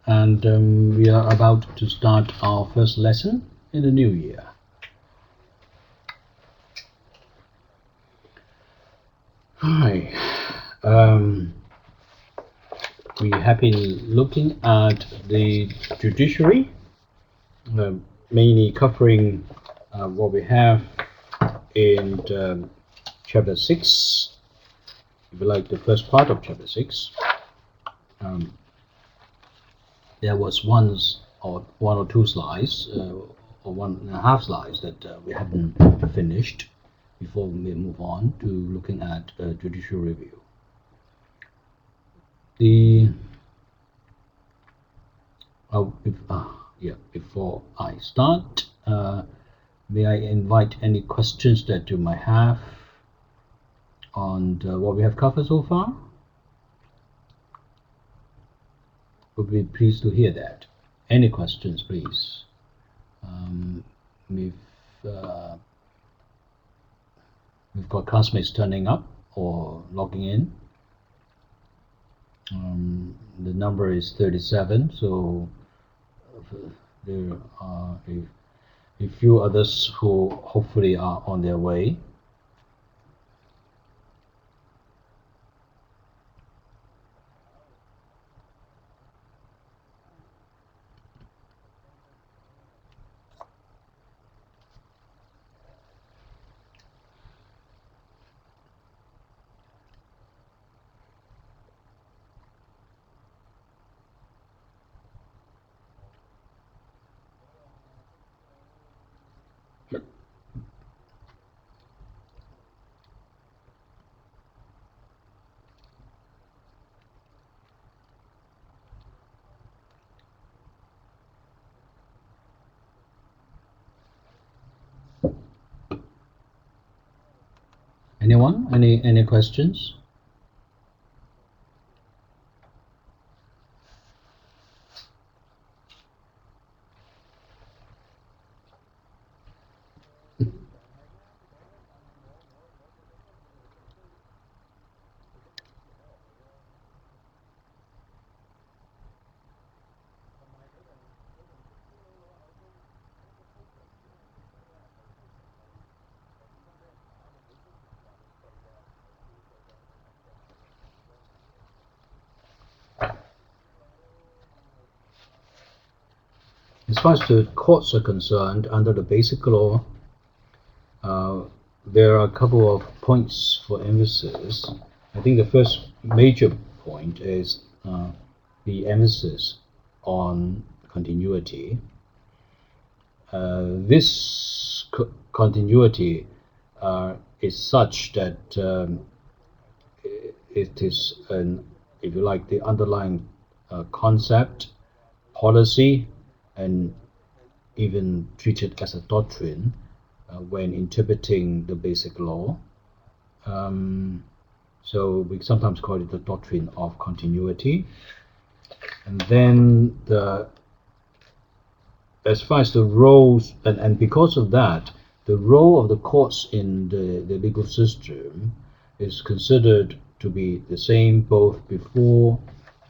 and we are about to start our first lesson in the new year. Hi. We have been looking at the judiciary, mainly covering what we have in chapter 6, if you like, the first part of chapter 6. There was one or two slides, or 1.5 slides that we haven't finished before we move on to looking at judicial review. Before I start, may I invite any questions that you might have on what we have covered so far? Would be pleased to hear that. Any questions, please? We've got classmates turning up or logging in. The number is 37, so there are a few others who hopefully are on their way. Anyone? Any questions? As far as the courts are concerned, under the Basic Law, there are a couple of points for emphasis. I think the first major point is the emphasis on continuity. This continuity is such that it is if you like, the underlying concept, policy, and even treated as a doctrine when interpreting the Basic Law. So we sometimes call it the doctrine of continuity. And then as far as the roles, and because of that, the role of the courts in the legal system is considered to be the same both before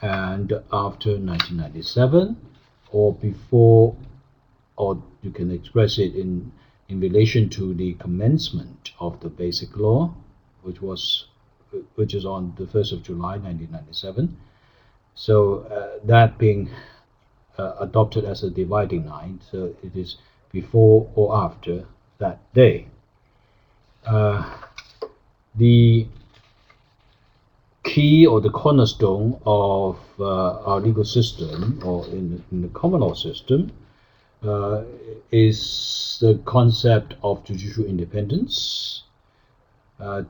and after 1997, or before, or you can express it in relation to the commencement of the Basic Law, which is on the 1st of July 1997. So that being adopted as a dividing line, so it is before or after that day. The key or the cornerstone of our legal system, or in the common law system, is the concept of judicial independence.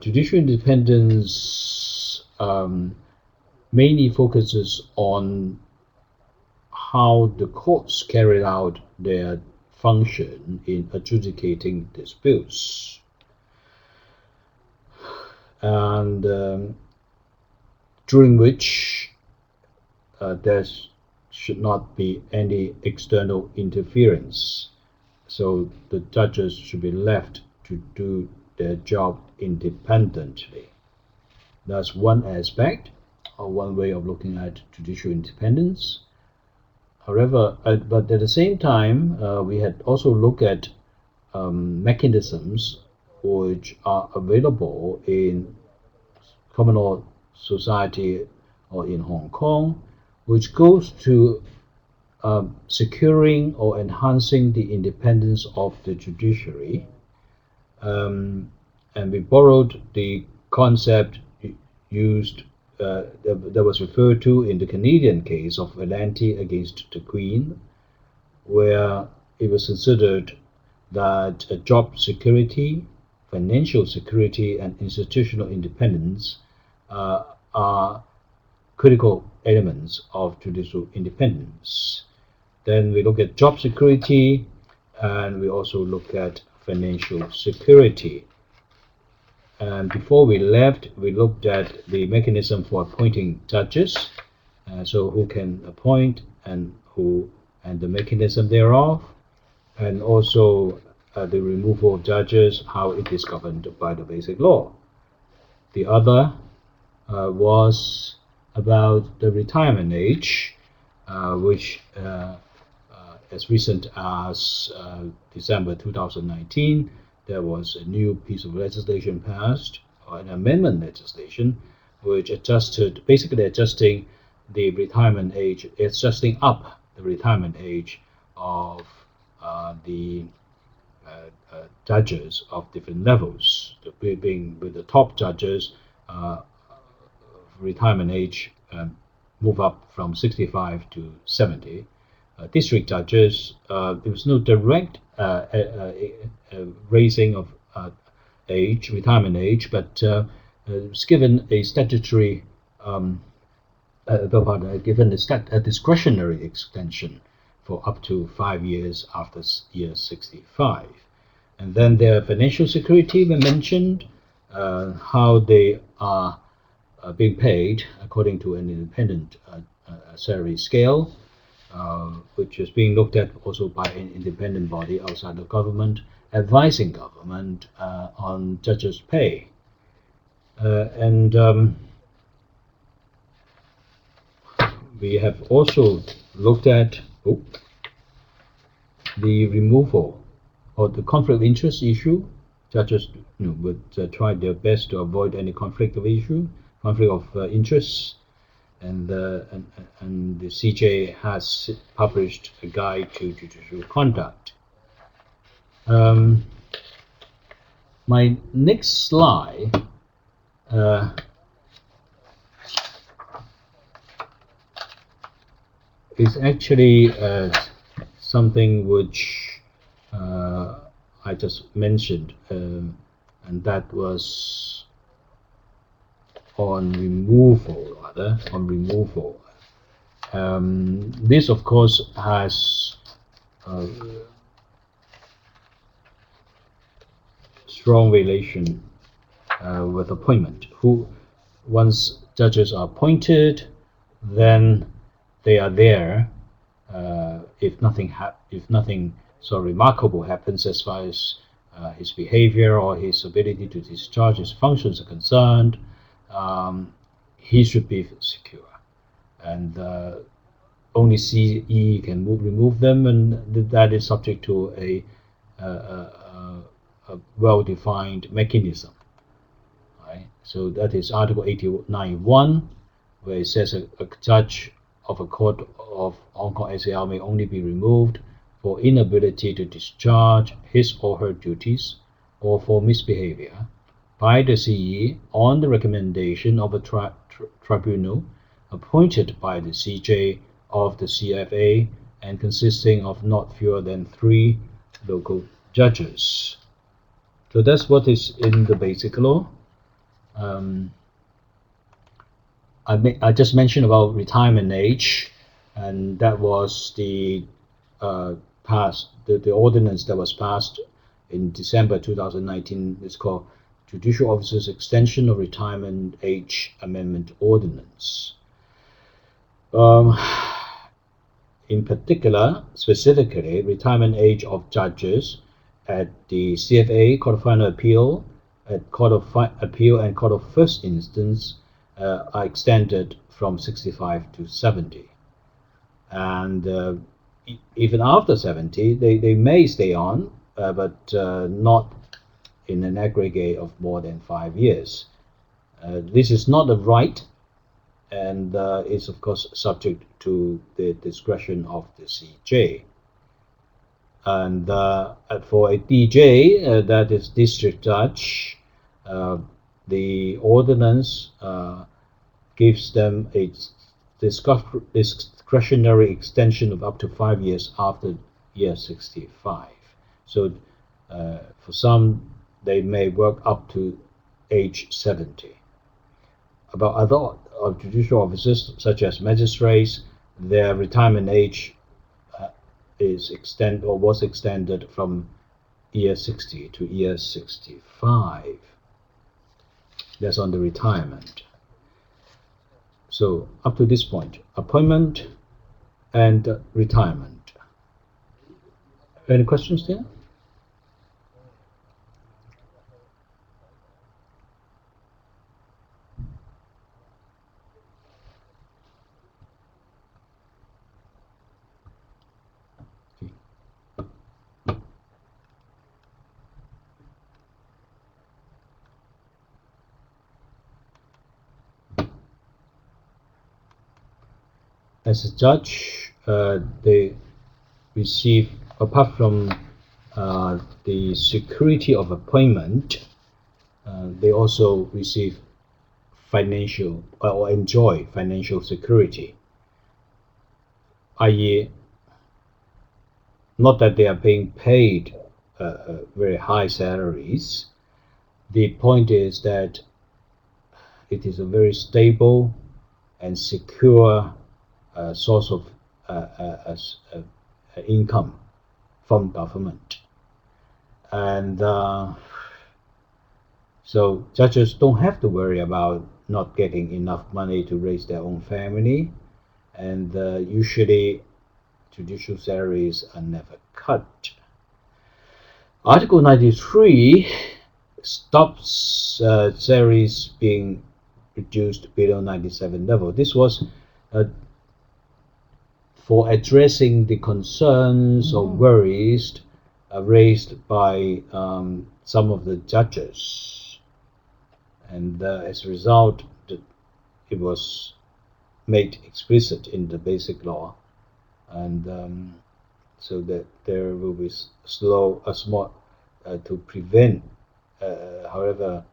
Judicial independence mainly focuses on how the courts carry out their function in adjudicating disputes. And during which there should not be any external interference. So the judges should be left to do their job independently. That's one aspect, or one way of looking at judicial independence. However, but at the same time, we had also looked at mechanisms which are available in common law society or in Hong Kong, which goes to securing or enhancing the independence of the judiciary. And we borrowed the concept used that was referred to in the Canadian case of Illegality against the Queen, where it was considered that job security, financial security, and institutional independence are critical elements of judicial independence. Then we look at job security, and we also look at financial security. And before we left, we looked at the mechanism for appointing judges, so who can appoint and the mechanism thereof, and also the removal of judges, how it is governed by the basic law. The other was about the retirement age, which as recent as December 2019, there was a new piece of legislation passed, or an amendment legislation, which basically adjusting the retirement age, adjusting up the retirement age of the judges of different levels, being with the top judges, retirement age move up from 65 to 70. District judges, there was no direct raising of retirement age, but it was given a statutory, given a discretionary extension for up to 5 years after year 65. And then their financial security we mentioned, how they are being paid according to an independent salary scale, which is being looked at also by an independent body outside of government, advising government on judges' pay. And we have also looked at the removal or the conflict of interest issue. Judges would try their best to avoid any conflict of interest. And the CJ has published a guide to judicial conduct. My next slide is actually something which I just mentioned, and that was on removal. This, of course, has strong relation with appointment. Once judges are appointed, then they are there. If nothing so remarkable happens as far as his behavior or his ability to discharge his functions are concerned, he should be secure, and only CE can remove them, and that is subject to a well-defined mechanism. Right? So that is Article 89(1), where it says a judge of a court of Hong Kong SAR may only be removed for inability to discharge his or her duties or for misbehavior by the CE on the recommendation of a tribunal appointed by the CJ of the CFA and consisting of not fewer than 3 local judges. So that's what is in the basic law. I just mentioned about retirement age, and that was the ordinance that was passed in December 2019. It's called Judicial Officers Extension of Retirement Age Amendment Ordinance. In particular, specifically, retirement age of judges at the CFA, Court of Final Appeal, at Court of Appeal and Court of First Instance are extended from 65 to 70. and even after 70, they may stay on, but not in an aggregate of more than 5 years. This is not a right, and is of course subject to the discretion of the CJ. And for a DJ, that is district judge, the ordinance gives them a discretionary extension of up to 5 years after year 65. So for some, they may work up to age 70. About other judicial officers, such as magistrates, their retirement age was extended from year 60 to year 65. That's on the retirement. So up to this point, appointment and retirement. Any questions there? As a judge, they receive, apart from the security of appointment, they also receive financial or enjoy financial security, i.e., not that they are being paid very high salaries. The point is that it is a very stable and secure source of income from government. And so judges don't have to worry about not getting enough money to raise their own family, and usually judicial salaries are never cut. Article 93 stops salaries being reduced below 97 level. This was for addressing the concerns or worries raised by some of the judges, and as a result, it was made explicit in the basic law, and so that there will be small to prevent. However,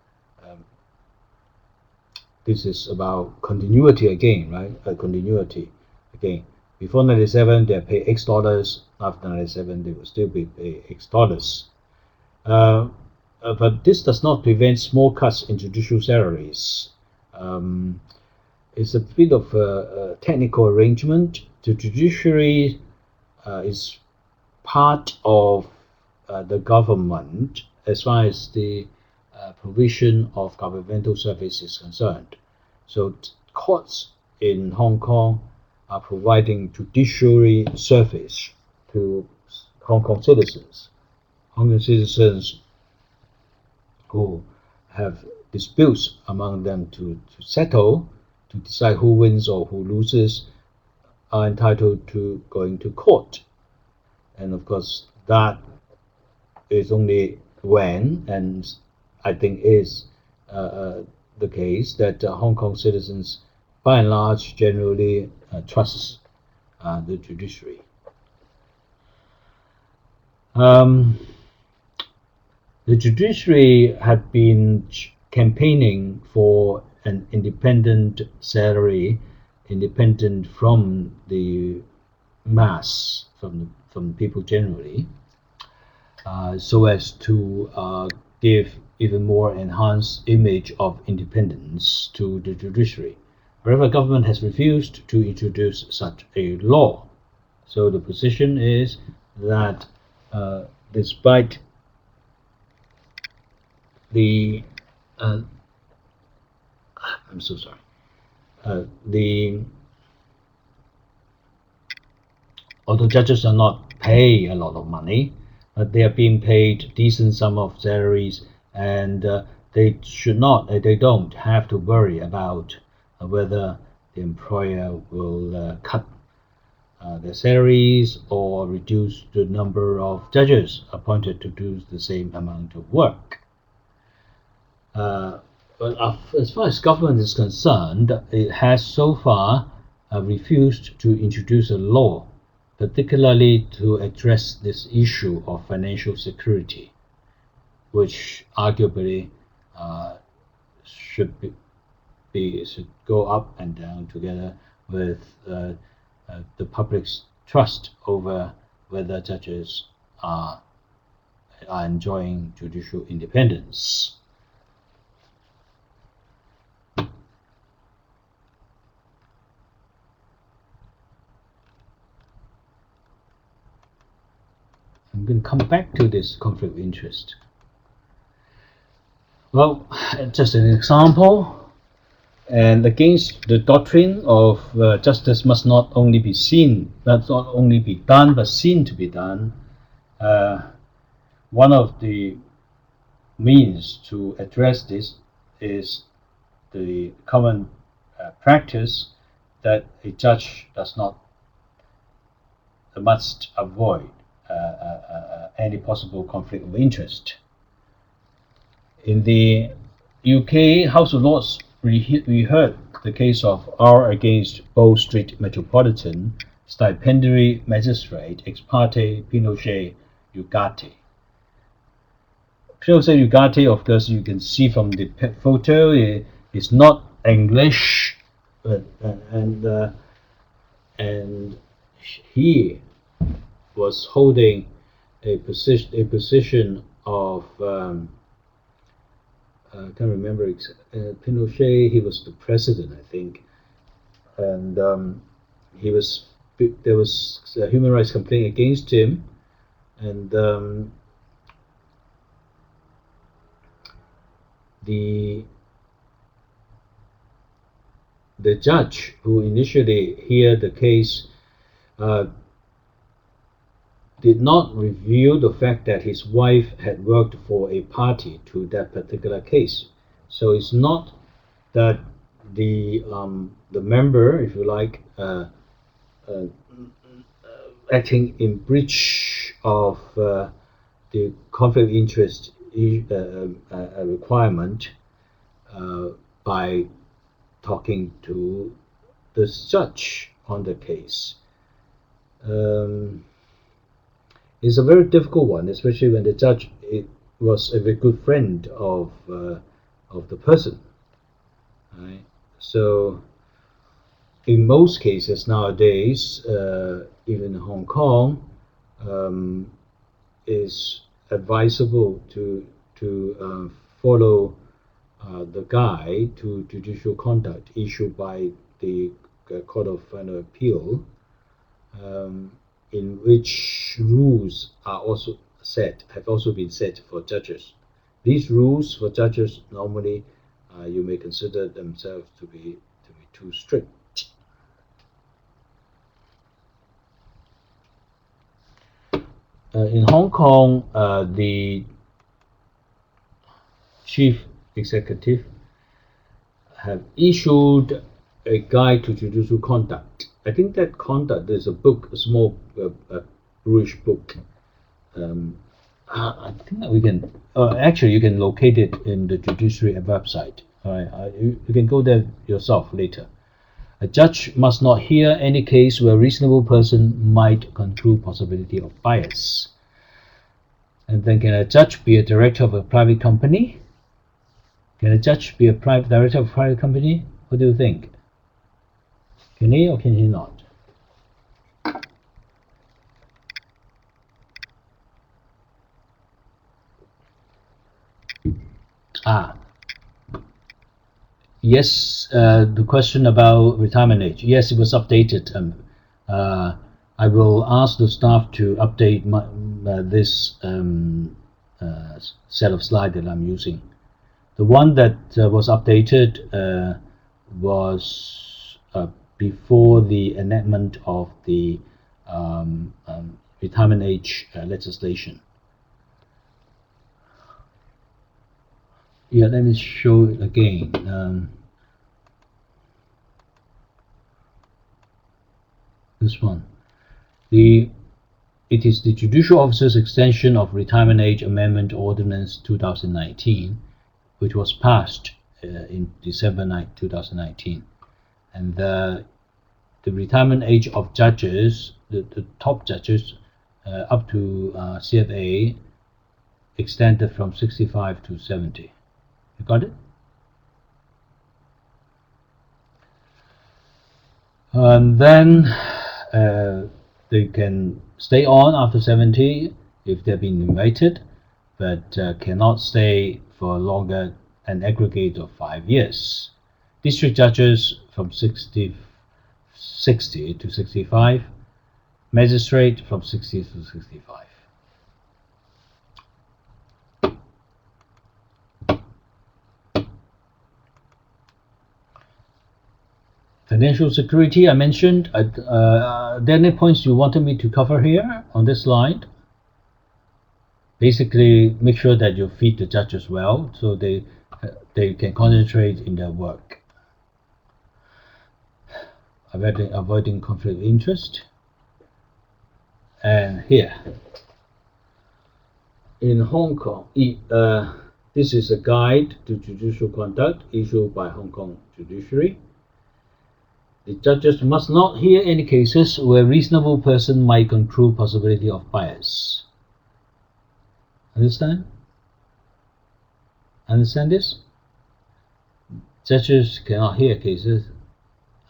this is about continuity again, right? Continuity again. Before 97, they pay X dollars. After 97, they will still be paid X dollars. But this does not prevent small cuts in judicial salaries. It's a bit of a technical arrangement. The judiciary is part of the government as far as the provision of governmental service is concerned. So courts in Hong Kong are providing judiciary service to Hong Kong citizens. Hong Kong citizens who have disputes among them to settle, to decide who wins or who loses, are entitled to going to court. And of course, that is only when, and I think is the case, that Hong Kong citizens, by and large, generally trust the judiciary. The judiciary had been campaigning for an independent salary, independent from the mass, from people generally, so as to give even more enhanced image of independence to the judiciary. However, government has refused to introduce such a law. So the position is that despite the I'm so sorry. Although judges are not paying a lot of money, but they are being paid decent sum of salaries, and they don't have to worry about whether the employer will cut their salaries or reduce the number of judges appointed to do the same amount of work. But as far as government is concerned, it has so far refused to introduce a law, particularly to address this issue of financial security, which arguably should go up and down together with the public's trust over whether judges are enjoying judicial independence. I'm going to come back to this conflict of interest. Well, just an example, and against the doctrine of justice must not only be seen, must not only be done, but seen to be done. One of the means to address this is the common practice that a judge must avoid any possible conflict of interest. In the UK House of Lords, we heard the case of R against Bow Street Metropolitan Stipendiary Magistrate ex parte Pinochet Ugarte. Pinochet Ugarte, of course, you can see from the photo, is not English, and he was holding a position of I can't remember Pinochet. He was the president, I think, and there was a human rights complaint against him, and the judge who initially heard the case did not reveal the fact that his wife had worked for a party to that particular case. So it's not that the member, if you like, acting in breach of the conflict of interest requirement by talking to the judge on the case. It's a very difficult one, especially when the judge was a very good friend of the person. Right? So, in most cases nowadays, even in Hong Kong, is advisable to follow the guide to judicial conduct issued by the Court of Final Appeal, in which rules have also been set for judges. These rules for judges normally you may consider themselves to be too strict. In Hong Kong, the chief executive have issued a guide to judicial conduct. I think that conduct, there's a book, a small bluish book. I think that we can, actually you can locate it in the judiciary website. You can go there yourself later. A judge must not hear any case where a reasonable person might conclude possibility of bias. And then, can a judge be a director of a private company? Can a judge be a director of a private company? What do you think? Can he or can he not? Yes, the question about retirement age. Yes, it was updated. I will ask the staff to update this set of slides that I'm using. The one that was updated was before the enactment of the retirement age legislation. Yeah, let me show it again. This one. It is the Judicial Officers Extension of Retirement Age Amendment Ordinance 2019, which was passed in December 2019, and the retirement age of judges, the top judges up to CFA, extended from 65 to 70. You got it? And then they can stay on after 70 if they've been invited, but cannot stay for longer an aggregate of 5 years. District judges from 60 to 65, magistrate from 60 to 65. Financial security, I mentioned. Are there any points you wanted me to cover here on this slide? Basically, make sure that you feed the judges well, so they can concentrate in their work. Avoiding conflict of interest. And here, in Hong Kong, this is a guide to judicial conduct issued by Hong Kong Judiciary. The judges must not hear any cases where a reasonable person might conclude possibility of bias. Understand? Understand this? Judges cannot hear cases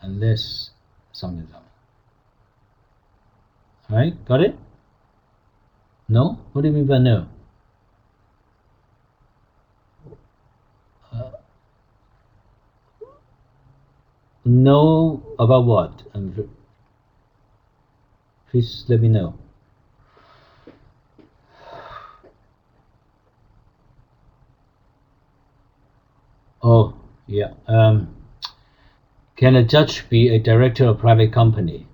unless something's happening. Alright, got it? No? What do you mean by no? No about what? Please let me know. Oh, yeah. Can a judge be a director of a private company?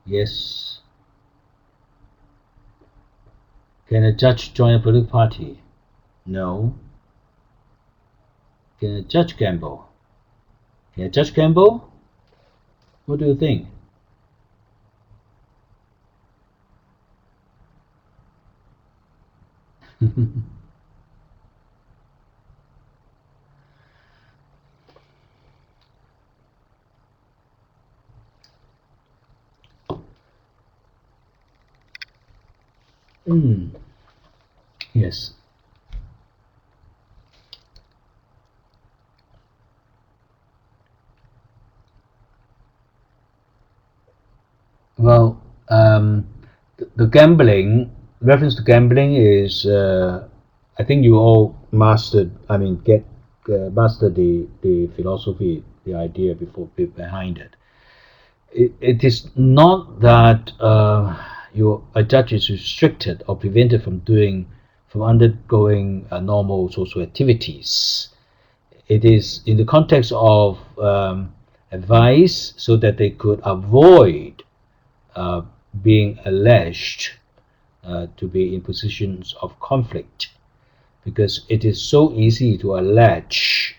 Yes. Can a judge join a political party? No. Can a judge gamble? Can a judge gamble? What do you think? Yes. Well, the gambling, reference to gambling is, I think you all mastered, mastered the philosophy, the idea behind it. It is not that a judge is restricted or prevented from undergoing normal social activities. It is in the context of advice, so that they could avoid being alleged to be in positions of conflict, because it is so easy to allege,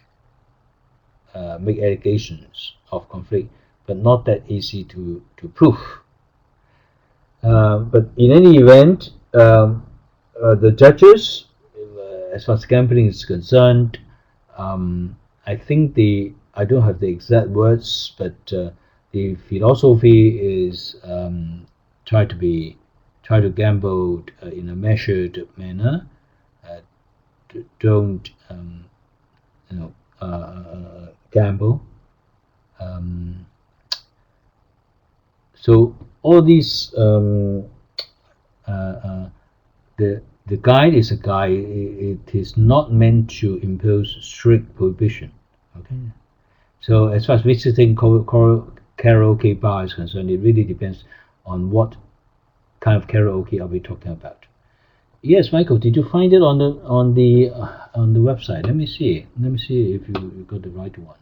make allegations of conflict, but not that easy to prove. But in any event, the judges, as far as gambling is concerned, I think I don't have the exact words, but the philosophy is try to gamble in a measured manner. Don't gamble. So all these, the guide is a guide. It is not meant to impose strict prohibition. Okay. So as far as visiting karaoke bar is concerned, it really depends on what kind of karaoke are we talking about. Yes, Michael, did you find it on the website? Let me see. Let me see if you got the right one.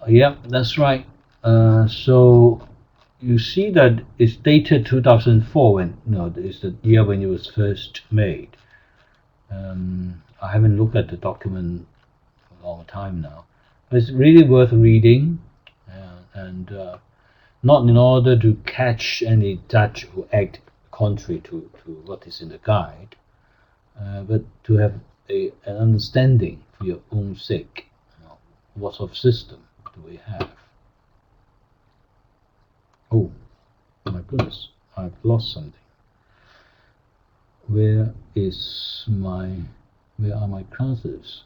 Yeah, that's right. So you see that it's dated 2004, it's the year when it was first made. I haven't looked at the document for a long time now, but it's really worth reading, and not in order to catch any judge who act contrary to what is in the guide, but to have an understanding for your own sake. What sort of system do we have? Oh my goodness, I've lost something. Where are my classes?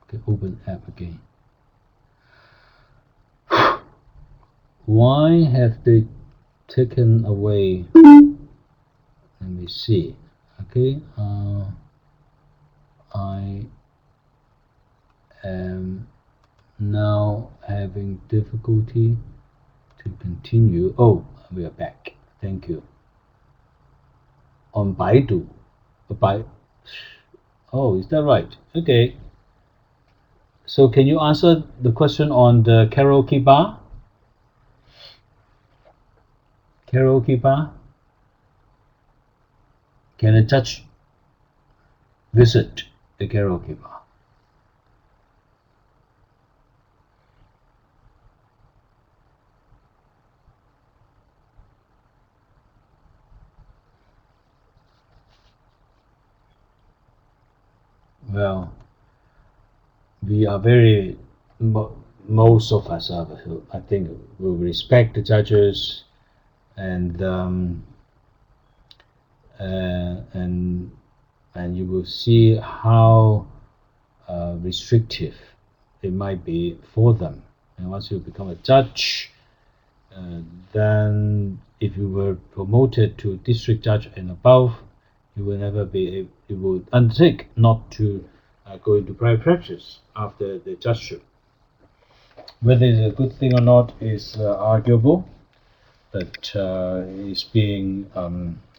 Okay, open app again. Why have they taken away? Let me see. Okay, I am now having difficulty to continue. Oh, we are back. Thank you. On Baidu. Oh, is that right? Okay. So can you answer the question on the karaoke bar? Karaoke bar? Can a judge visit the karaoke bar? Well, we are very, most of us are, I think, will respect the judges, and you will see how restrictive it might be for them. And once you become a judge, then if you were promoted to district judge and above, you will never be. You will undertake not to go into private practice after the judgeship. Whether it's a good thing or not is arguable, but it's being,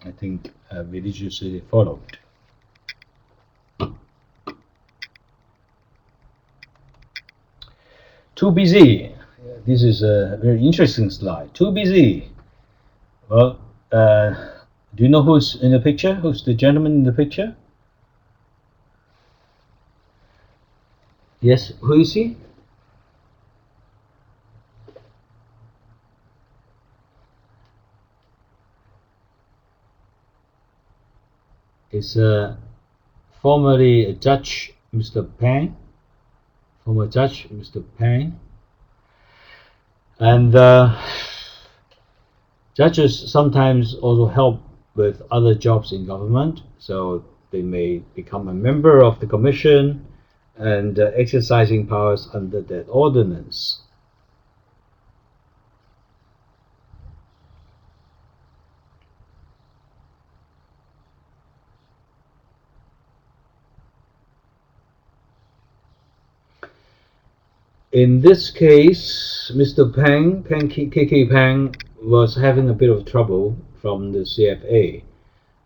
I think, religiously followed. Too busy. This is a very interesting slide. Too busy. Well, do you know who's in the picture? Who's the gentleman in the picture? Yes, who is he? It's formerly a judge, Mr. Pang. Former judge, Mr. Pang. And judges sometimes also help with other jobs in government, so they may become a member of the commission and exercising powers under that ordinance. In this case, Mr. Pang, KK Pang, was having a bit of trouble from the CFA.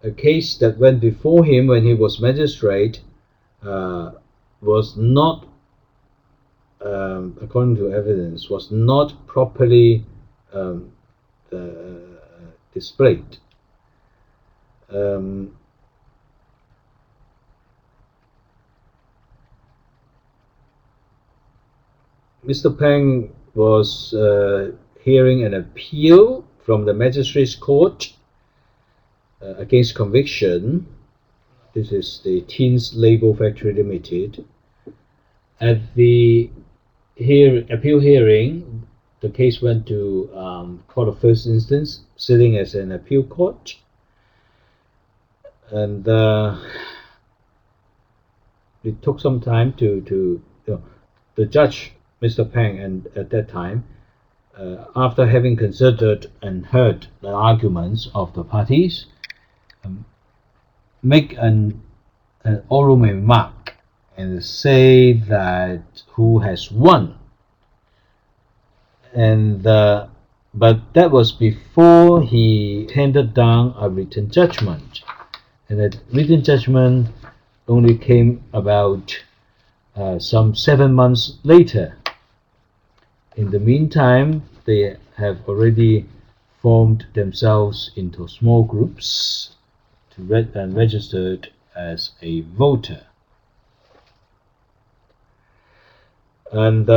A case that went before him when he was magistrate was not, according to evidence, was not properly displayed. Mr. Pang was hearing an appeal from the magistrate's court against conviction. This is the Teens Label Factory Limited. At the appeal hearing, the case went to Court of First Instance, sitting as an appeal court. And it took some time to the judge, Mr. Pang, and at that time, after having considered and heard the arguments of the parties, make an oral remark and say that who has won. And but that was before he handed down a written judgment, and that written judgment only came about some 7 months later. In the meantime, they have already formed themselves into small groups and registered as a voter. And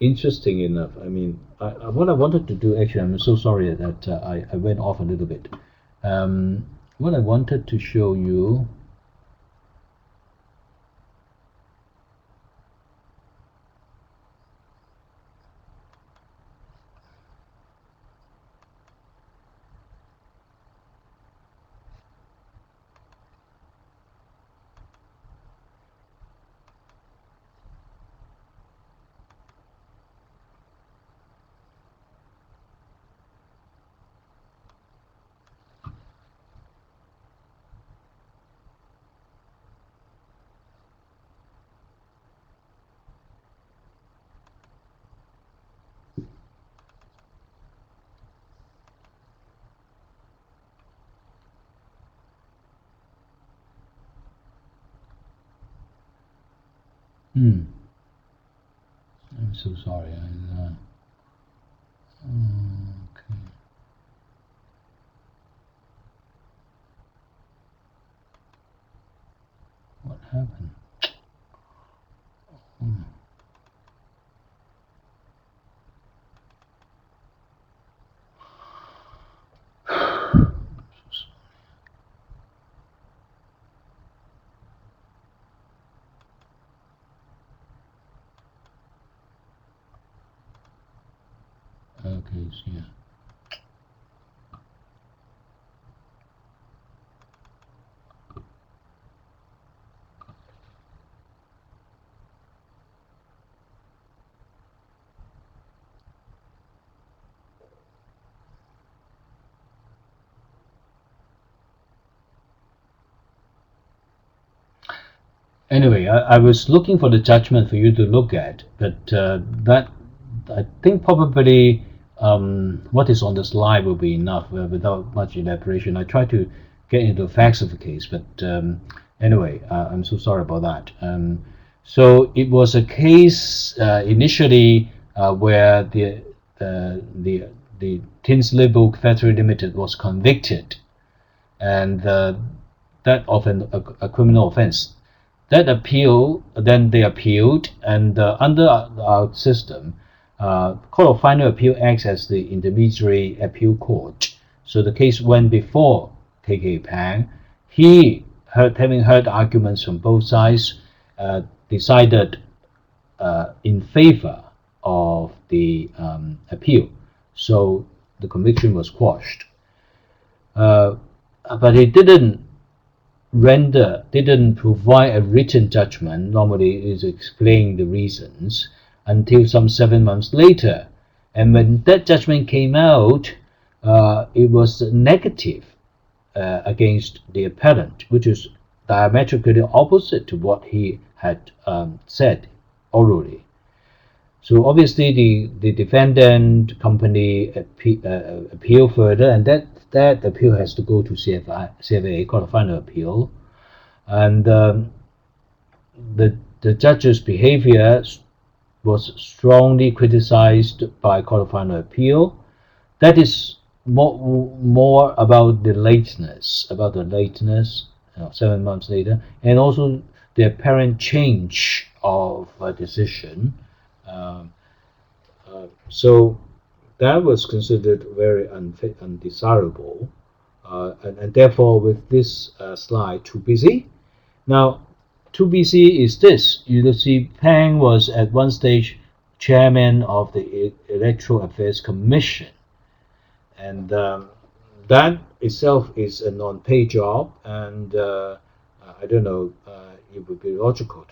interesting enough. I mean, what I wanted to do, actually, I'm so sorry that I went off a little bit. What I wanted to show you. I'm so sorry. Okay. What happened? Okay, so yeah. Anyway, I was looking for the judgment for you to look at, but that I think probably what is on the slide will be enough without much elaboration. I tried to get into the facts of the case, but anyway, I'm so sorry about that. So it was a case initially where the Tinsley Book Factory Limited was convicted, and that of a criminal offense. That appeal, then they appealed, and under our system, Court of Final Appeal acts as the intermediary appeal court. So the case went before K.K. Pang. He, having heard arguments from both sides, decided in favor of the appeal. So the conviction was quashed. But he didn't provide a written judgment. Normally is explain the reasons until some 7 months later, and when that judgment came out, it was negative against the appellant, which is diametrically opposite to what he had said orally. So obviously the defendant company appeal further, and that appeal has to go to CFA, Court of Final Appeal, and the judge's behavior was strongly criticized by Court of Final Appeal. That is more about the lateness, 7 months later, and also the apparent change of a decision. So that was considered very undesirable, and therefore with this slide too busy. Now, too busy is this. You see, Pang was at one stage chairman of the Electoral Affairs Commission, and that itself is a non-paid job, and I don't know, it would be logical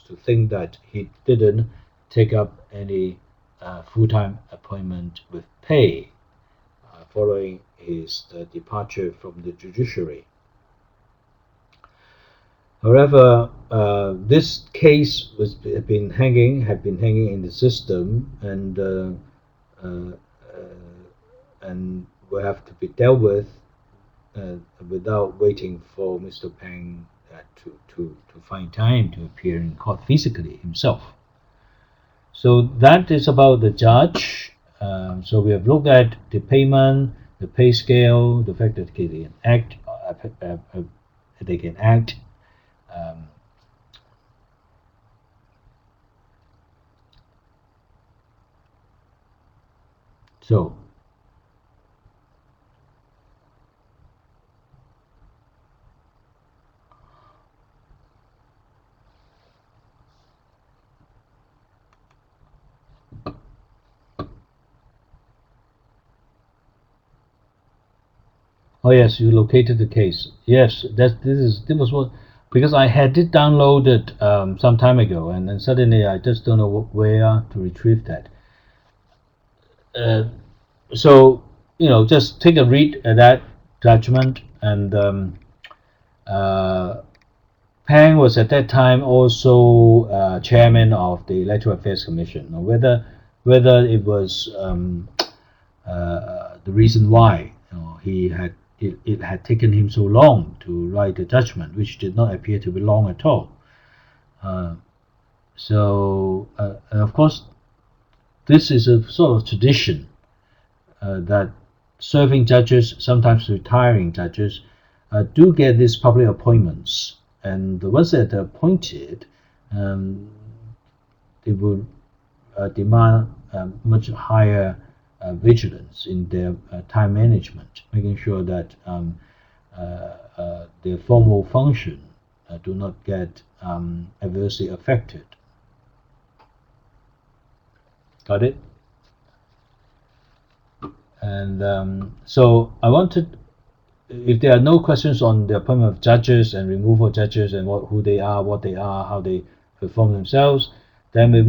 to think that he didn't take up any full-time appointment with pay following his departure from the judiciary. However, this case had been hanging in the system, and will have to be dealt with without waiting for Mr. Pang to find time to appear in court physically himself. So that is about the judge. So we have looked at the payment, the pay scale, the fact that they can act. So, oh yes, you located the case. Yes, this was what, because I had it downloaded some time ago, and then suddenly I just don't know where to retrieve that. So just take a read at that judgment, and Pang was at that time also chairman of the Electoral Affairs Commission. Now, whether it was the reason why he had it had taken him so long to write the judgment, which did not appear to be long at all. And of course, this is a sort of tradition that serving judges, sometimes retiring judges, do get these public appointments, and the ones that are appointed, they will demand much higher vigilance in their time management, making sure that their formal function do not get adversely affected. Got it? And so I wanted, if there are no questions on the appointment of judges and removal of judges and who they are, what they are, how they perform themselves, then we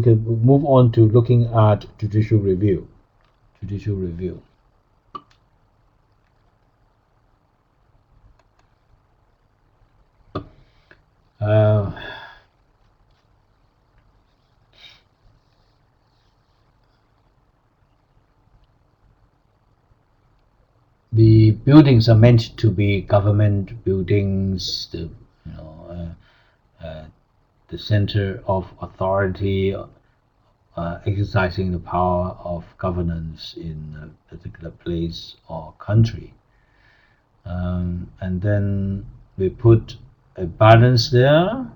can move on to looking at judicial review. Judicial review. The buildings are meant to be government buildings, the center of authority, exercising the power of governance in a particular place or country. And then we put a balance there,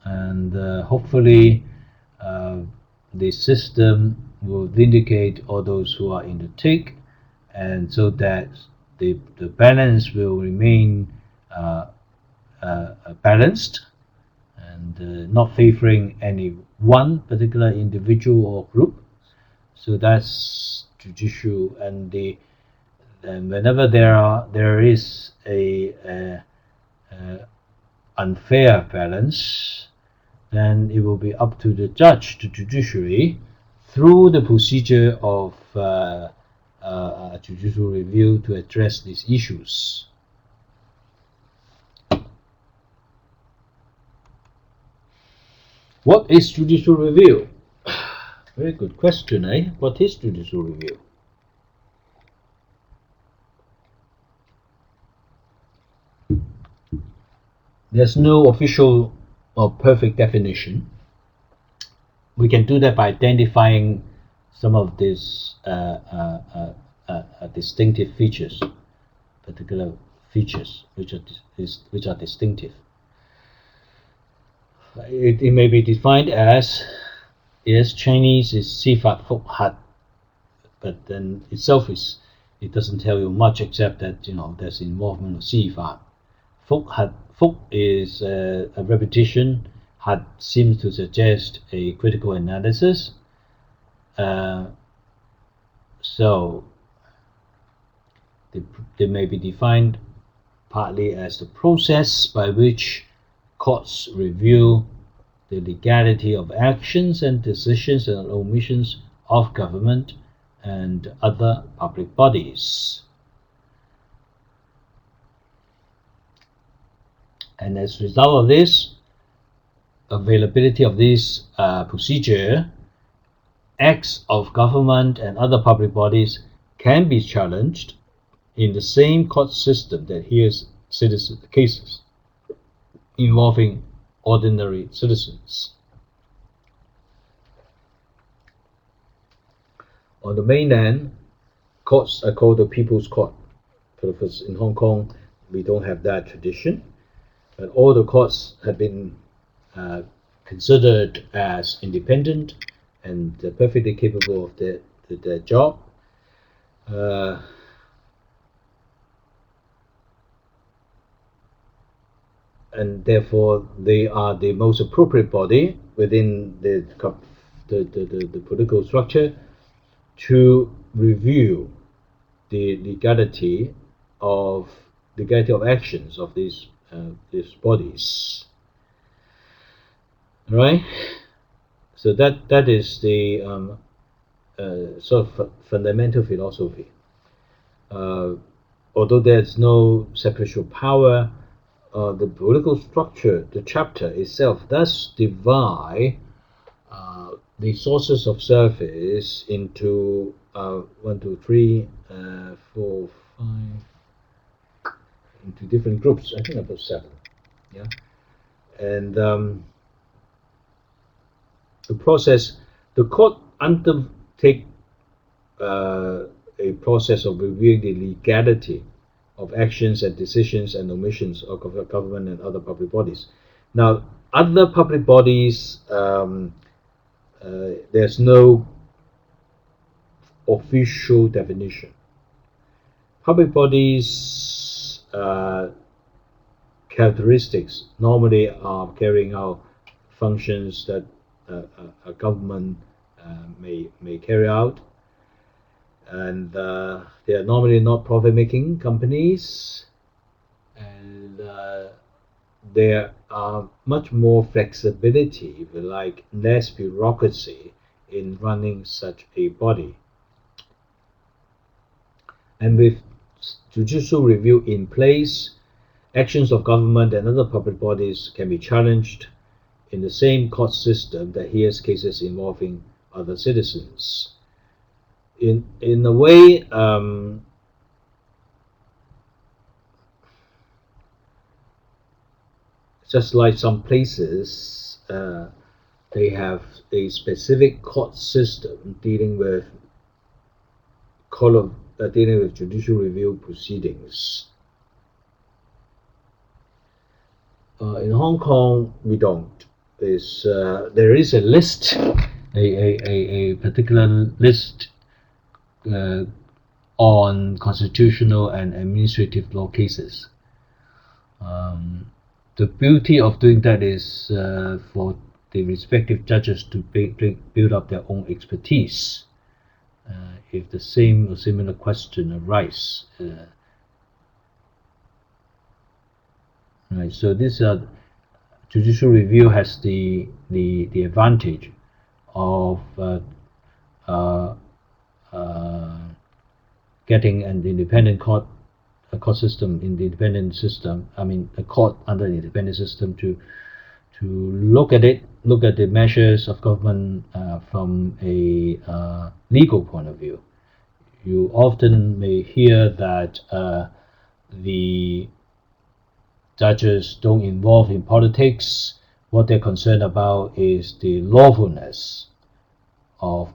and hopefully the system will vindicate all those who are in the take, and so that the balance will remain balanced and not favoring any one particular individual or group. So that's judicial, and whenever there is a unfair balance, then it will be up to the judge, the judiciary, through the procedure of judicial review, to address these issues. What is judicial review? Very good question, eh? What is judicial review? There's no official or perfect definition. We can do that by identifying some of these distinctive features, particular features which are distinctive. It may be defined as, yes, Chinese is Sifat Fuk Hat, but then it doesn't tell you much except that there's involvement of Sifat. Fuk is a repetition. Had seems to suggest a critical analysis. So they may be defined partly as the process by which courts review the legality of actions and decisions and omissions of government and other public bodies. And as a result of this, availability of this procedure, acts of government and other public bodies can be challenged in the same court system that hears citizen cases involving ordinary citizens. On the mainland, courts are called the People's Court. Because in Hong Kong, we don't have that tradition, but all the courts have been considered as independent and perfectly capable of the their job. And therefore they are the most appropriate body within the political structure to review the legality of actions of these bodies. Right? So that is the sort of fundamental philosophy. Although there's no separation of power, the political structure, the chapter itself, does divide the sources of service into 1, 2, 3, 4, 5, into different groups. I think about 7. Yeah, and the process, the court undertake a process of reviewing the legality of actions and decisions and omissions of government and other public bodies. Now, other public bodies, there's no official definition. Public bodies characteristics normally are carrying out functions that a government may carry out, and they are normally not profit-making companies, and there are much more flexibility, if you like, less bureaucracy in running such a body. And with judicial review in place, actions of government and other public bodies can be challenged in the same court system that hears cases involving other citizens. In a way, just like some places, they have a specific court system dealing with judicial review proceedings. In Hong Kong, we don't. There is a list, a particular list on constitutional and administrative law cases. The beauty of doing that is for the respective judges to build up their own expertise. If the same or similar question arises. Right, so this judicial review has the advantage of getting an independent court system, a court under an independent system to look at the measures of government from a legal point of view. You often may hear that the judges don't involve in politics. What they're concerned about is the lawfulness of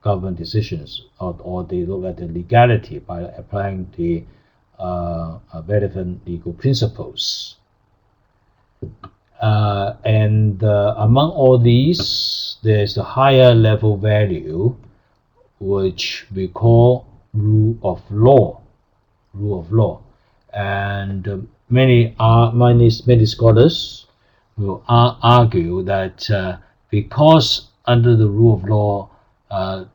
government decisions, or they look at the legality by applying the relevant legal principles. And among all these, there's a higher level value, which we call rule of law. And many scholars will argue that because under the rule of law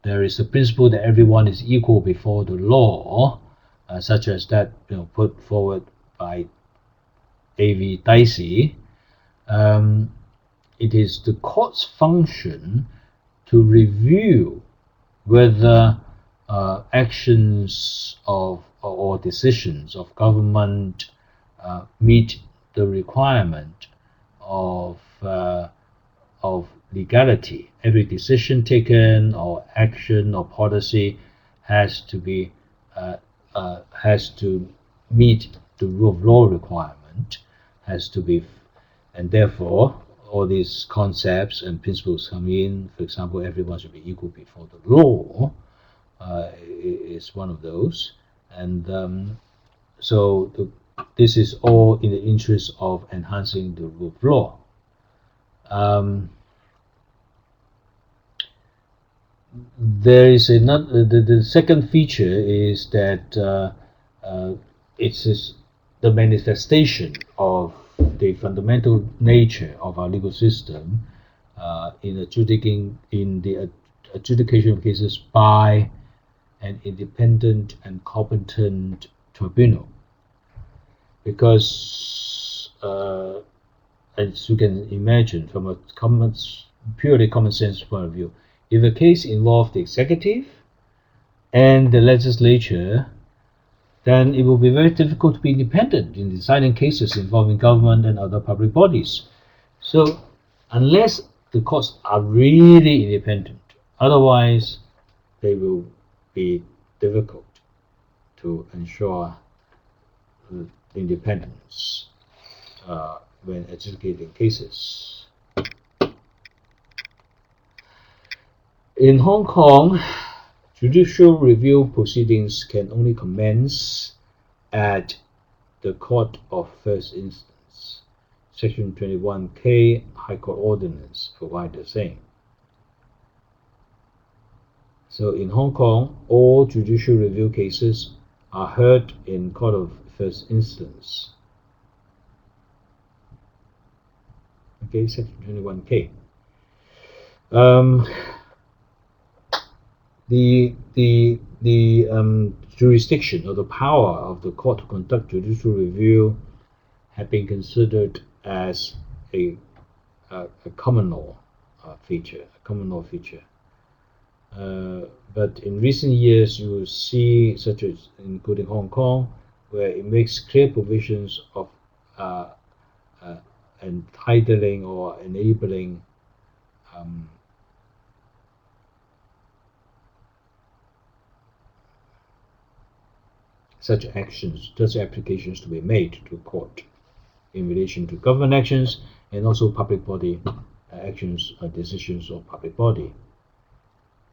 there is a principle that everyone is equal before the law, such as that put forward by A.V. Dicey, it is the court's function to review whether actions or decisions of government meet the requirement of legality. Every decision taken or action or policy has to meet the rule of law requirement, and therefore all these concepts and principles come in. For example, everyone should be equal before the law is one of those, and so this is all in the interest of enhancing the rule of law. there is another. The second feature is that it is the manifestation of the fundamental nature of our legal system in the adjudication of cases by an independent and competent tribunal, because as you can imagine, from a purely common sense point of view, if a case involves the executive and the legislature, then it will be very difficult to be independent in deciding cases involving government and other public bodies. So, unless the courts are really independent, otherwise they will be difficult to ensure independence when adjudicating cases. In Hong Kong, judicial review proceedings can only commence at the Court of First Instance. Section 21K High Court Ordinance provide the same. So in Hong Kong, all judicial review cases are heard in Court of First Instance. Okay, Section 21K. The jurisdiction or the power of the court to conduct judicial review have been considered as a common law feature. But in recent years, you will see, such as including Hong Kong, where it makes clear provisions of entitling or enabling such applications to be made to court in relation to government actions and also public body actions or decisions of public body.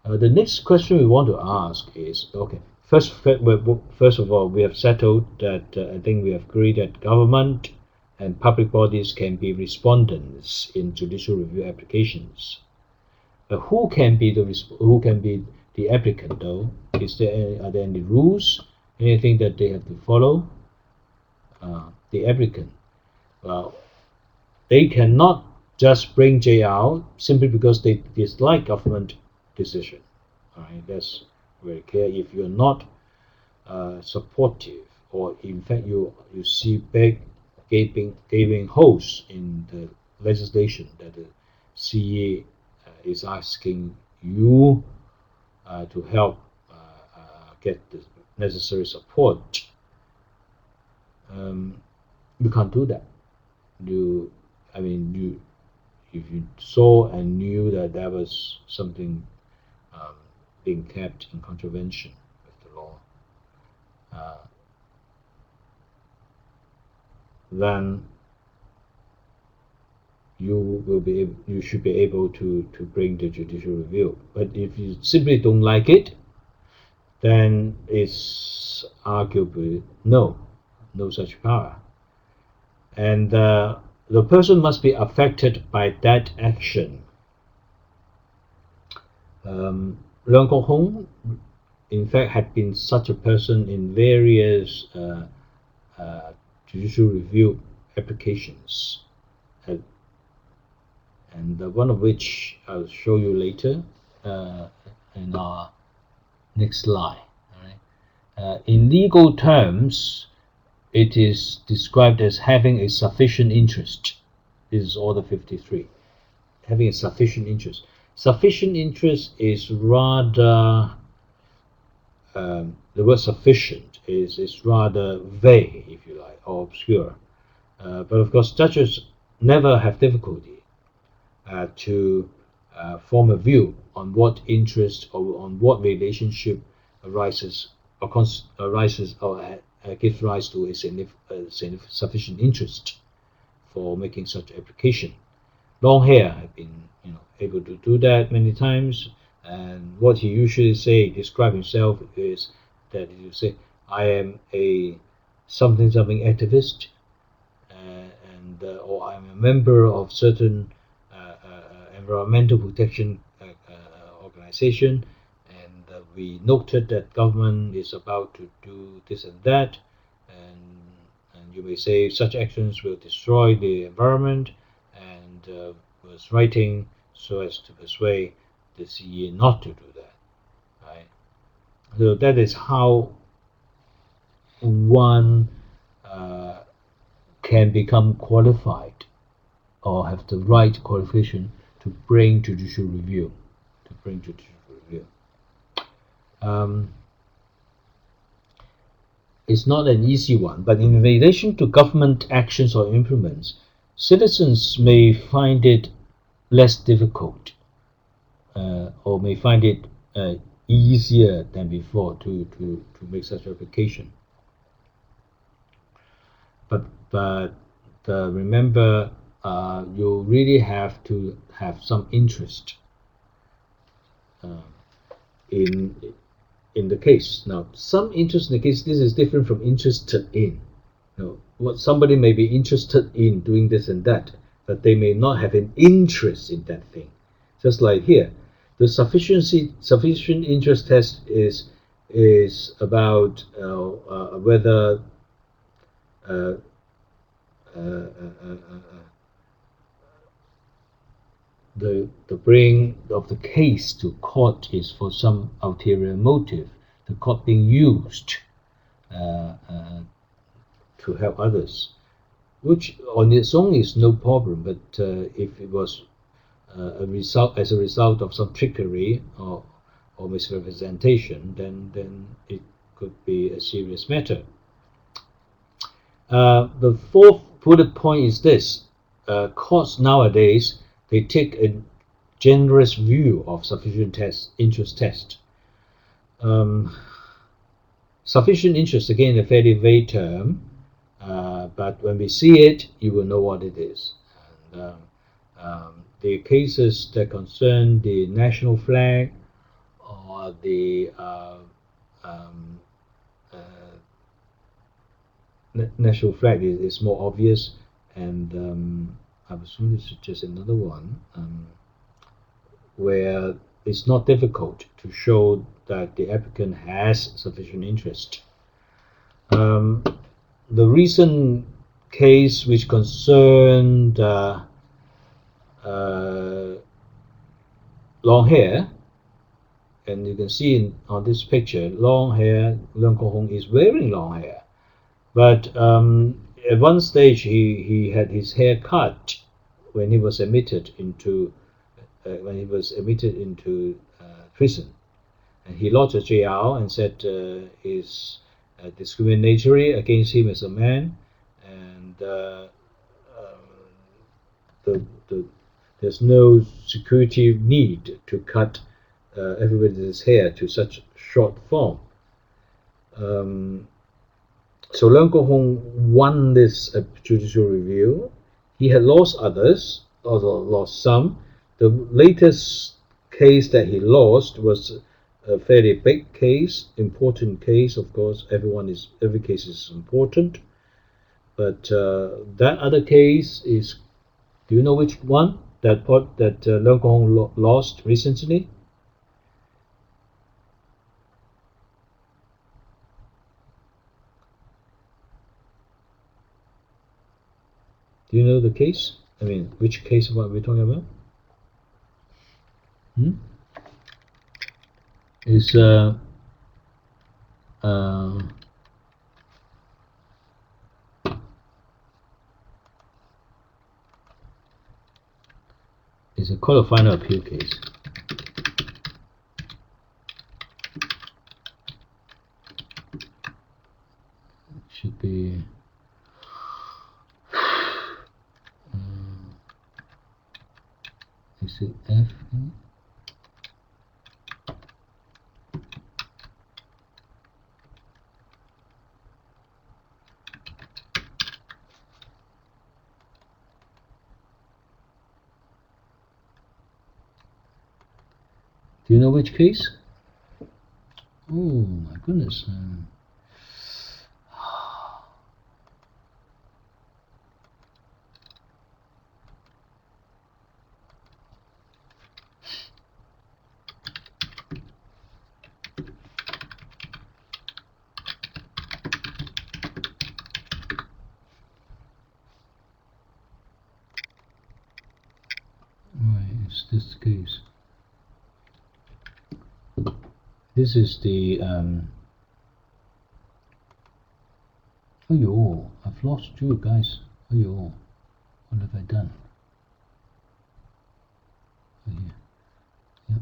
The next question we want to ask is, okay, first of all, we have settled that I think we have agreed that government and public bodies can be respondents in judicial review applications. Who can be the applicant though? Are there any rules? Anything that they have to follow? The applicant, well, they cannot just bring JR simply because they dislike government decision. All right, that's very clear. If you're not supportive, or in fact you see big gaping holes in the legislation that the CA is asking you to help get the necessary support, you can't do that. If you saw and knew that there was something being kept in contravention with the law, then you should be able to bring the judicial review. But if you simply don't like it, then it's arguably no such power. And the person must be affected by that action. Leung Kok Hong, in fact, had been such a person in various judicial review applications, and one of which I'll show you later in our next slide. All right. In legal terms, it is described as having a sufficient interest. This is Order 53. Having a sufficient interest. Sufficient interest is rather, the word sufficient is rather vague, if you like, or obscure. But of course, judges never have difficulty to form a view on what interest or on what relationship arises or gives rise to a sufficient interest for making such application. Long hair have been able to do that many times, and what he usually describe himself is that he will say, I am a something activist, or I'm a member of certain environmental protection organization, and we noted that government is about to do this and that, and you may say such actions will destroy the environment, and was writing so as to persuade the CE not to do that. Right? So that is how one can become qualified or have the right qualification to bring judicial review. It's not an easy one, but in relation to government actions or implements, citizens may find it less difficult or may find it easier than before to make such application. But remember, you really have to have some interest in the case. Now, some interest in the case, this is different from interested in. What somebody may be interested in doing this and that, but they may not have an interest in that thing. Just like here, the sufficient interest test is about whether the bringing of the case to court is for some ulterior motive, the court being used to help others, which on its own is no problem, but if it was as a result of some trickery or misrepresentation, then it could be a serious matter. The fourth bullet point is this: courts nowadays, they take a generous view of sufficient interest test. Sufficient interest, again, a fairly vague term, but when we see it, you will know what it is. And, the cases that concern the national flag or the national flag is more obvious, and I was going to suggest another one where it's not difficult to show that the applicant has sufficient interest. The recent case which concerned long hair, and you can see on this picture, long hair, Leung Kok-hong is wearing long hair, but at one stage he had his hair cut when he was admitted into prison, and he lodged a JR and said is discriminatory against him as a man, and there's no security need to cut everybody's hair to such short form. So Leung Kok-hong won this judicial review. He had lost others, also lost some. The latest case that he lost was a fairly big case, important case. Of course, every case is important, but that other case is. Do you know which one that Leung Kok-hong lost recently? Do you know the case? I mean, which case what we're talking about? It's it's a court of final appeal case. It should be is it F? Do you know which case? Oh my goodness. this case? This is the oh, I've lost you guys. Oh, what have I done? Oh, yeah. Yep.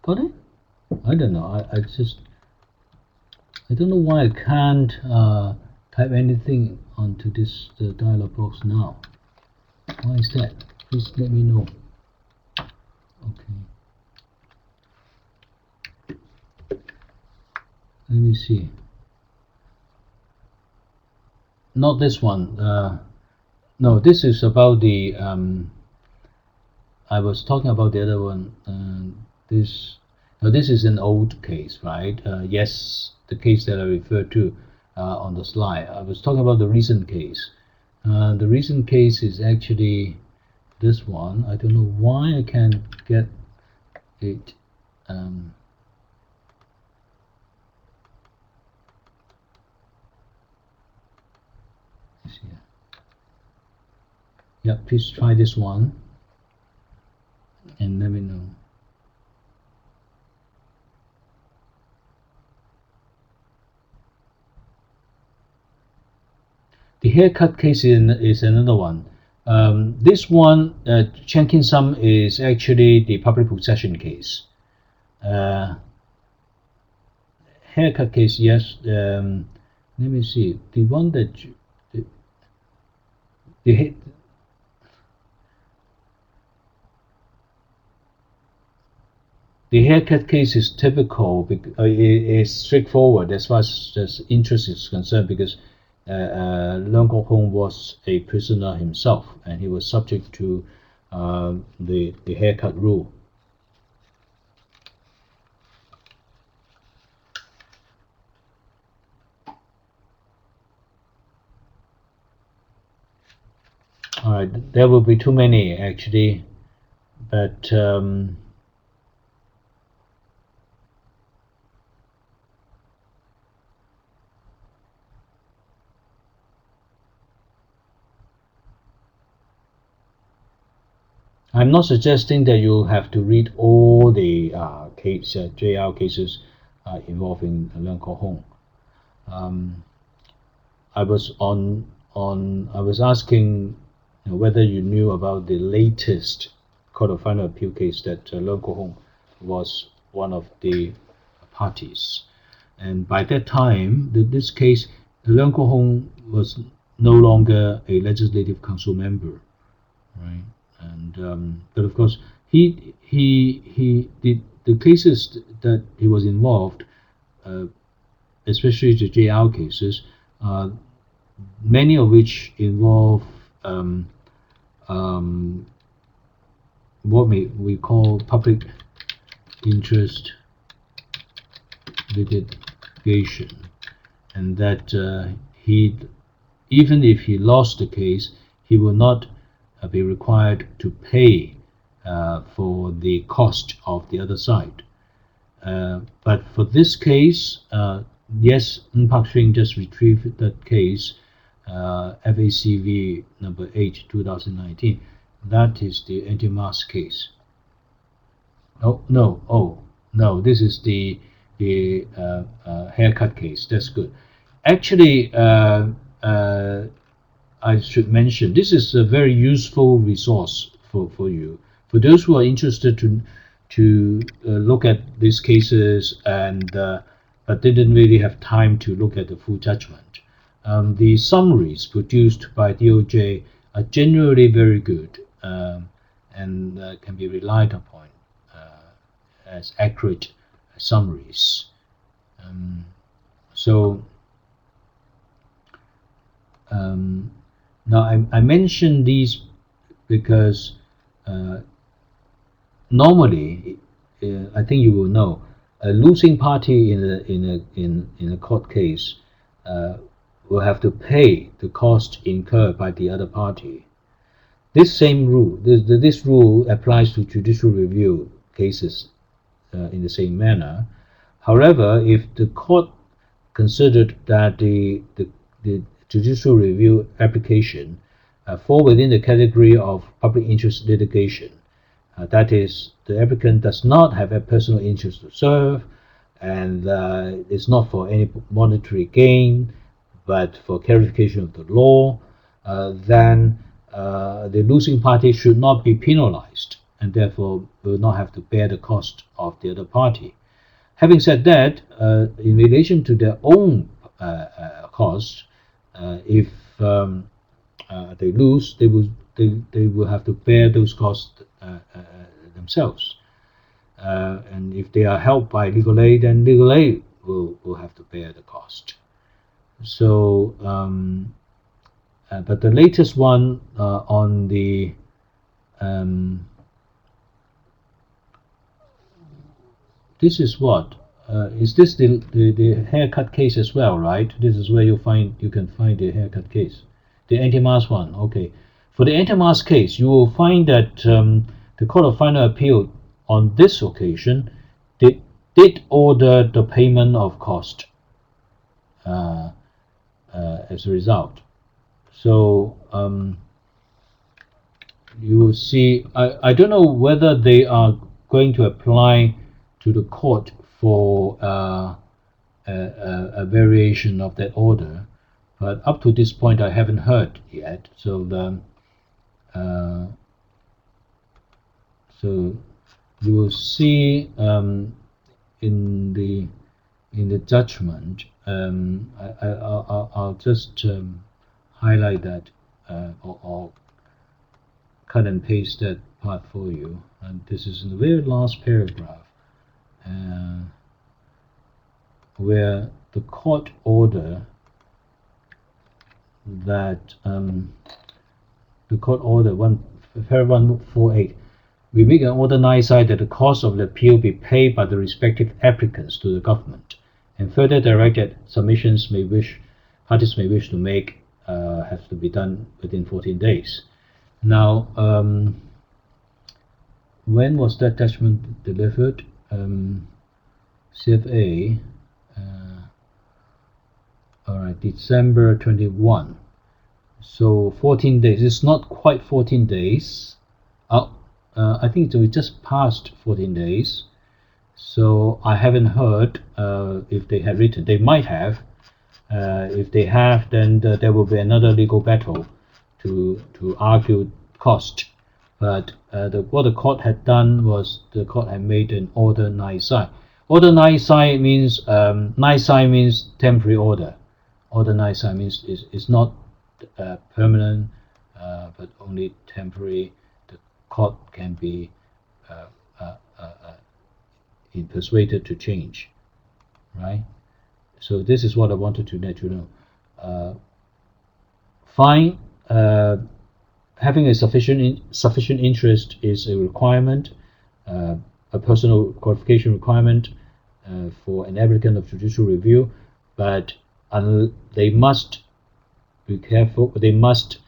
Got it? I don't know. I don't know why I can't type anything onto this dialog box now. Why is that? Please let me know. Okay. Let me see. Not this one. No, this is about the. I was talking about the other one. This is an old case, right? Yes, the case that I referred to on the slide. I was talking about the recent case. The recent case is actually this one. I don't know why I can't get it. Yeah, please try this one and let me know. The haircut case is another one. This one, Chen Kin Sum, is actually the public possession case. Haircut case, yes. Let me see. The one that the haircut case is typical. Is straightforward as far as interest is concerned, because Leung Kok-hong was a prisoner himself, and he was subject to the haircut rule. All right, there will be too many actually, but I'm not suggesting that you have to read all the JR cases involving Leung Kok-hong. I was asking whether you knew about the latest Court of Final Appeal case that Leung Kok-hong was one of the parties, and by that time, this case, Leung Kok-hong was no longer a Legislative Council member, right? And but of course, the cases that he was involved, especially the JR cases, many of which involve what we call public interest litigation, and that even if he lost the case, he will not be required to pay for the cost of the other side. But for this case, yes, Ng Pak Shing just retrieved that case, FACV number 8, 2019. That is the anti-mask case. Oh no, this is the haircut case. That's good. Actually, I should mention, this is a very useful resource for you, for those who are interested to look at these cases and but didn't really have time to look at the full judgment. The summaries produced by DOJ are generally very good and can be relied upon as accurate summaries. Now I mention these because normally, I think you will know, a losing party in a court case will have to pay the cost incurred by the other party. This same rule, this rule applies to judicial review cases in the same manner. However, if the court considered that the judicial review application fall within the category of public interest litigation, That is, the applicant does not have a personal interest to serve, and it's not for any monetary gain, but for clarification of the law, then the losing party should not be penalized, and therefore will not have to bear the cost of the other party. Having said that, in relation to their own costs, if they lose, they will have to bear those costs themselves. And if they are helped by legal aid, then legal aid will have to bear the cost. So, but the latest one on the this is what is this the haircut case as well, right? This is where you can find the haircut case, the anti-mask one. Okay, for the anti-mask case, you will find that the Court of Final Appeal on this occasion did order the payment of cost as a result. So you will see, I don't know whether they are going to apply to the court for a variation of that order, but up to this point I haven't heard yet. So so you will see in the judgment. I'll just highlight that or cut and paste that part for you. And this is in the very last paragraph, where the court order that paragraph 148. We make an order nisi that the cost of the appeal be paid by the respective applicants to the government, and further direct that submissions parties may wish to make have to be done within 14 days. Now, when was that judgment delivered? CFA, all right, December 21. So 14 days. It's not quite 14 days. I think it just passed 14 days. So I haven't heard if they have written. They might have. If they have, then there will be another legal battle to argue cost. But what the court had done was the court had made an order nisi. Order nisi means temporary order. Order nisi means is not permanent, but only temporary. The court can be persuaded to change, right? So this is what I wanted to let you know. Fine. Having a sufficient interest is a requirement, a personal qualification requirement for an applicant of judicial review, but they must be careful. They must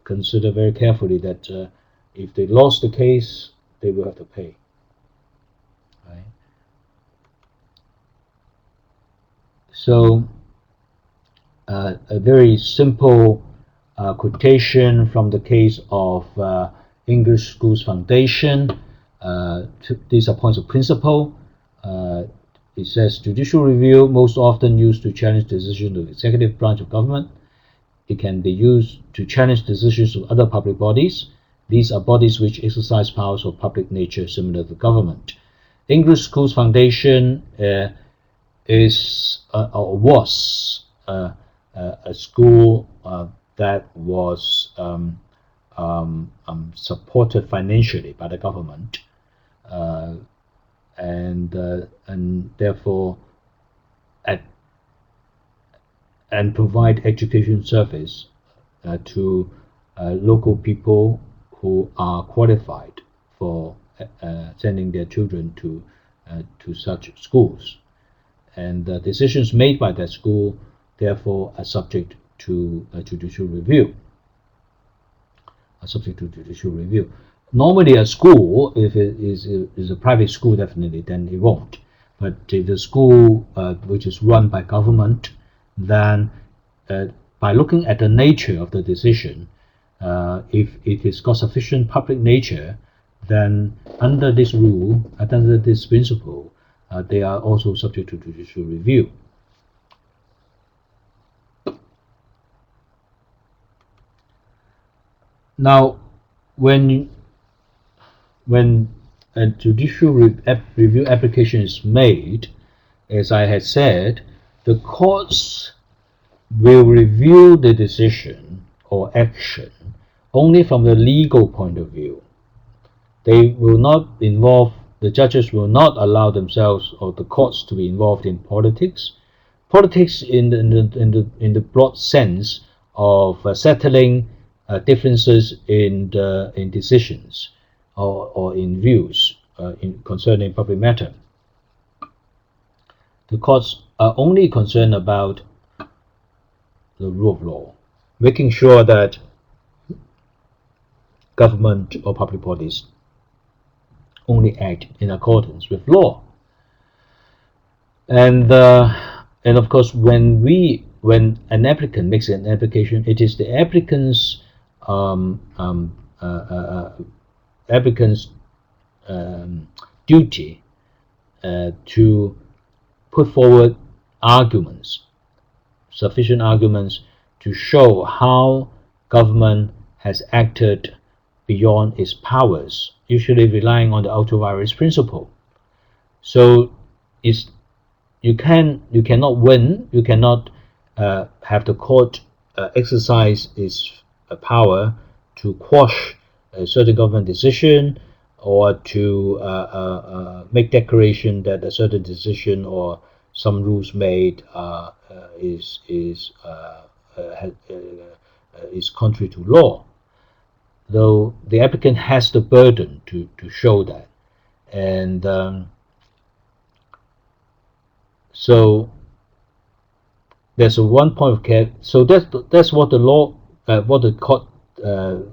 consider very carefully that if they lost the case, they will have to pay. Right? So a very simple quotation from the case of English Schools Foundation. These are points of principle. It says judicial review most often used to challenge decisions of the executive branch of government. It can be used to challenge decisions of other public bodies. These are bodies which exercise powers of public nature similar to government. English Schools Foundation is or was a school that was supported financially by the government, and therefore and provide education service to local people who are qualified for sending their children to such schools, and the decisions made by that school therefore are subject to judicial review. Normally, a school, if it is a private school, definitely, then it won't. But if the school which is run by government, then by looking at the nature of the decision, If it has got sufficient public nature, then under this rule, under this principle, they are also subject to judicial review. Now, when a judicial review application is made, as I had said, the courts will review the decision or action only from the legal point of view. They will not involve, the judges will not allow themselves or the courts to be involved in politics. Politics in the broad sense of settling differences in decisions or in views concerning public matter. The courts are only concerned about the rule of law, making sure that government or public bodies only act in accordance with law. And of course, when an applicant makes an application, it is the applicant's duty to put forward arguments, sufficient arguments to show how government has acted beyond its powers, usually relying on the Ultraviolet Principle. So you cannot win, you cannot have the court exercise its power to quash a certain government decision or to make declaration that a certain decision or some rules made is contrary to law, though the applicant has the burden to show that. And so there's a one point of care. So that's what the law, what the court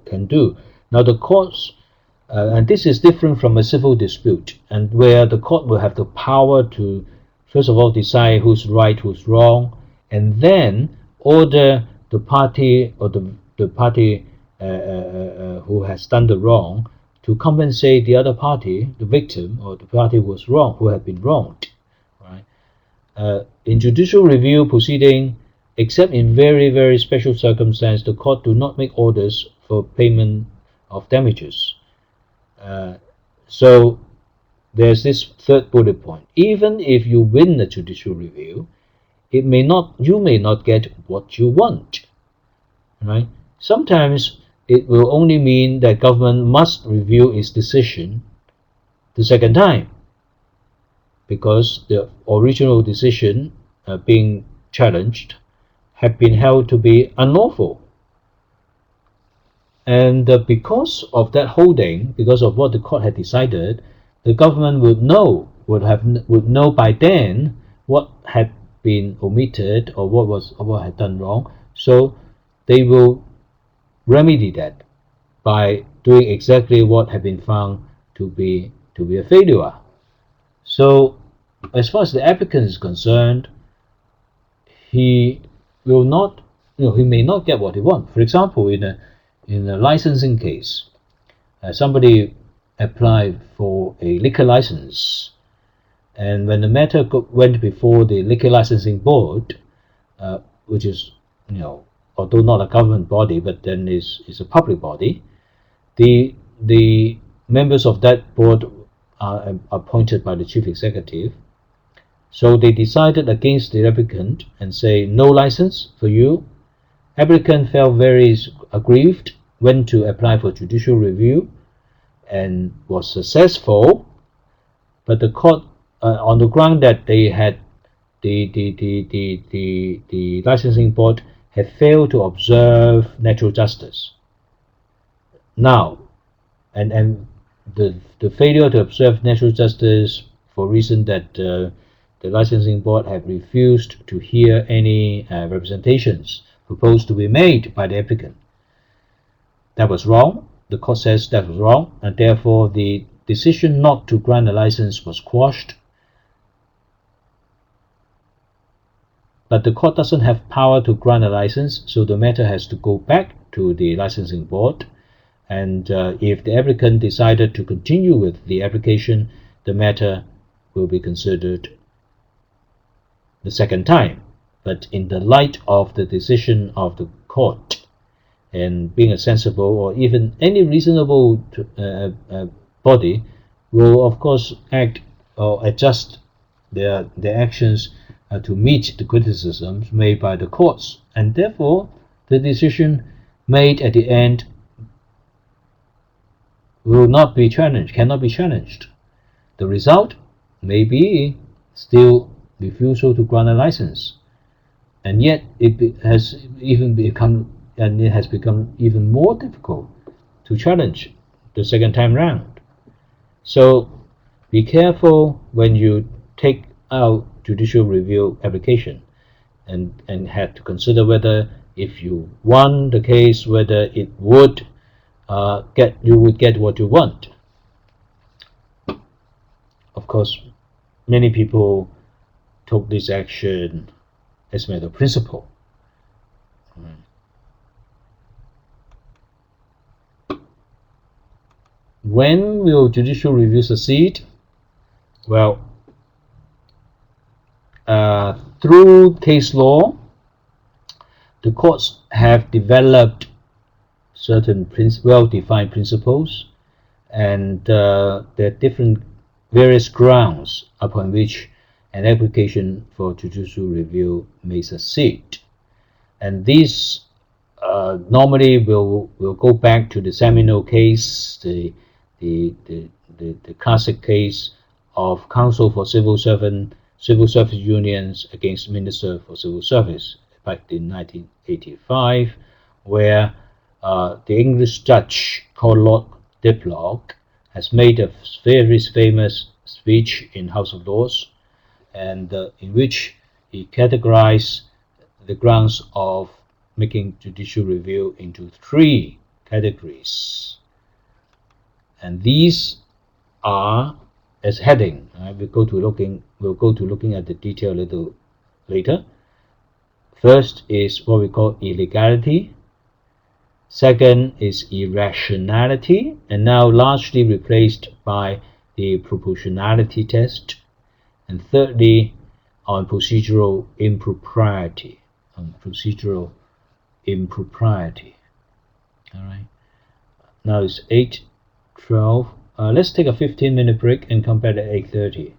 can do. Now the courts, and this is different from a civil dispute, and where the court will have the power to, first of all, decide who's right, who's wrong, and then order the party or the party who has done the wrong to compensate the other party, the victim, or the party who was wrong, who had been wronged. Right? In judicial review proceeding, except in very, very special circumstances, the court do not make orders for payment of damages. So there's this third bullet point. Even if you win the judicial review, you may not get what you want. Right? Sometimes it will only mean that government must review its decision the second time, because the original decision being challenged had been held to be unlawful. And because of that holding, because of what the court had decided, the government would know by then what had been omitted or what had done wrong. So they will remedy that by doing exactly what had been found to be a failure. So as far as the applicant is concerned, he will not, he may not get what he wants. For example, in a licensing case, somebody applied for a liquor license, and when the matter went before the liquor licensing board, which is, although not a government body, but then is a public body, the members of that board are appointed by the chief executive. So they decided against the applicant and say no license for you. Applicant felt very aggrieved, went to apply for judicial review and was successful, but the court, on the ground that they had the licensing board had failed to observe natural justice. Now, and the failure to observe natural justice for reason that the licensing board had refused to hear any representations proposed to be made by the applicant. That was wrong. The court says that was wrong, and therefore the decision not to grant a license was quashed. But the court doesn't have power to grant a license, so the matter has to go back to the licensing board, and if the applicant decided to continue with the application, the matter will be considered the second time. But in the light of the decision of the court, and being a sensible or even any reasonable body will of course act or adjust their actions to meet the criticisms made by the courts, and therefore the decision made at the end will not be challenged, cannot be challenged. The result may be still refusal to grant a license, and yet it has become even more difficult to challenge the second time round. So be careful when you take out judicial review application, and have to consider whether if you won the case, whether it would you would get what you want. Of course, many people took this action as a matter of principle. When will judicial review succeed? Well, through case law, the courts have developed certain well-defined principles, and there are various grounds upon which an application for judicial review may succeed. And these normally will go back to the seminal case, the classic case of Council for Civil Service Unions against Minister for Civil Service back in 1985, where the English judge called Lord Diplock has made a very famous speech in House of Lords, and in which he categorized the grounds of making judicial review into 3 categories, and these are as heading. We'll go to looking at the detail a little later. First is what we call illegality. Second is irrationality, and now largely replaced by the proportionality test. And thirdly, on procedural impropriety. All right. Now it's 8:12. Let's take a 15-minute break and come back at 8:30.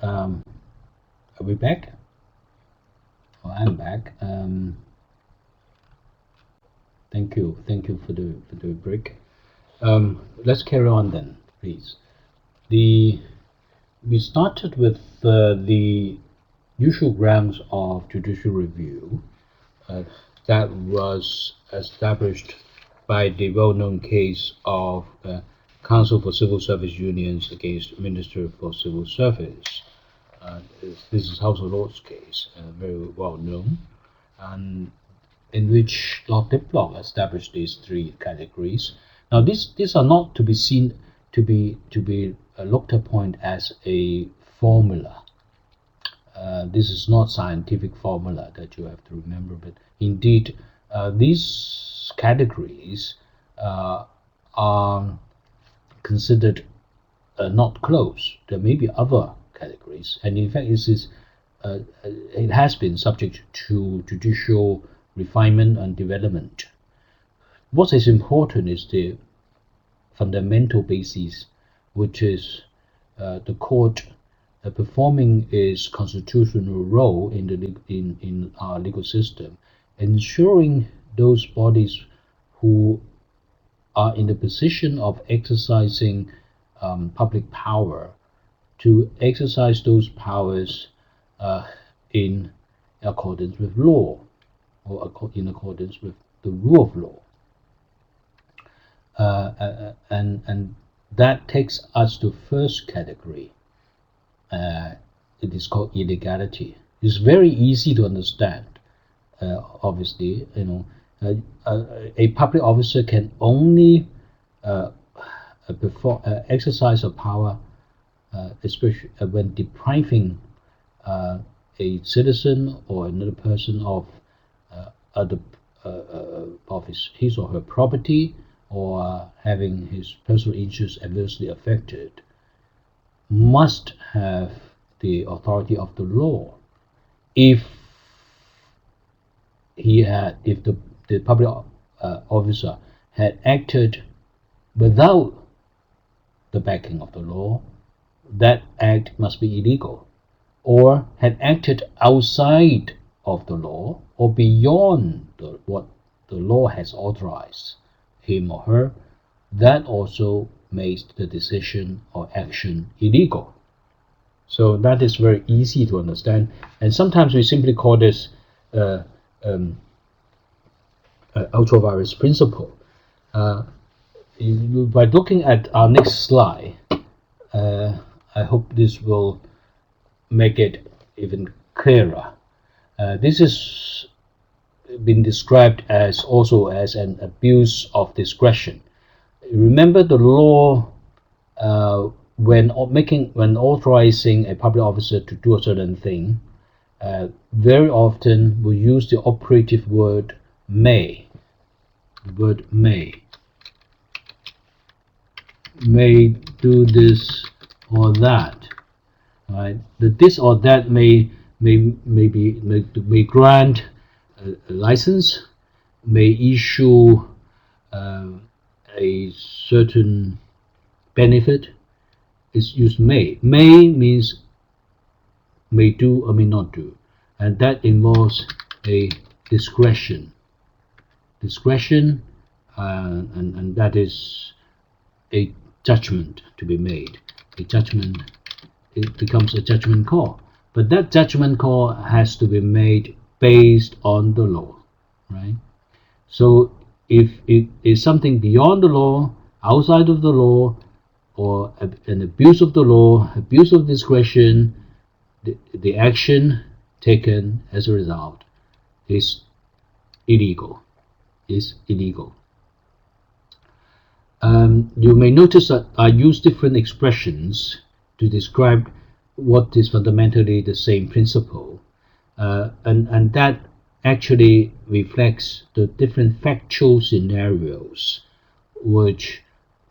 Are we back? Oh, I'm back. Thank you for the break. Let's carry on then, please. We started with the usual grounds of judicial review that was established by the well-known case of Council for Civil Service Unions against Minister for Civil Service. This is House of Lords case, very well known, and in which Lord Diplock established these three categories. Now, these are not to be seen to be looked upon as a formula. This is not scientific formula that you have to remember, but indeed these categories are considered not closed. There may be other categories, and in fact it has been subject to judicial refinement and development. What is important is the fundamental basis, which is the court performing its constitutional role in our legal system, ensuring those bodies who are in the position of exercising public power to exercise those powers in accordance with law, or in accordance with the rule of law. And that takes us to first category. It is called illegality. It's very easy to understand. Obviously, a public officer can only exercise a power, especially when depriving a citizen or another person of his or her property, or having his personal interests adversely affected, must have the authority of the law. If the public officer had acted without the backing of the law, that act must be illegal, or had acted outside of the law or beyond what the law has authorized him or her, that also makes the decision or action illegal. So that is very easy to understand, and sometimes we simply call this Ultraviolet Principle. By looking at our next slide, I hope this will make it even clearer. This has been described as also as an abuse of discretion. Remember, the law, when authorizing a public officer to do a certain thing, very often will use the operative word may. The word may do this or that, right? This or that may grant a license, may issue a certain benefit. Is used may. May means may do or may not do, and that involves a discretion. Discretion, and that is a judgment to be made. A judgment, it becomes a judgment call, but that judgment call has to be made based on the law, right? So if it is something beyond the law, outside of the law, or an abuse of the law, abuse of discretion, the action taken as a result is illegal. You may notice that I use different expressions to describe what is fundamentally the same principle, and that actually reflects the different factual scenarios which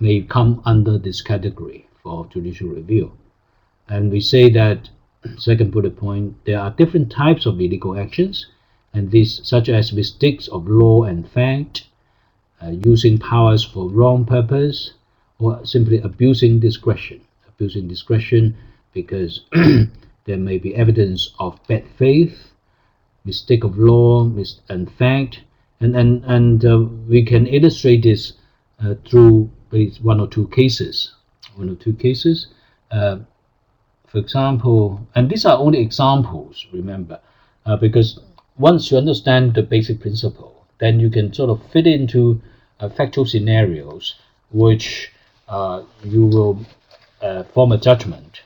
may come under this category for judicial review. And we say that, second bullet point, there are different types of illegal actions, and these such as mistakes of law and fact, using powers for wrong purpose, or simply abusing discretion. Abusing discretion because there may be evidence of bad faith, mistake of law, and fact, and we can illustrate this through one or two cases. For example, and these are only examples, remember, because once you understand the basic principle, then you can sort of fit into factual scenarios which you will form a judgment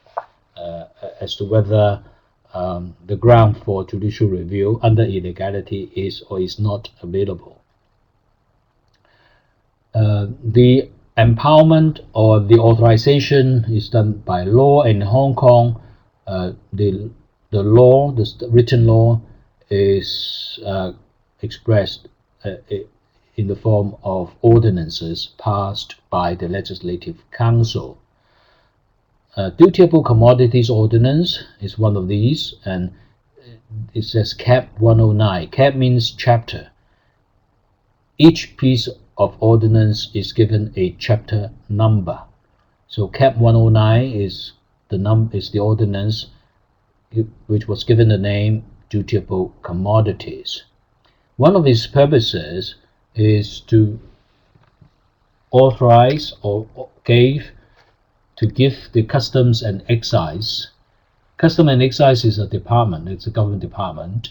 as to whether the ground for judicial review under illegality is or is not available. The empowerment or the authorization is done by law. In Hong Kong, the law, the written law, is expressed in the form of ordinances passed by the Legislative Council. Dutiable Commodities Ordinance is one of these, and it says Cap 109. Cap means chapter. Each piece of ordinance is given a chapter number. So Cap 109 is the ordinance which was given the name Dutiable Commodities. One of its purposes is to authorize or to give the Customs and Excise. Customs and Excise is a department, it's a government department,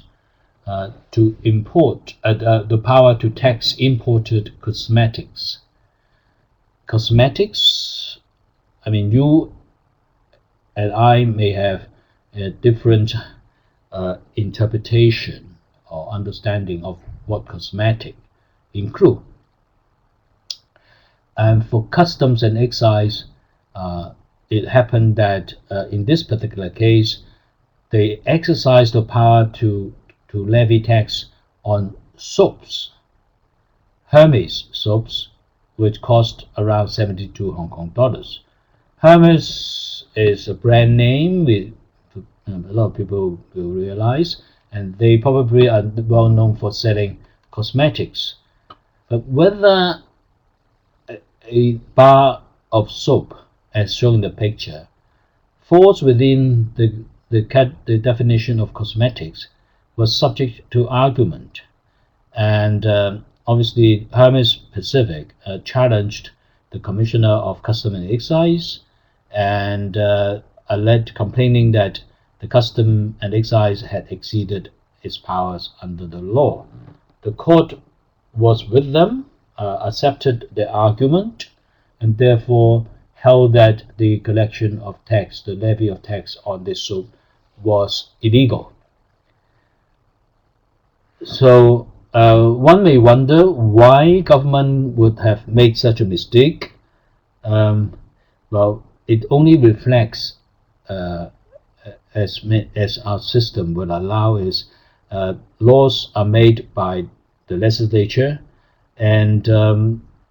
to import the power to tax imported cosmetics. Cosmetics, I mean, you and I may have a different interpretation or understanding of what cosmetic include. And for Customs and Excise, it happened that in this particular case, they exercised the power to levy tax on soaps, Hermes soaps, which cost around 72 Hong Kong dollars. Hermes is a brand name with a lot of people will realize, and they probably are well known for selling cosmetics. But whether a bar of soap, as shown in the picture, falls within the definition of cosmetics was subject to argument, and obviously Hermes Pacific challenged the Commissioner of Customs and Excise and alleged, complaining that the Customs and Excise had exceeded its powers under the law. The court was with them, accepted the argument, and therefore held that the collection of tax, the levy of tax on this soap, was illegal. So one may wonder why government would have made such a mistake. Well, it only reflects, as our system will allow, is laws are made by the legislature and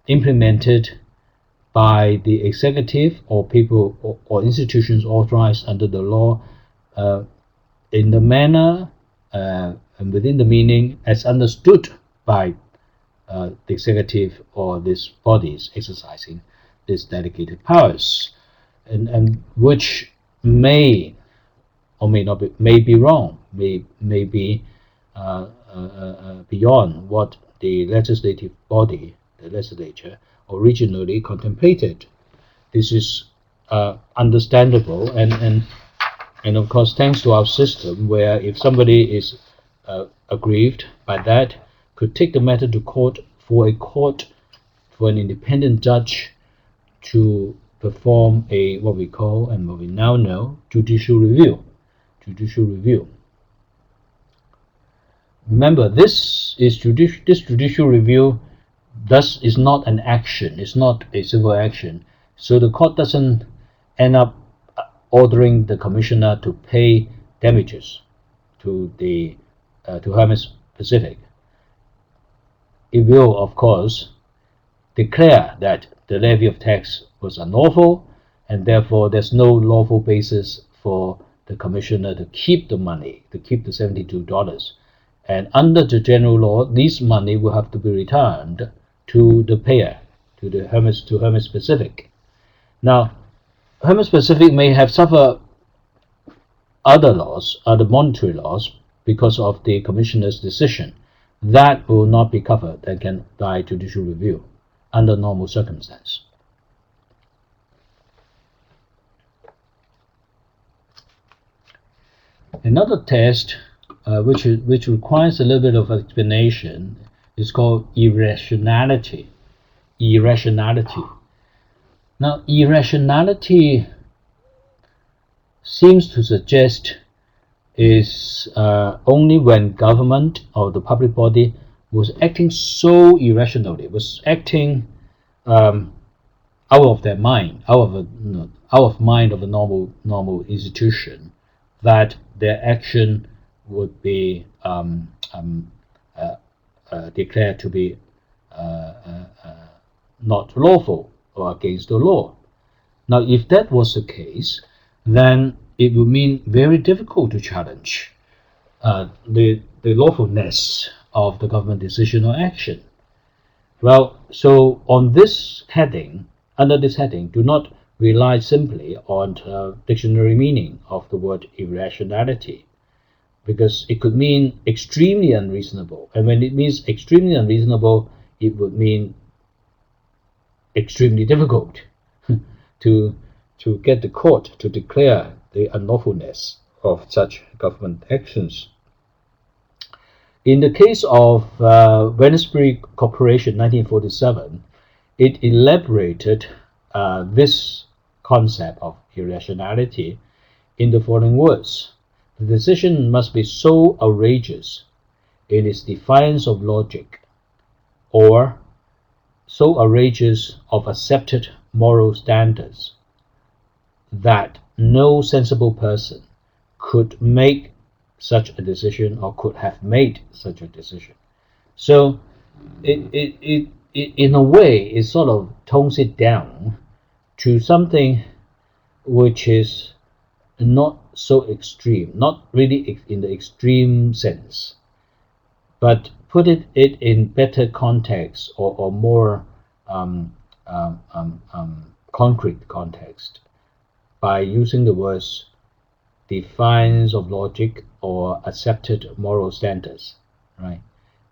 implemented by the executive or people or institutions authorized under the law in the manner and within the meaning as understood by the executive or these bodies exercising these delegated powers, and which may or may not be, may be wrong, may be beyond what the legislative body, the legislature, originally contemplated. This is understandable, and of course, thanks to our system, where if somebody is aggrieved by that, could take the matter to court for an independent judge to perform what we call and what we now know judicial review. Remember, this judicial review thus is not an action, it's not a civil action, so the court doesn't end up ordering the commissioner to pay damages to Hermes Pacific. It will, of course, declare that the levy of tax was unlawful, and therefore there's no lawful basis for the commissioner to keep the money, to keep the $72. And under the general law, this money will have to be returned to the payer, to Hermes Pacific. Now, Hermes Pacific may have suffered other laws, other monetary laws, because of the Commissioner's decision, that will not be covered and can by judicial review under normal circumstance. Another test which requires a little bit of explanation is called irrationality. Irrationality. Now, irrationality seems to suggest is only when government or the public body was acting so irrationally, was acting out of their mind, out of mind of a normal institution, that their action would be declared to be not lawful or against the law. Now, if that was the case, then it would mean very difficult to challenge the lawfulness of the government decision or action. Well, so on this heading, under this heading, do not rely simply on dictionary meaning of the word irrationality, because it could mean extremely unreasonable, and when it means extremely unreasonable, it would mean extremely difficult to get the court to declare the unlawfulness of such government actions. In the case of Wednesbury Corporation 1947, it elaborated this concept of irrationality in the following words: the decision must be so outrageous in its defiance of logic, or so outrageous of accepted moral standards, that no sensible person could make such a decision or could have made such a decision. So it in a way, it sort of tones it down to something which is not so extreme, not really in the extreme sense, but put it in better context or more concrete context by using the words defiance of logic or accepted moral standards, right?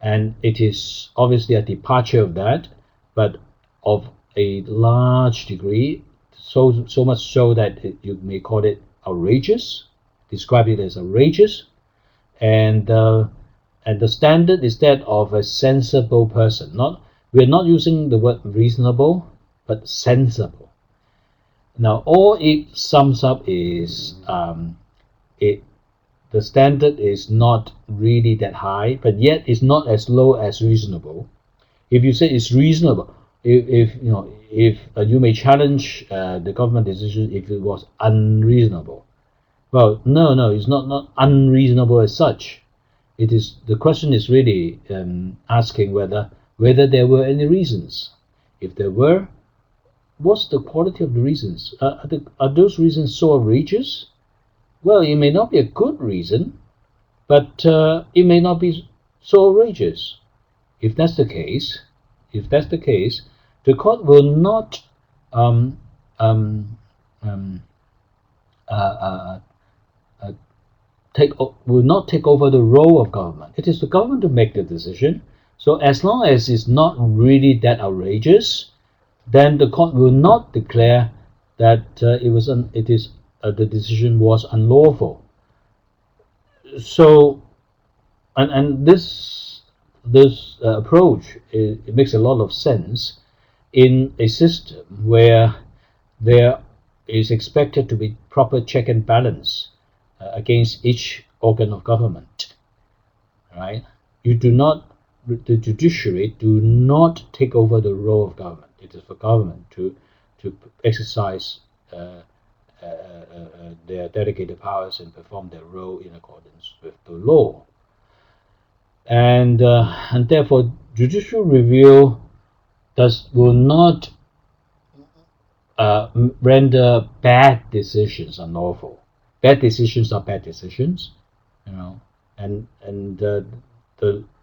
And it is obviously a departure of that, but of a large degree, so much so that you may call it outrageous, describe it as outrageous, and the standard is that of a sensible person. We're not using the word reasonable, but sensible. Now, all it sums up is the standard is not really that high, but yet it's not as low as reasonable. If you say it's reasonable, if you may challenge the government decision if it was unreasonable. Well, no, it's not unreasonable as such. It is, the question is really asking whether there were any reasons. If there were, what's the quality of the reasons? Are those reasons so outrageous? Well, it may not be a good reason, but it may not be so outrageous. If that's the case, the court will not take over the role of government. It is the government to make the decision. So as long as it's not really that outrageous, then the court will not declare that the decision was unlawful. So, and this approach, it makes a lot of sense in a system where there is expected to be proper check and balance against each organ of government, right? The judiciary do not take over the role of government. It is for government to exercise their delegated powers and perform their role in accordance with the law. And therefore, judicial review will not render bad decisions unlawful. Bad decisions are bad decisions, and the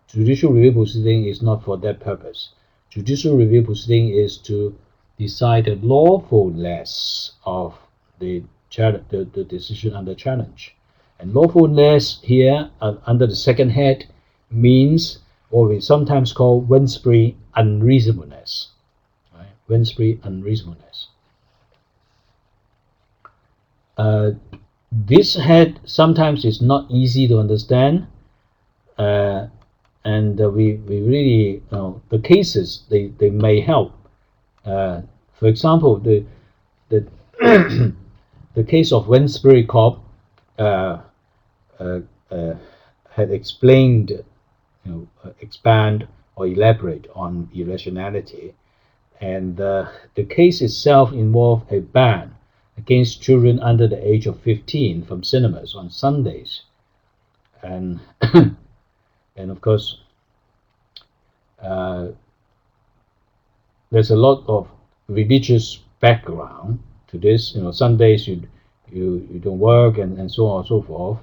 judicial review proceeding is not for that purpose. Judicial review proceeding is to decide the lawfulness of the decision under challenge. And lawfulness here, under the second head, means what we sometimes call Wednesbury unreasonableness. Right? Wednesbury unreasonableness. This head sometimes is not easy to understand, and we really, the cases, they may help. For example, the the case of Wednesbury Court had explained, expand or elaborate on irrationality, and the case itself involved a ban against children under the age of 15 from cinemas on Sundays, and and of course there's a lot of religious background to this. Sundays you don't work, and so on and so forth,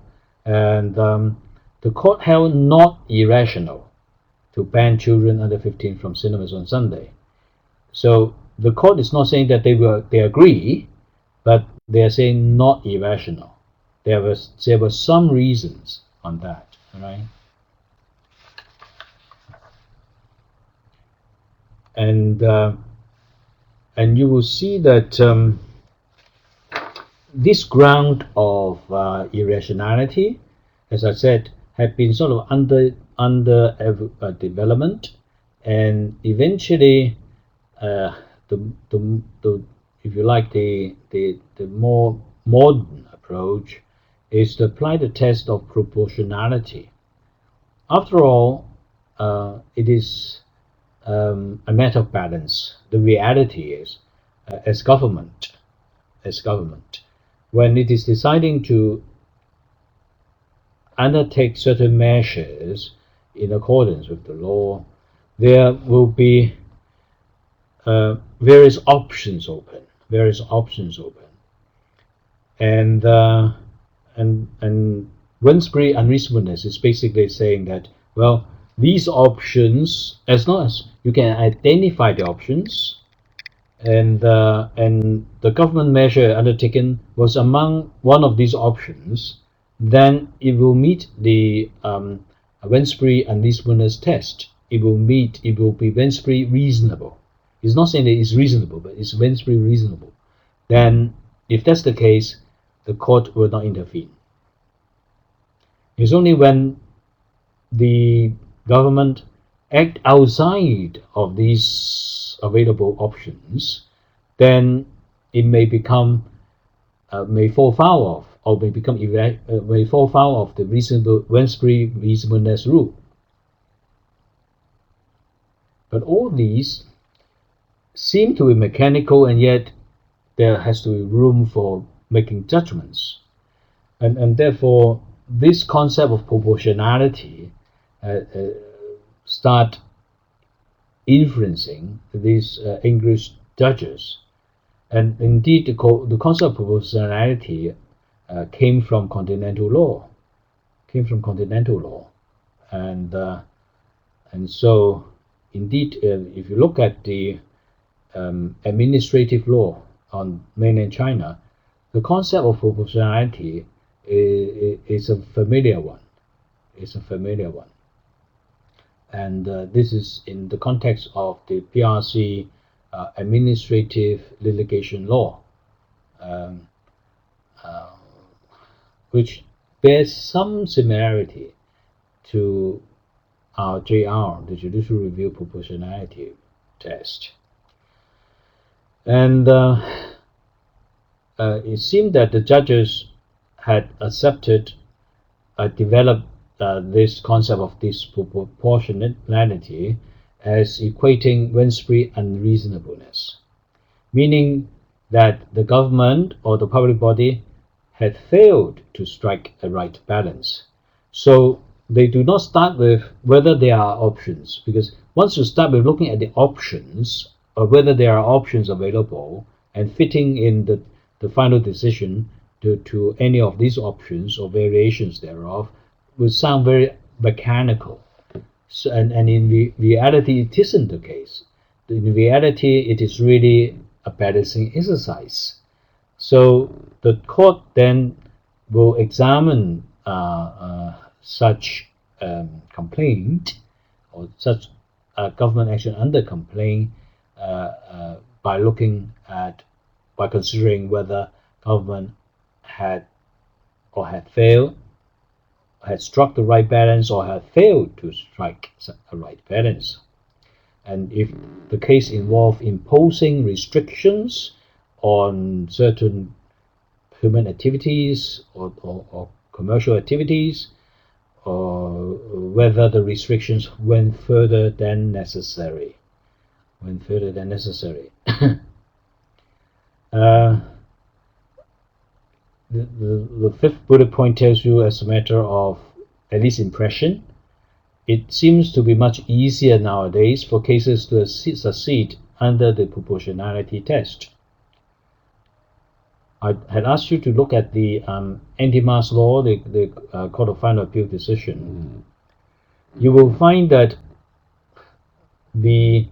and the court held not irrational to ban children under 15 from cinemas on Sunday. So the court is not saying that they agree, but they are saying not irrational. There were some reasons on that, right? And you will see that this ground of irrationality, as I said, had been sort of under development, and eventually if you like, the more modern approach is to apply the test of proportionality. After all, it is a matter of balance. The reality is, as government, when it is deciding to undertake certain measures in accordance with the law, there will be various options open, and Wednesbury unreasonableness is basically saying that, well, these options, as long as you can identify the options, and the government measure undertaken was among one of these options, then it will meet the Wednesbury unreasonableness test. It will be Wednesbury reasonable. It's not saying that it's reasonable, but it's Wednesbury reasonable. Then, if that's the case, the court will not intervene. It's only when the government act outside of these available options, then it may become may fall foul of, or may fall foul of the Wednesbury reasonableness rule. But all these seem to be mechanical, and yet there has to be room for making judgments, and therefore this concept of proportionality start influencing these English judges. And indeed, the concept of proportionality came from continental law. And so, indeed, if you look at the administrative law on mainland China, the concept of proportionality is a familiar one. And this is in the context of the PRC administrative litigation law, which bears some similarity to our JR, the Judicial Review Proportionality Test. And it seemed that the judges had accepted, developed this concept of disproportionality as equating Wednesbury unreasonableness, meaning that the government or the public body had failed to strike a right balance. So they do not start with whether there are options, because once you start with looking at the options, or whether there are options available, and fitting in the final decision to any of these options or variations thereof, would sound very mechanical. So, and in reality, it isn't the case. In reality, it is really a balancing exercise. So the court then will examine such complaint or such government action under complaint by considering whether government had struck the right balance or had failed to strike a right balance. And if the case involved imposing restrictions on certain human activities or commercial activities, or whether the restrictions went further than necessary. The fifth bullet point tells you, as a matter of at least impression, it seems to be much easier nowadays for cases to succeed under the proportionality test. I had asked you to look at the anti-mass law, the Court of Final Appeal decision. You will find that the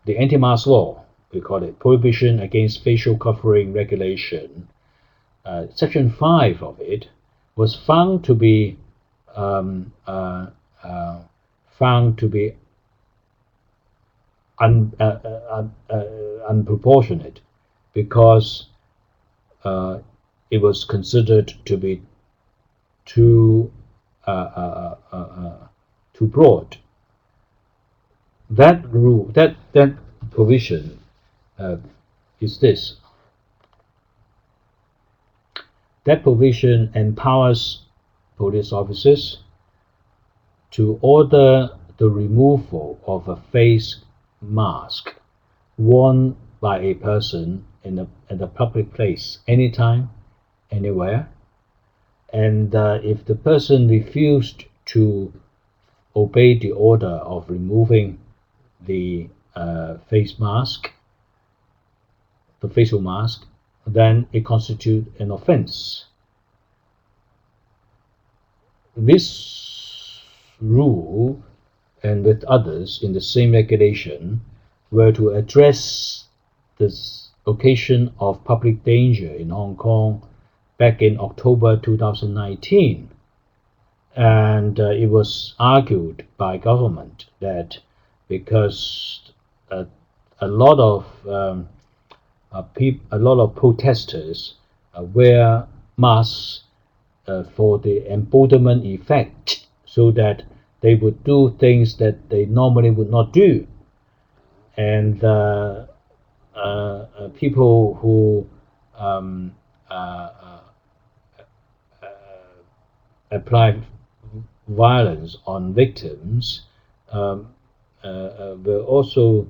anti-mass law, we call it Prohibition against Facial Covering Regulation, Section 5 of it was found to be unproportionate because it was considered to be too broad. That rule, that provision is this. That provision empowers police officers to order the removal of a face mask worn by a person in a public place, anytime, anywhere. And if the person refused to obey the order of removing the face mask, the facial mask, then it constitutes an offense. This rule, and with others in the same regulation, were to address this occasion of public danger in Hong Kong back in October 2019. And it was argued by government that because a lot of protesters wear masks for the embodiment effect, so that they would do things that they normally would not do, and people who apply violence on victims were also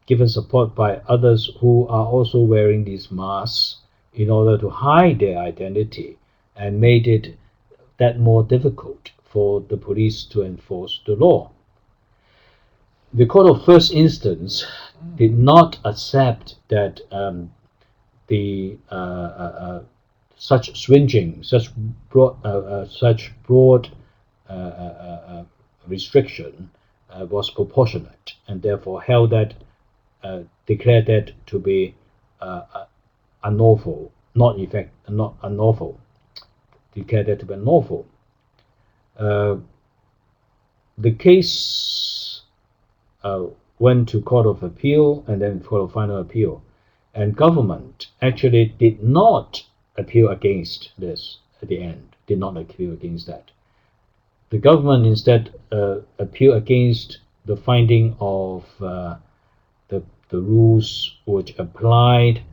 given support by others who are also wearing these masks in order to hide their identity, and made it that more difficult for the police to enforce the law. The Court of First Instance did not accept that such swinging, such broad restriction was proportionate, and therefore held that, declared that to be unlawful, not unlawful. Declared that to be unlawful. The case went to Court of Appeal and then Court of Final Appeal, and government actually did not appeal against this at the end. Did not appeal against that. The government instead appealed against the finding of the rules which applied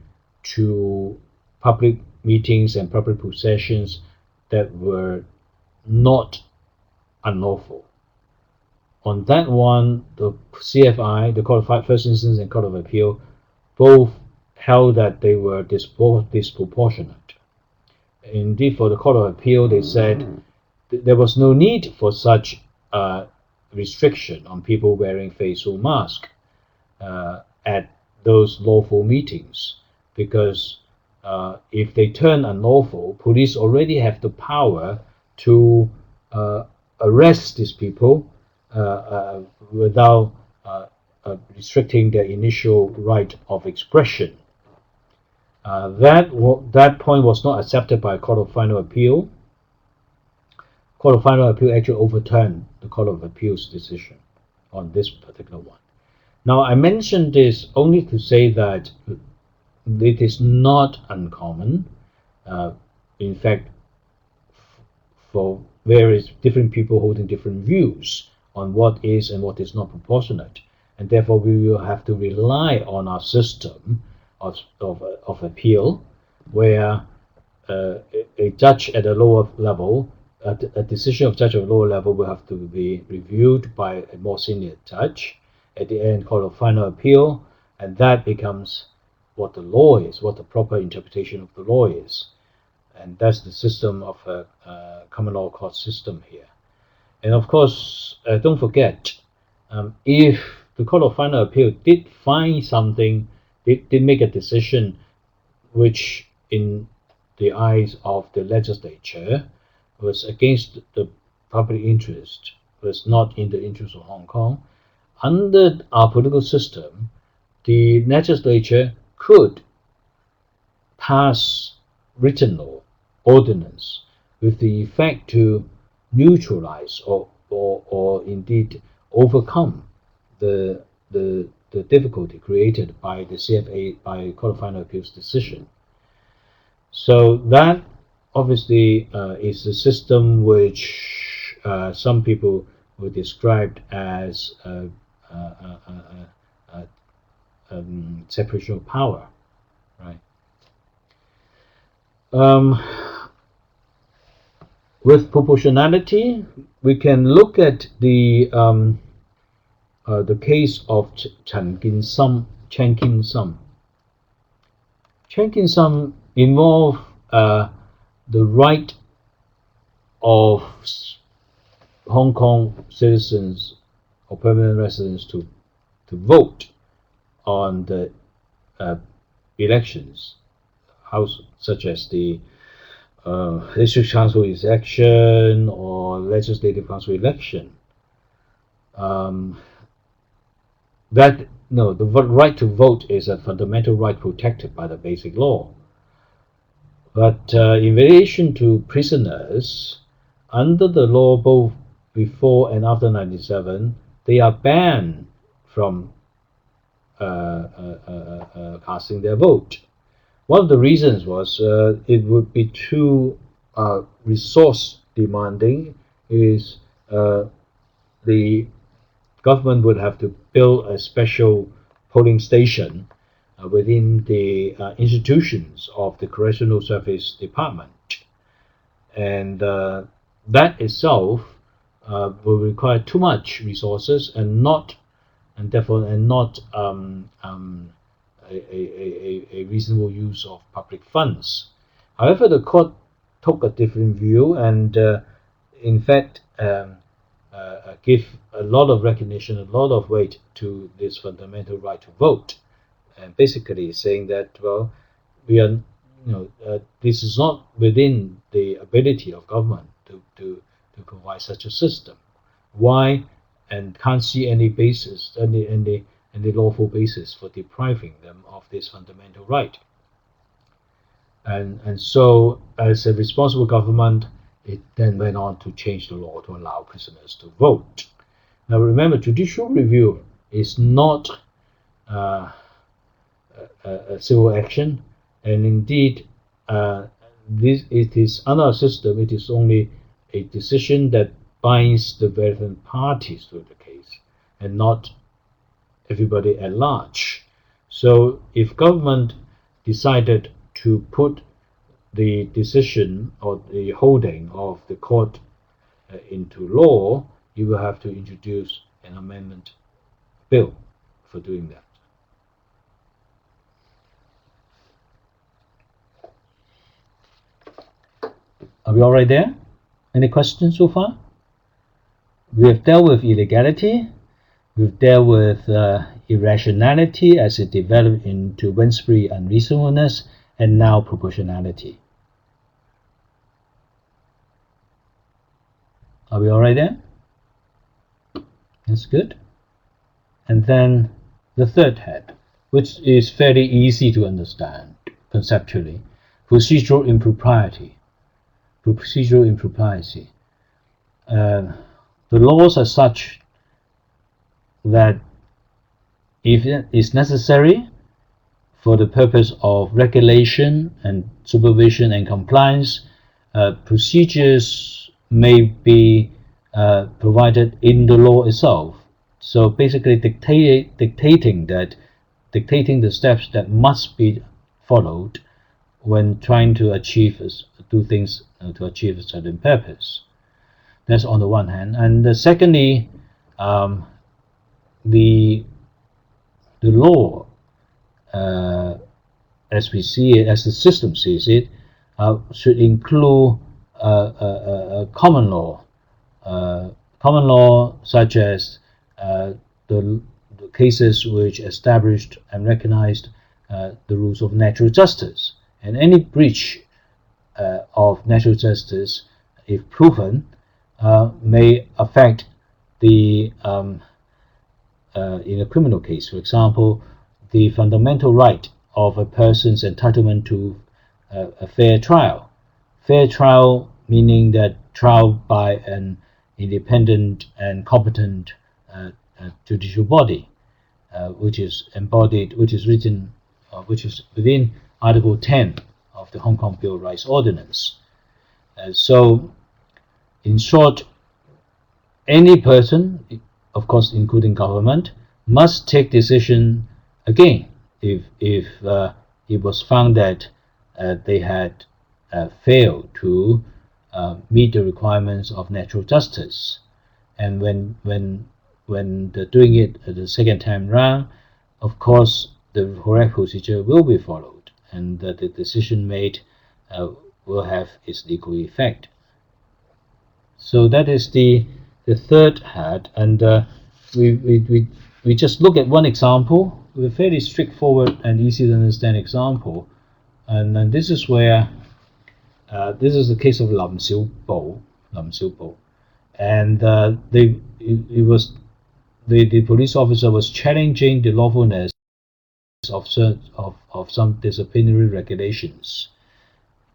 to public meetings and public processions that were not unlawful. On that one, the CFI, the Court of First Instance and Court of Appeal, both held that they were disproportionate. Indeed, for the Court of Appeal, they said there was no need for such restriction on people wearing facial masks at those lawful meetings, because if they turn unlawful, police already have the power to arrest these people without restricting their initial right of expression. That point was not accepted by Court of Final Appeal. Court of Final Appeal actually overturned the Court of Appeal's decision on this particular one. Now, I mentioned this only to say that it is not uncommon, in fact, for various different people holding different views on what is and what is not proportionate, and therefore we will have to rely on our system of appeal, where a judge at a lower level, a decision of judge at a lower level will have to be reviewed by a more senior judge at the end, Court of Final Appeal, and that becomes what the law is, what the proper interpretation of the law is. And that's the system of a common law court system here. And of course, don't forget, if the Court of Final Appeal did find something, did make a decision which in the eyes of the legislature was against the public interest, was not in the interest of Hong Kong, under our political system, the legislature could pass written law, ordinance, with the effect to neutralize or indeed overcome the difficulty created by the CFA, by Court of Final Appeal's decision. So that obviously is a system which some people would describe as separation of power, right? With proportionality, we can look at the case of Chen Kin Sum. Chen Kin Sum involved the right of Hong Kong citizens or permanent residents to vote on the elections, such as the District Council election or Legislative Council election. The right to vote is a fundamental right protected by the Basic Law. But in relation to prisoners, under the law both before and after 1997, they are banned from casting their vote. One of the reasons was it would be too resource demanding. Is the government would have to build a special polling station within the institutions of the Correctional Service Department, and that itself will require too much resources and therefore not a reasonable use of public funds. However, the court took a different view and in fact give a lot of recognition, a lot of weight to this fundamental right to vote, and basically saying that, well, we are, this is not within the ability of government to provide such a system. Why? And can't see any basis, any lawful basis for depriving them of this fundamental right. And so, as a responsible government, it then went on to change the law to allow prisoners to vote. Now remember, judicial review is not a civil action, and indeed, it is under our system, it is only a decision that binds the relevant parties to the case, and not everybody at large. So if government decided to put the decision or the holding of the court into law, you will have to introduce an amendment bill for doing that. Are we all right there? Any questions so far? We have dealt with illegality. We've dealt with irrationality as it developed into widespread unreasonableness, and now proportionality. Are we all right there? That's good. And then the third head, which is fairly easy to understand, conceptually. Procedural impropriety. Procedural impropriety. The laws are such that if it is necessary for the purpose of regulation and supervision and compliance, procedures may be provided in the law itself. So basically dictating the steps that must be followed when trying to achieve do things to achieve a certain purpose. That's on the one hand, and secondly, the law, as we see it, as the system sees it, should include common law such as the cases which established and recognized the rules of natural justice, and any breach of natural justice, if proven, may affect the in a criminal case, for example, the fundamental right of a person's entitlement to a fair trial. Fair trial meaning that trial by an independent and competent judicial body, which is written, which is within Article 10 of the Hong Kong Bill of Rights Ordinance. So, in short, any person, of course including government, must take decision again if it was found that they had failed to meet the requirements of natural justice, and when they're doing it the second time round, of course the correct procedure will be followed, and the decision made will have its legal effect. So that is the third hat, and we just look at one example, a fairly straightforward and easy to understand example, and then this is where this is the case of Lim Xiaobo, and the police officer was challenging the lawfulness of some disciplinary regulations,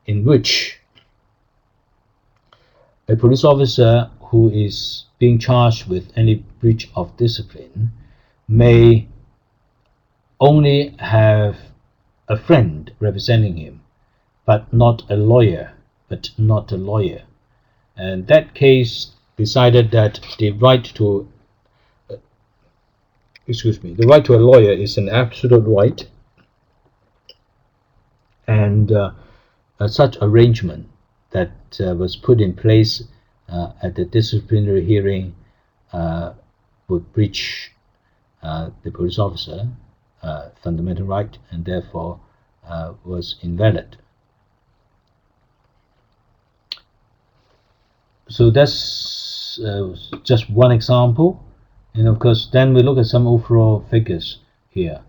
in which a police officer who is being charged with any breach of discipline may only have a friend representing him, but not a lawyer. And that case decided that the right to a lawyer is an absolute right, and such arrangement that was put in place at the disciplinary hearing would breach the police officer fundamental right, and therefore was invalid. So that's just one example, and of course then we look at some overall figures here.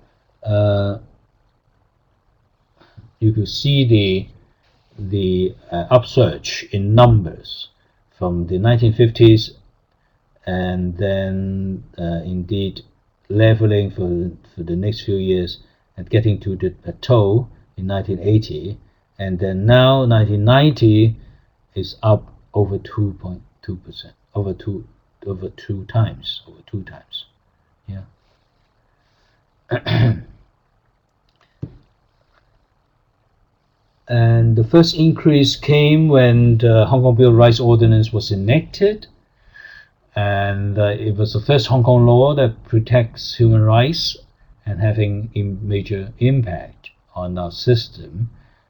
You could see the upsurge in numbers from the 1950s, and then indeed leveling for the next few years and getting to the plateau in 1980, and then now 1990 is up over 2.2%, over two times, yeah. And the first increase came when the Hong Kong Bill of Rights Ordinance was enacted, and it was the first Hong Kong law that protects human rights and having a major impact on our system.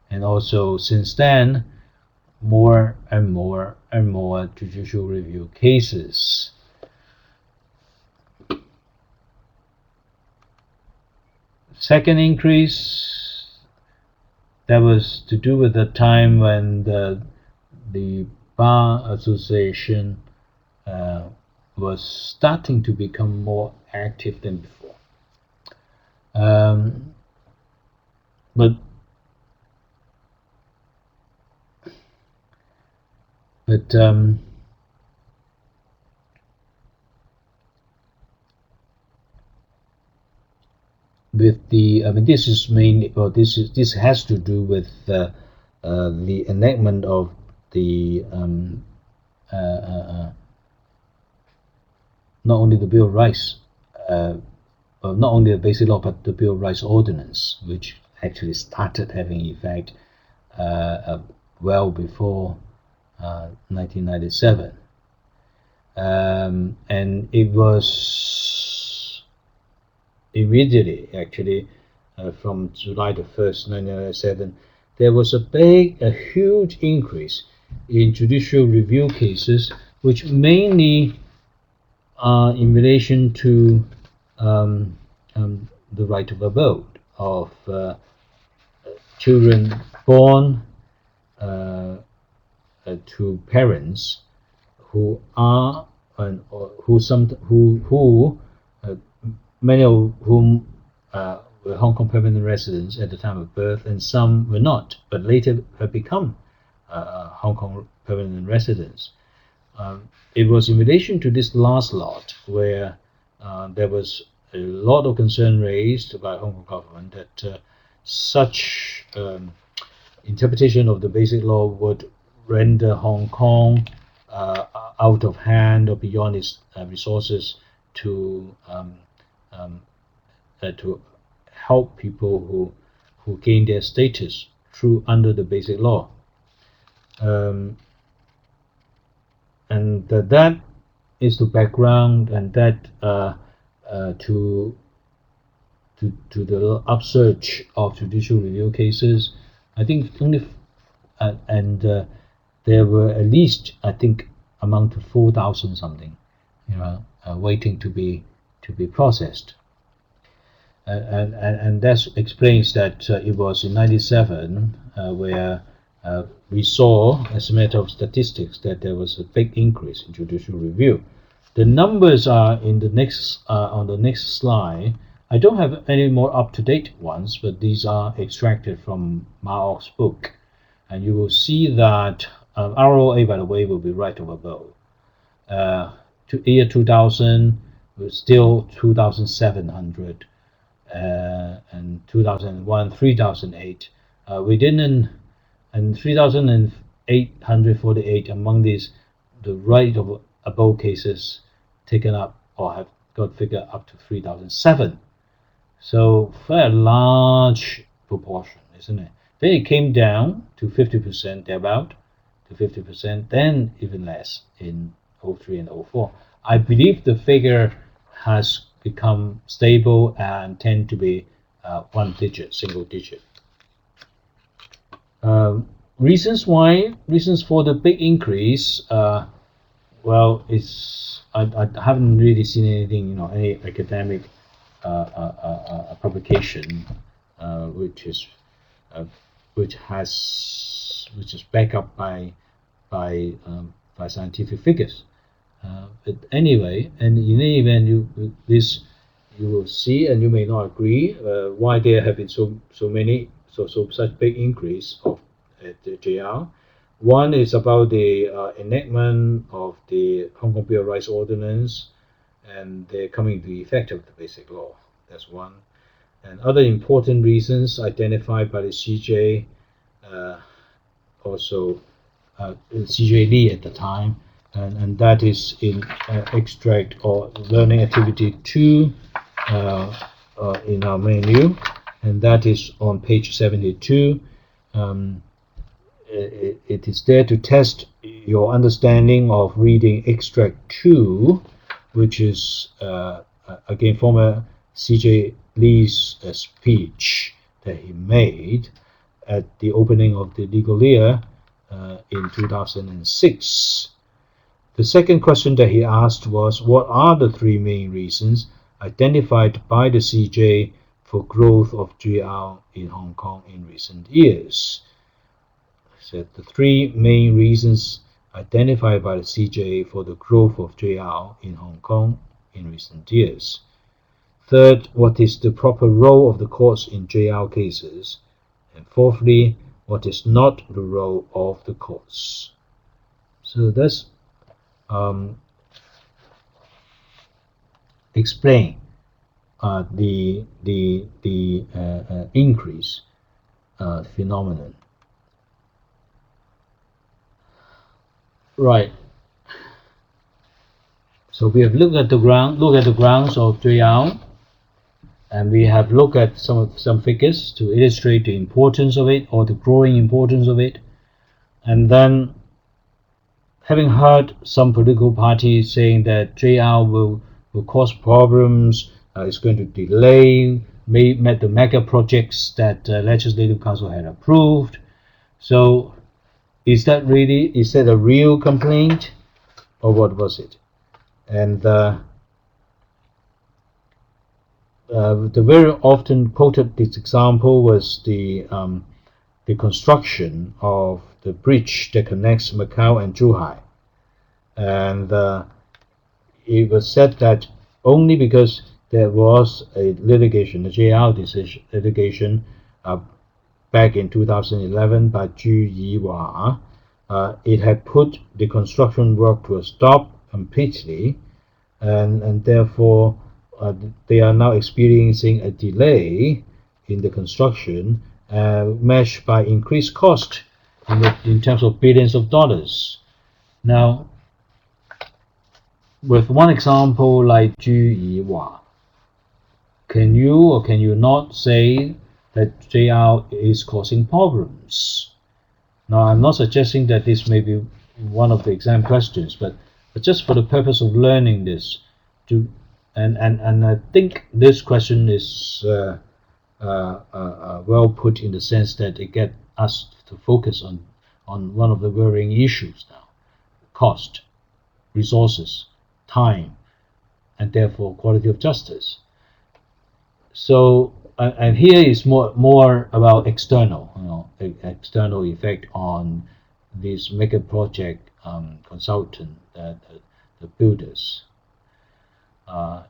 And also since then, more and more judicial review cases. Second increase, that was to do with the time when the Bar Association was starting to become more active than before. But with the, I mean, this is mainly, or this has to do with the enactment of the not only the Bill of Rights, not only the Basic Law, but the Bill of Rights Ordinance, which actually started having effect well before 1997. And it was immediately, actually, from July the 1st, 1997, there was a huge increase in judicial review cases, which mainly are in relation to the right of abode of children born to parents who are many of whom were Hong Kong permanent residents at the time of birth, and some were not, but later have become Hong Kong permanent residents. It was in relation to this last lot where there was a lot of concern raised by Hong Kong government that such interpretation of the Basic Law would render Hong Kong out of hand or beyond its resources to help people who gain their status through under the Basic Law. And that is the background, and that to the upsurge of judicial review cases. I think only there were at least, I think, among to 4,000 something, waiting to be processed. And that explains that it was in '97 where we saw, as a matter of statistics, that there was a big increase in judicial review. The numbers are in the next on the next slide. I don't have any more up-to-date ones, but these are extracted from Maok's book, and you will see that ROA, by the way, will be right over above. Year 2000 was still 2,700, and 2001 3,008. We didn't, and 3,848 among these, the right of above cases taken up or have got figure up to 3,007. So very large proportion, isn't it? Then it came down to 50%, thereabout, to 50%, then even less in 03 and 04. I believe the figure has become stable and tend to be one digit, single digit. Reasons for the big increase, well, I haven't really seen anything, any academic publication which is backed up by scientific figures. But anyway, and in any event, you will see, and you may not agree, why there have been such big increase at the JR. One is about the enactment of the Hong Kong Bill of Rights Ordinance, and they're coming to the effect of the Basic Law. That's one. And other important reasons identified by the CJ, also CJ Lee at the time, and that is in extract or learning activity 2 in our menu, and that is on page 72. It is there to test your understanding of reading extract 2, which is again former CJ Lee's speech that he made at the opening of the legal year in 2006. The second question that he asked was, what are the three main reasons identified by the CJ for growth of JR in Hong Kong in recent years? He said the three main reasons identified by the CJ for the growth of JR in Hong Kong in recent years. Third, what is the proper role of the courts in JR cases? And fourthly, what is not the role of the courts? So that's explain the increase phenomenon. Right. So we have looked at the grounds of Dutiable, and we have looked at some figures to illustrate the importance of it, or the growing importance of it. And then, having heard some political parties saying that Dutiable will cause problems, it's going to delay the mega projects that Legislative Council had approved. So, is that a real complaint, or what was it? And the very often quoted this example was the construction of the bridge that connects Macau and Zhuhai, and it was said that only because there was a litigation, the JR decision litigation, back in 2011 by Zhu Yiwa, it had put the construction work to a stop completely, and therefore they are now experiencing a delay in the construction, matched by increased cost in terms of billions of dollars. Now, with one example like Zhu Yiwa, can you or can you not say that JR is causing problems? Now, I'm not suggesting that this may be one of the exam questions, but just for the purpose of learning this, and I think this question is well put in the sense that it gets us to focus on one of the worrying issues now: cost, resources, time, and therefore quality of justice. So, and here is more about external effect on this mega project consultant, the builders.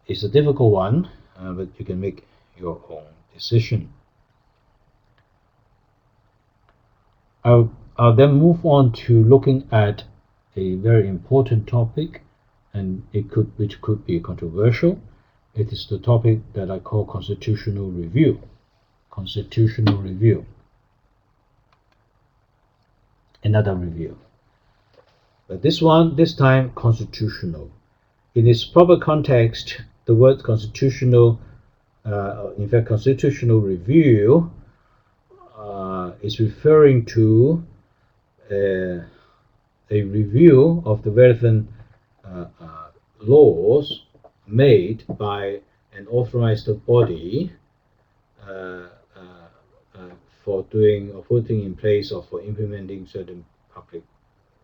It's a difficult one, but you can make your own decision. I'll then move on to looking at a very important topic, and which could be controversial. It is the topic that I call constitutional review. Constitutional review. Another review. But this time constitutional. In its proper context, the word constitutional, in fact, constitutional review, is referring to a review of the relevant laws made by an authorized body for doing or putting in place or for implementing certain public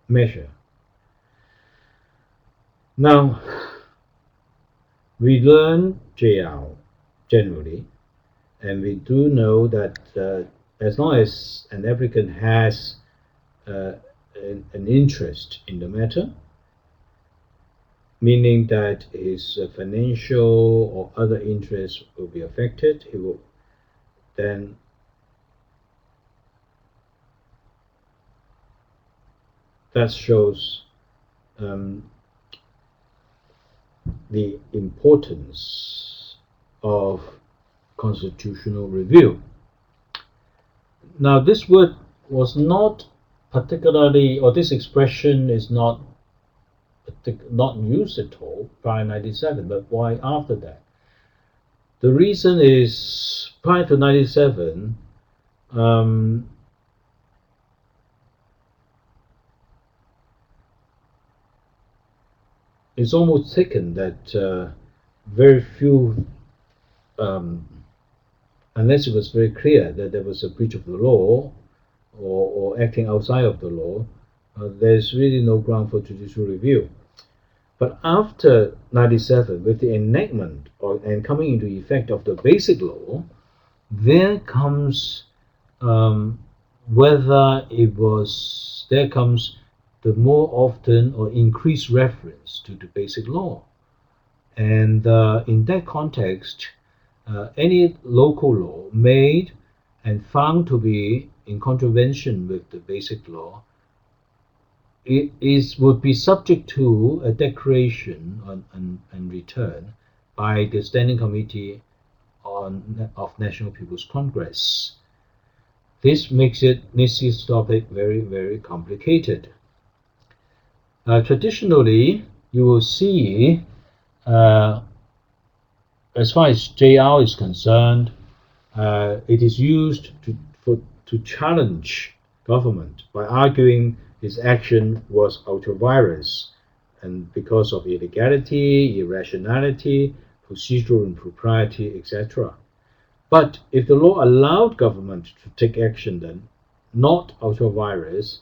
measure. Now, we learn JL generally, and we do know that as long as an applicant has an interest in the matter, meaning that his financial or other interests will be affected, he will then that shows the importance of constitutional review. Now, this word was not particularly, or this expression is not used at all prior to 1997, but why after that? The reason is prior to 1997, it's almost taken that very few, unless it was very clear that there was a breach of the law or acting outside of the law, there's really no ground for judicial review. But after 1997, with the enactment and coming into effect of the Basic Law, there comes the more often or increased reference to the Basic Law. And in that context, any local law made and found to be in contravention with the Basic Law would be subject to a declaration and return by the Standing Committee of National People's Congress. This makes this topic very, very complicated. Traditionally, you will see, as far as JR is concerned, it is used to challenge government by arguing its action was ultra-virus, and because of illegality, irrationality, procedural impropriety, etc. But if the law allowed government to take action, then not ultra-virus,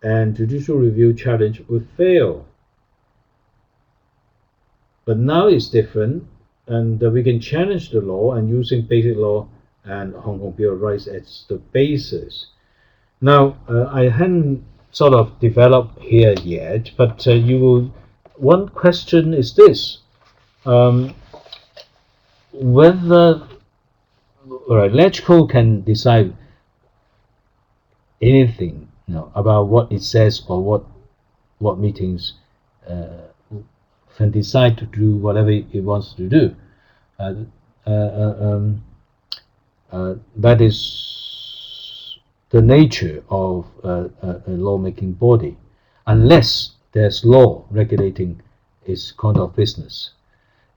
and judicial review challenge would fail. But now it's different, and we can challenge the law and using basic law and Hong Kong Bill of Rights as the basis. Now, I hadn't sort of developed here yet, but one question is this: whether LegCo can decide anything, about what it says or what meetings can decide to do whatever it wants to do. That is the nature of a lawmaking body, unless there's law regulating its conduct of business.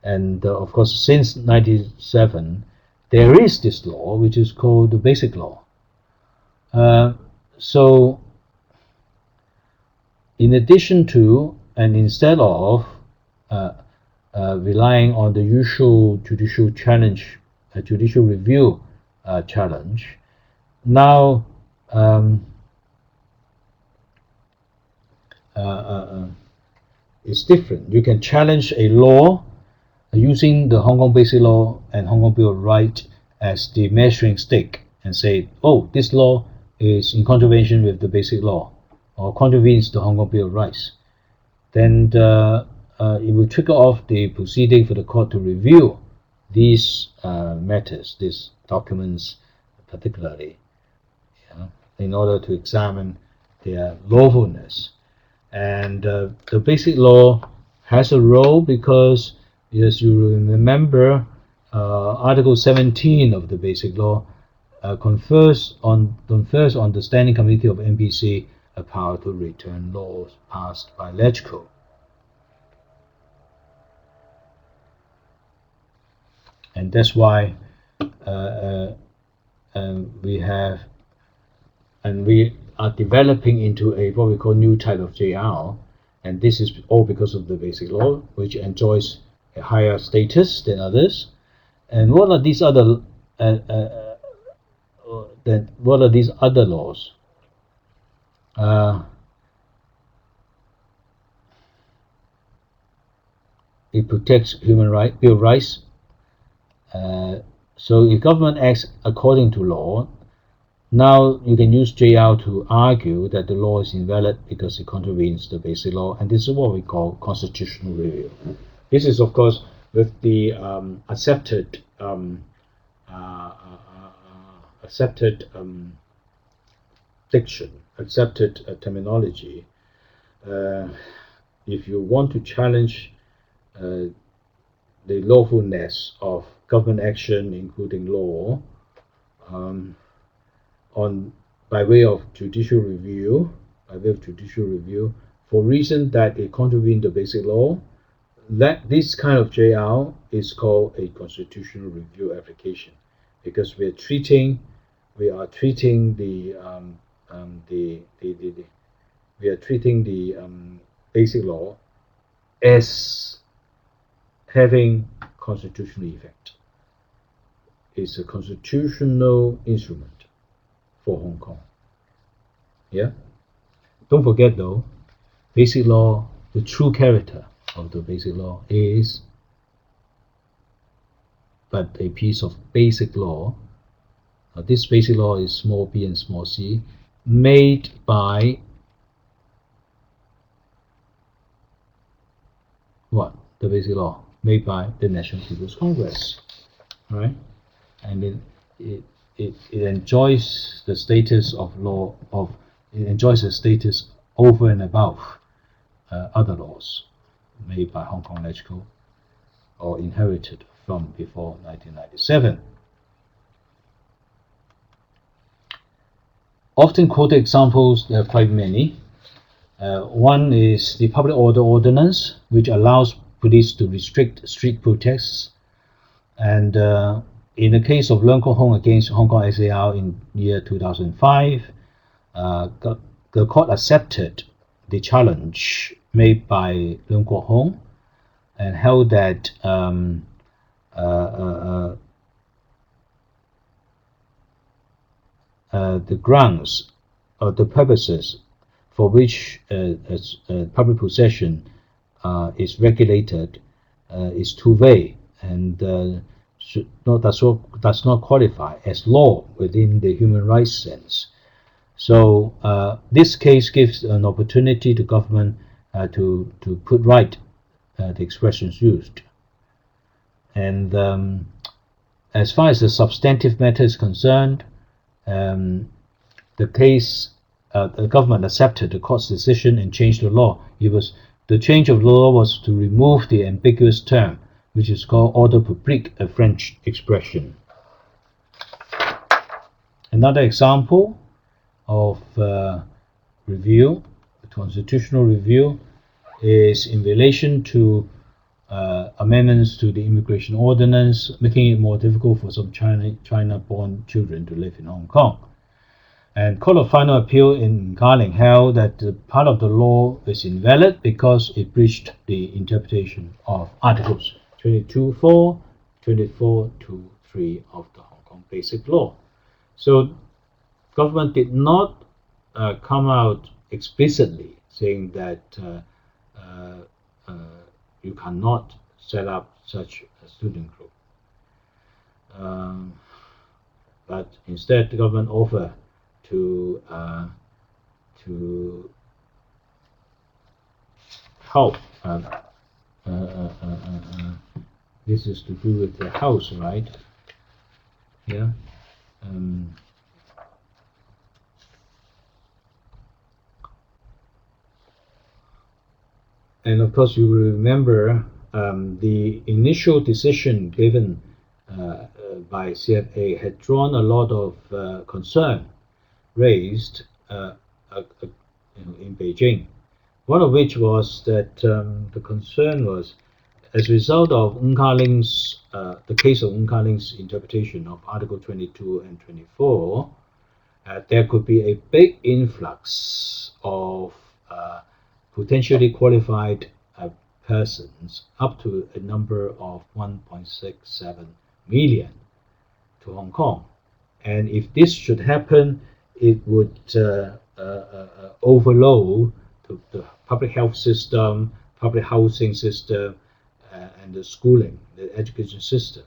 And of course, since 1997, there is this law which is called the Basic Law. So, in addition to and instead of relying on the usual judicial challenge, judicial review challenge, now it's different. You can challenge a law using the Hong Kong Basic Law and Hong Kong Bill of Rights as the measuring stick and say, oh, this law is in contravention with the Basic Law or contravenes the Hong Kong Bill of Rights. Then it will trigger off the proceeding for the court to review these matters, these documents particularly, in order to examine their lawfulness. And the Basic Law has a role because, as you remember, Article 17 of the Basic Law confers on the Standing Committee of NPC a power to return laws passed by LegCo. And that's why we are developing into what we call new type of JR, and this is all because of the Basic Law, which enjoys a higher status than others. And what are these other laws? It protects human rights, Bill of Rights. So if government acts according to law, now you can use JR to argue that the law is invalid because it contravenes the Basic Law, and this is what we call constitutional review. This is, of course, with the accepted diction, accepted terminology. If you want to challenge the lawfulness of government action, including law, by way of judicial review, for reason that it contravened the Basic Law, this kind of JR is called a constitutional review application, because we are treating the Basic Law as having constitutional effect. It's a constitutional instrument for Hong Kong. Yeah. Don't forget though, Basic Law, the true character of the Basic Law is but a piece of basic law. This Basic Law is small b and small c, made by what? The Basic Law made by the National People's Congress, right? And it enjoys the status of law it enjoys a status over and above other laws made by Hong Kong LegCo or inherited from before 1997. often quoted examples, there are quite many. One is the Public Order Ordinance, which allows police to restrict street protests. And in the case of Leung Kok Hong against Hong Kong SAR in year 2005, the court accepted the challenge made by Leung Kok Hong and held that the grounds or the purposes for which public possession is regulated is too vague and does not qualify as law within the human rights sense. So this case gives an opportunity to government to put right the expressions used. And as far as the substantive matter is concerned, the case, the government accepted the court's decision and changed the law. The change of law was to remove the ambiguous term, which is called ordre public, a French expression. Another example of review, constitutional review, is in relation to amendments to the immigration ordinance, making it more difficult for some China-born children to live in Hong Kong. And Court of Final Appeal in Garling held that the part of the law is invalid because it breached the interpretation of Articles 22.4, 24.2.3 of the Hong Kong Basic Law. So government did not come out explicitly saying that you cannot set up such a student group. But instead the government offered to help. This is to do with the house, right? Yeah. And of course, you will remember the initial decision given by CFA had drawn a lot of concern raised in Beijing. One of which was that the concern was, as a result of the case of Ng Ka Ling's interpretation of Article 22 and 24, there could be a big influx of potentially qualified persons, up to a number of 1.67 million, to Hong Kong. And if this should happen, it would overload the public health system, public housing system, and the schooling, the education system,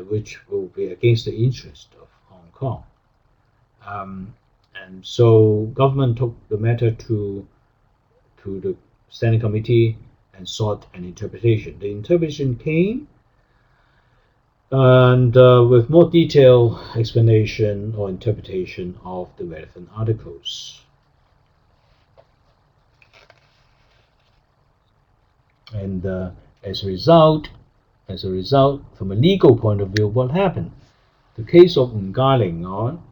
which will be against the interest of Hong Kong. And so government took the matter to the Standing Committee and sought an interpretation. The interpretation came, and with more detailed explanation or interpretation of the relevant articles. And as a result, from a legal point of view, what happened? The case of Ng Ka Ling,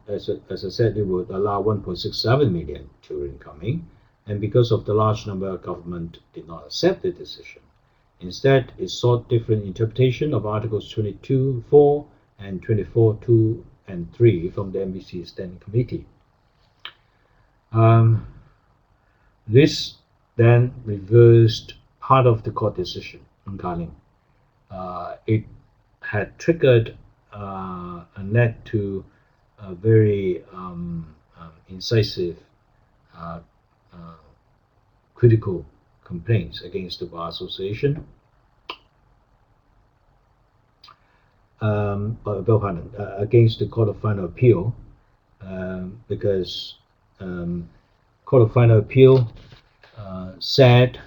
as I said, it would allow 1.67 million children coming, and because of the large number, government did not accept the decision. Instead, it sought different interpretation of Articles 22.4 and 24.2 and 3 from the MBC Standing Committee. This then reversed part of the court decision, Ng Ka Ling. It had triggered and led to a very incisive critical complaints against the Bar Association. Against the Court of Final Appeal, because Court of Final Appeal said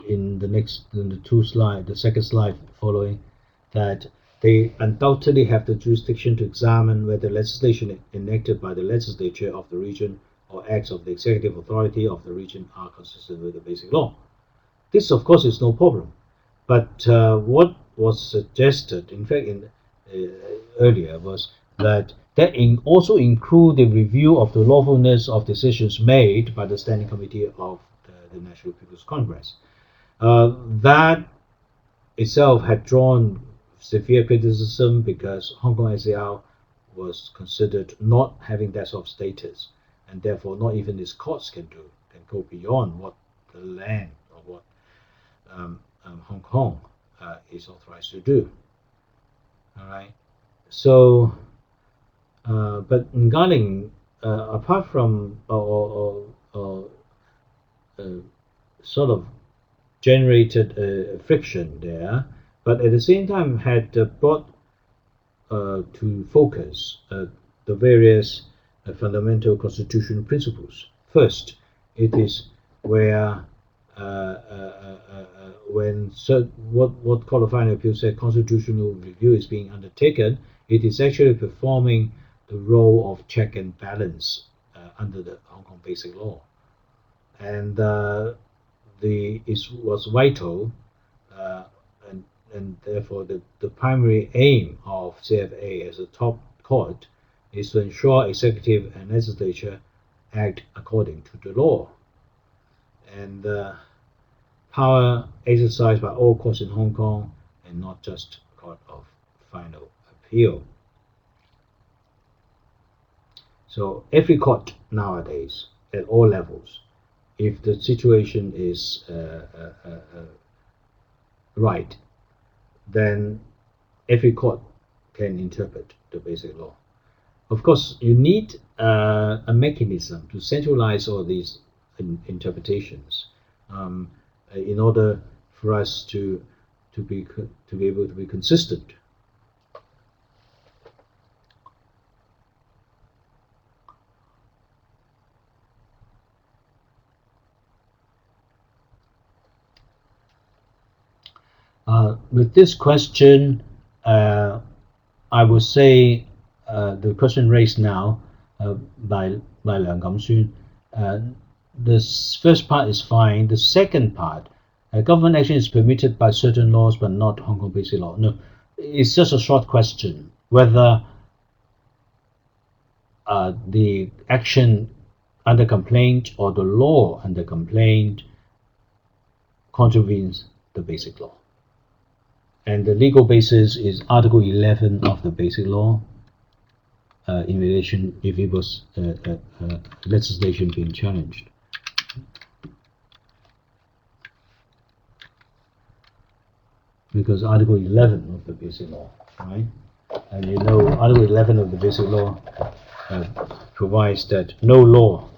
in the second slide following, that they undoubtedly have the jurisdiction to examine whether legislation enacted by the legislature of the region or acts of the executive authority of the region are consistent with the basic law. This, of course, is no problem. But what was suggested, in fact, earlier, was that that also include the review of the lawfulness of decisions made by the Standing Committee of the National People's Congress. That itself had drawn severe criticism because Hong Kong SAR was considered not having that sort of status, and therefore not even its courts can go beyond what the land or what Hong Kong is authorized to do. All right. So, but regarding apart from sort of generated friction there, but at the same time had brought to focus the various fundamental constitutional principles. First, it is where when what Court of Final Appeal said constitutional review is being undertaken, it is actually performing the role of check and balance under the Hong Kong Basic Law, and it was vital, and therefore the primary aim of CFA as a top court is to ensure executive and legislature act according to the law, and power exercised by all courts in Hong Kong and not just Court of Final Appeal. So every court nowadays at all levels, if the situation is right, then every court can interpret the basic law. Of course, you need a mechanism to centralize all these interpretations in order for us to be able to be consistent. With this question, I would say the question raised now by Liang Kamxun, the first part is fine. The second part, government action is permitted by certain laws but not Hong Kong Basic Law. No, it's just a short question whether the action under complaint or the law under complaint contravenes the Basic Law. And the legal basis is Article 11 of the Basic Law in relation if it was legislation being challenged. Because Article 11 of the Basic Law, right? And you know Article 11 of the Basic Law provides that no law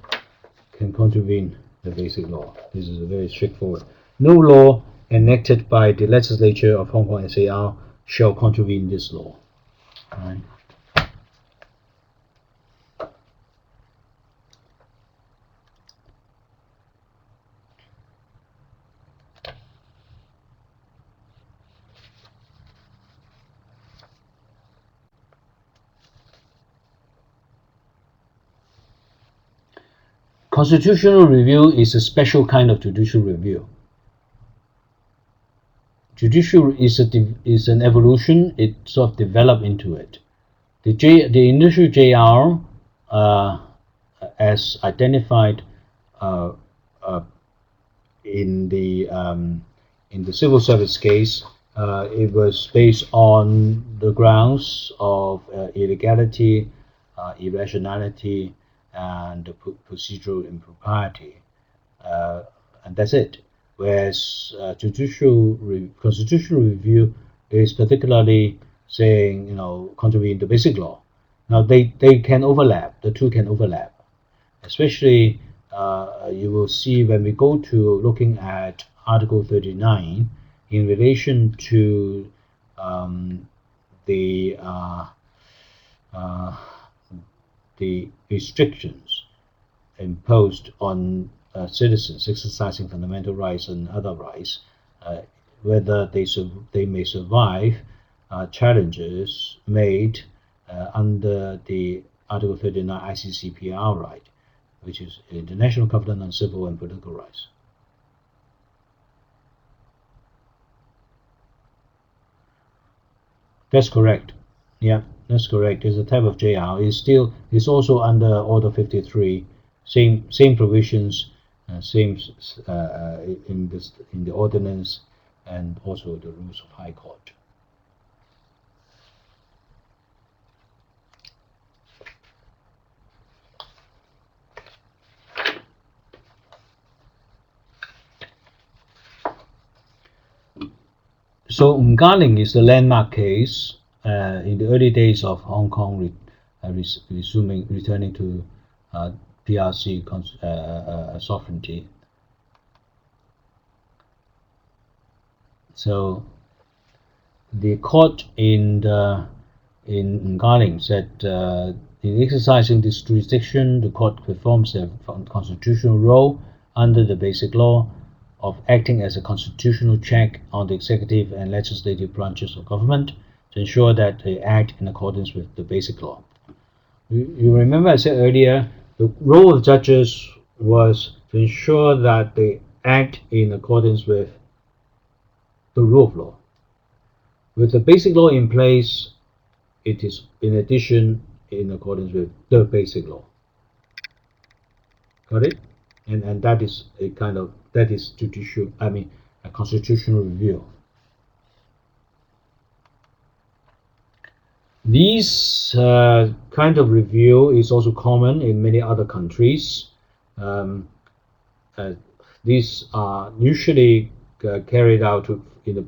can contravene the Basic Law. This is a very straightforward. No law enacted by the legislature of Hong Kong SAR shall contravene this law. Right? Constitutional review is a special kind of judicial review. Judicial is an evolution. It sort of developed into it. The initial JR, as identified in the civil service case, it was based on the grounds of illegality, irrationality, and procedural impropriety, and that's it. Whereas constitutional review is particularly saying, contravene the Basic Law. Now they can overlap. The two can overlap, especially you will see when we go to looking at Article 39 in relation to the restrictions imposed on citizens exercising fundamental rights and other rights, whether they may survive challenges made under the Article 39 ICCPR right, which is International Covenant on Civil and Political Rights. That's correct. Yeah. That's correct. It's a type of JR. It's also under Order 53. Same provisions, same in the ordinance, and also the rules of High Court. So Ungaling is the landmark case in the early days of Hong Kong returning to PRC sovereignty. So the court in Ungaling said in exercising this jurisdiction, the court performs a constitutional role under the Basic Law of acting as a constitutional check on the executive and legislative branches of government to ensure that they act in accordance with the Basic Law. You remember I said earlier, the role of judges was to ensure that they act in accordance with the rule of law. With the Basic Law in place, it is in addition in accordance with the Basic Law. Got it? And that is a constitutional review. This kind of review is also common in many other countries. These are usually carried out in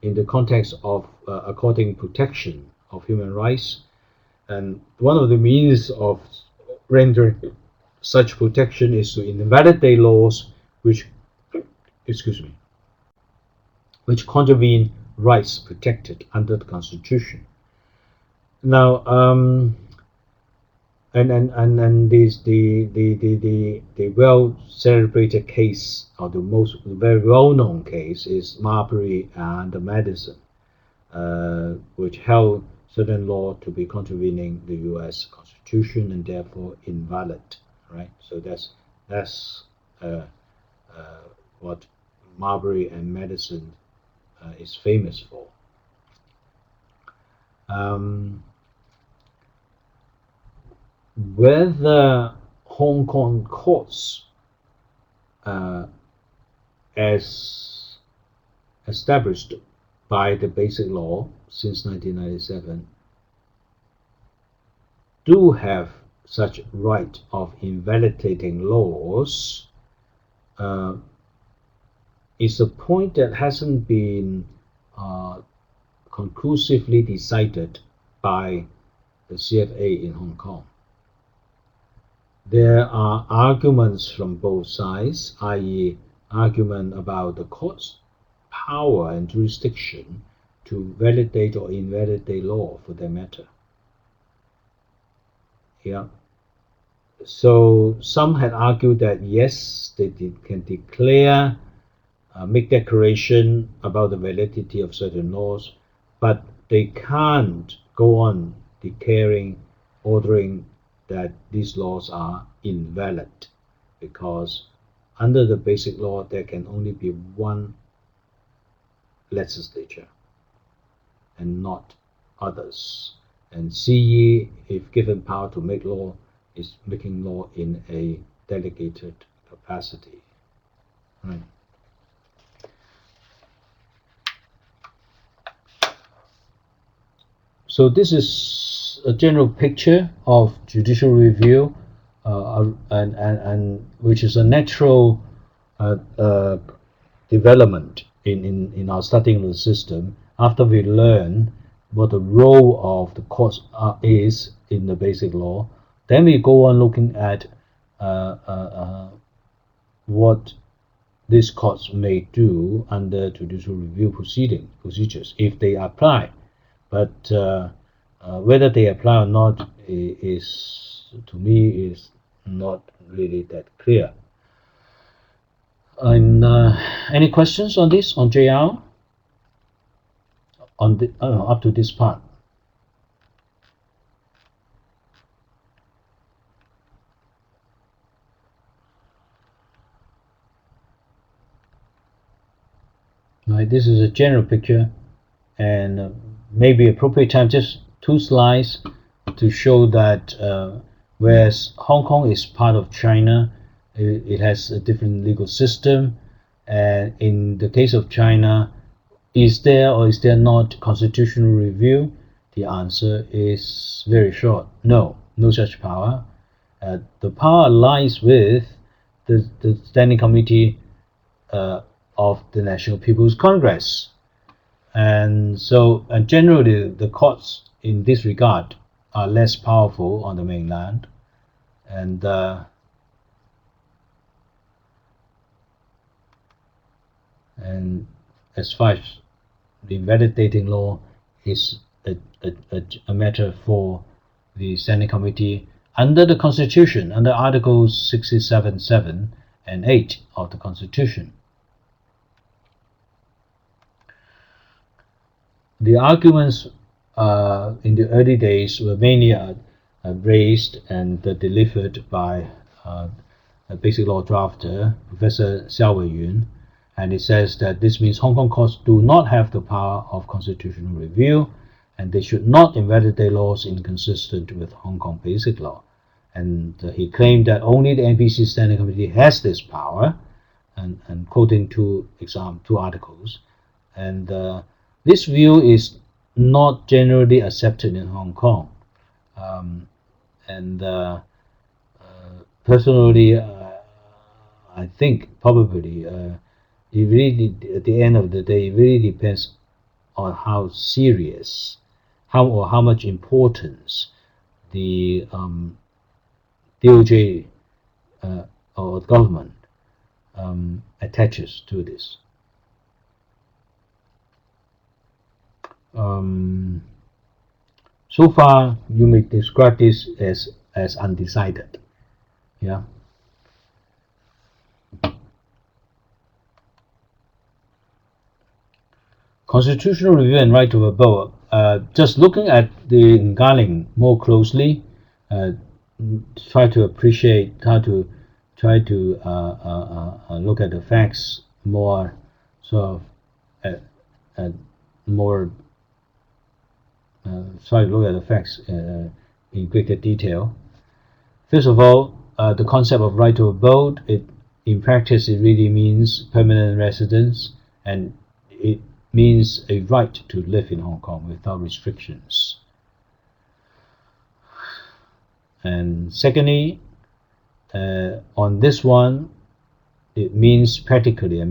the context of according protection of human rights, and one of the means of rendering such protection is to invalidate laws which contravene rights protected under the Constitution. Now, the well celebrated case, or the very well known case, is Marbury and Madison, which held certain law to be contravening the U.S. Constitution and therefore invalid. Right. So that's what Marbury and Madison is famous for. Whether Hong Kong courts, as established by the Basic Law since 1997, do have such right of invalidating laws, is a point that hasn't been conclusively decided by the CFA in Hong Kong. There are arguments from both sides, i.e. argument about the court's power and jurisdiction to validate or invalidate law for that matter. Yeah. So some had argued that yes, they can declare, make declaration about the validity of certain laws, but they can't go on declaring, ordering that these laws are invalid, because under the Basic Law there can only be one legislature and not others. And CE, if given power to make law, is making law in a delegated capacity. Right. So this is a general picture of judicial review, and which is a natural development in our studying of the system after we learn what the role of the courts is in the Basic Law. Then we go on looking at what these courts may do under judicial review procedures if they apply. But whether they apply or not is, to me, is not really that clear. And any questions on this, on JR? On the up to this part. Right, this is a general picture, and maybe appropriate time just two slides to show that whereas Hong Kong is part of China, it has a different legal system, and in the case of China, is there or is there not constitutional review? The answer is very short. No such power. The power lies with the Standing Committee of the National People's Congress. And generally the courts in this regard are less powerful on the mainland, and as far as the invalidating law is a matter for the Standing Committee under the Constitution, under Articles 67(7) and 8 of the Constitution. The arguments in the early days were mainly raised and delivered by a basic law drafter, Professor Xiao Weiyun, and it says that this means Hong Kong courts do not have the power of constitutional review, and they should not invalidate laws inconsistent with Hong Kong basic law. And he claimed that only the NPC Standing Committee has this power, and quoting two articles. And this view is not generally accepted in Hong Kong. Personally, I think probably it really, at the end of the day, it really depends on how serious, how much importance the DOJ or government attaches to this. So far, you may describe this as undecided. Yeah. Constitutional review and right to abode. Just looking at the Ngarling more closely, try to appreciate how to look at the facts more try to look at the facts in greater detail. First of all, the concept of right to abode, in practice it really means permanent residence, and it means a right to live in Hong Kong without restrictions. And secondly, on this one, it means practically it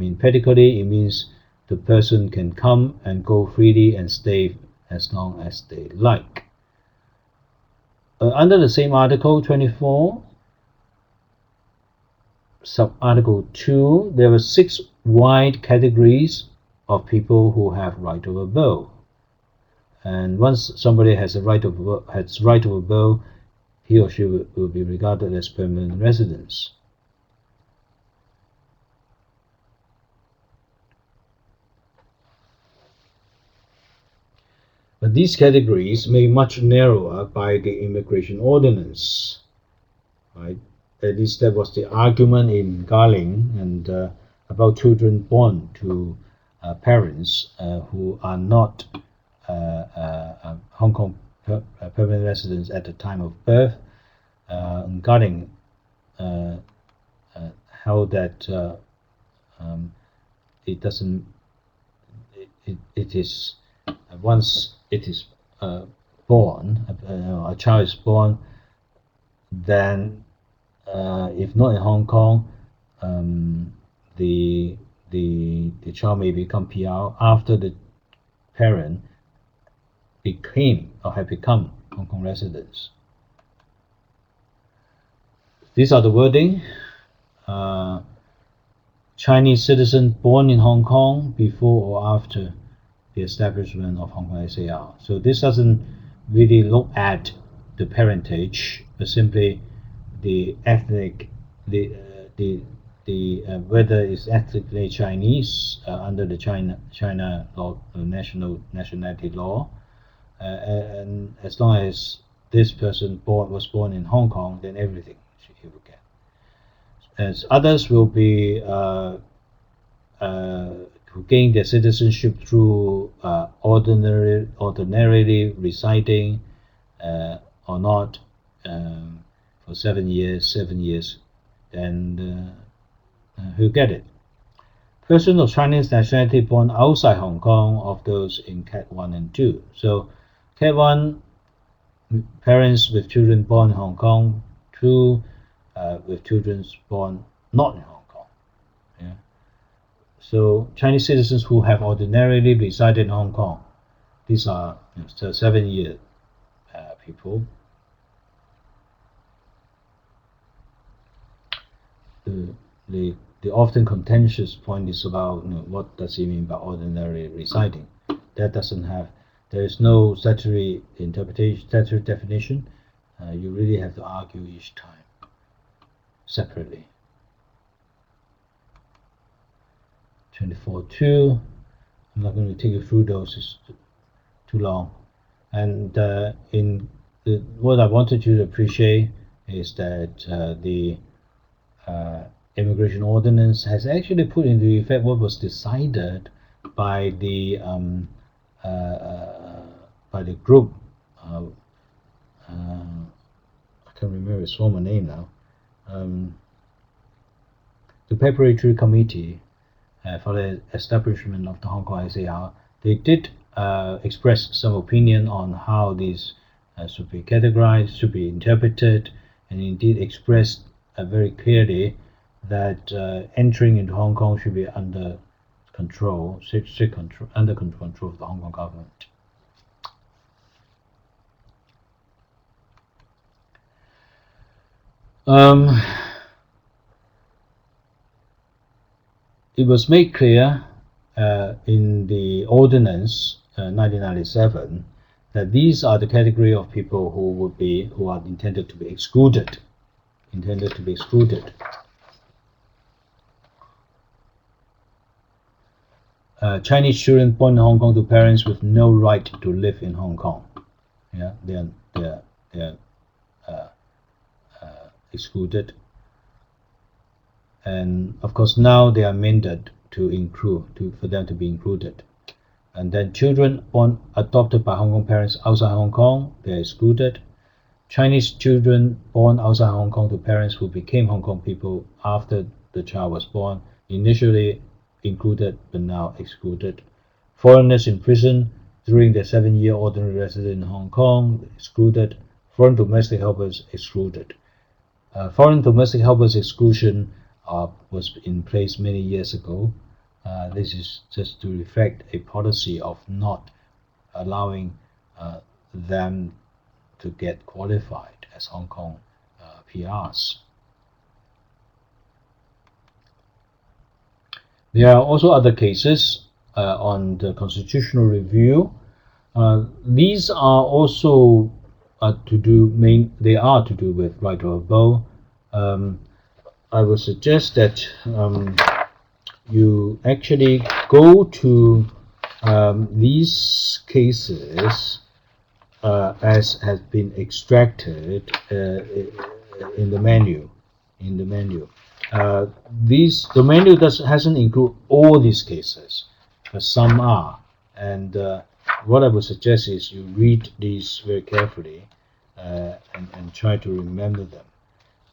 means the person can come and go freely and stay as long as they like. Under the same Article 24, Sub-Article 2, there are 6 wide categories of people who have right of abode. And once somebody has a right of abode, he or she will be regarded as permanent residents. But these categories may be much narrower by the Immigration Ordinance, right? At least that was the argument in Ngarling, and about children born to parents who are not Hong Kong permanent residents at the time of birth. Ngarling held that it doesn't. It is once it is born, a child is born, then if not in Hong Kong, the child may become PR after the parent have become Hong Kong residents. These are the wording. Chinese citizen born in Hong Kong before or after the establishment of Hong Kong SAR. So this doesn't really look at the parentage, but simply the ethnic, whether it's ethnically Chinese under the China law, nationality law, and as long as this person was born in Hong Kong, then everything he will get. As others will be who gain their citizenship through ordinarily residing or not for 7 years, then he'll get it. Person of Chinese nationality born outside Hong Kong of those in Cat 1 and 2. So Cat 1, parents with children born in Hong Kong, 2 with children born not in Hong Kong. Yeah. So Chinese citizens who have ordinarily resided in Hong Kong, these are 7-year people. The often contentious point is about what does he mean by ordinarily residing. That doesn't have, there is no statutory interpretation, statutory definition. You really have to argue each time separately. 24.2. I'm not going to take you through those, it's too long. And what I wanted you to appreciate is that the Immigration Ordinance has actually put into effect what was decided by the group. I can't remember its former name now. The Preparatory Committee for the establishment of the Hong Kong SAR. They did express some opinion on how these should be categorized, should be interpreted, and indeed expressed very clearly that entering into Hong Kong should be under control, strict control, under control of the Hong Kong government. It was made clear in the Ordinance 1997 that these are the category of people who are intended to be excluded. Chinese children born in Hong Kong to parents with no right to live in Hong Kong. Yeah, they are excluded. And of course now they are amended to include, for them to be included. And then children born adopted by Hong Kong parents outside Hong Kong, they are excluded. Chinese children born outside Hong Kong to parents who became Hong Kong people after the child was born, initially included but now excluded. Foreigners in prison during their 7-year ordinary residence in Hong Kong, excluded. Foreign domestic helpers, excluded. Foreign domestic helpers exclusion was in place many years ago. This is just to reflect a policy of not allowing them to get qualified as Hong Kong PRs. There are also other cases on the constitutional review. These are also to do with right of abode. I would suggest that you actually go to these cases as has been extracted in the menu. The menu hasn't included all these cases, but some are. And what I would suggest is you read these very carefully and try to remember them.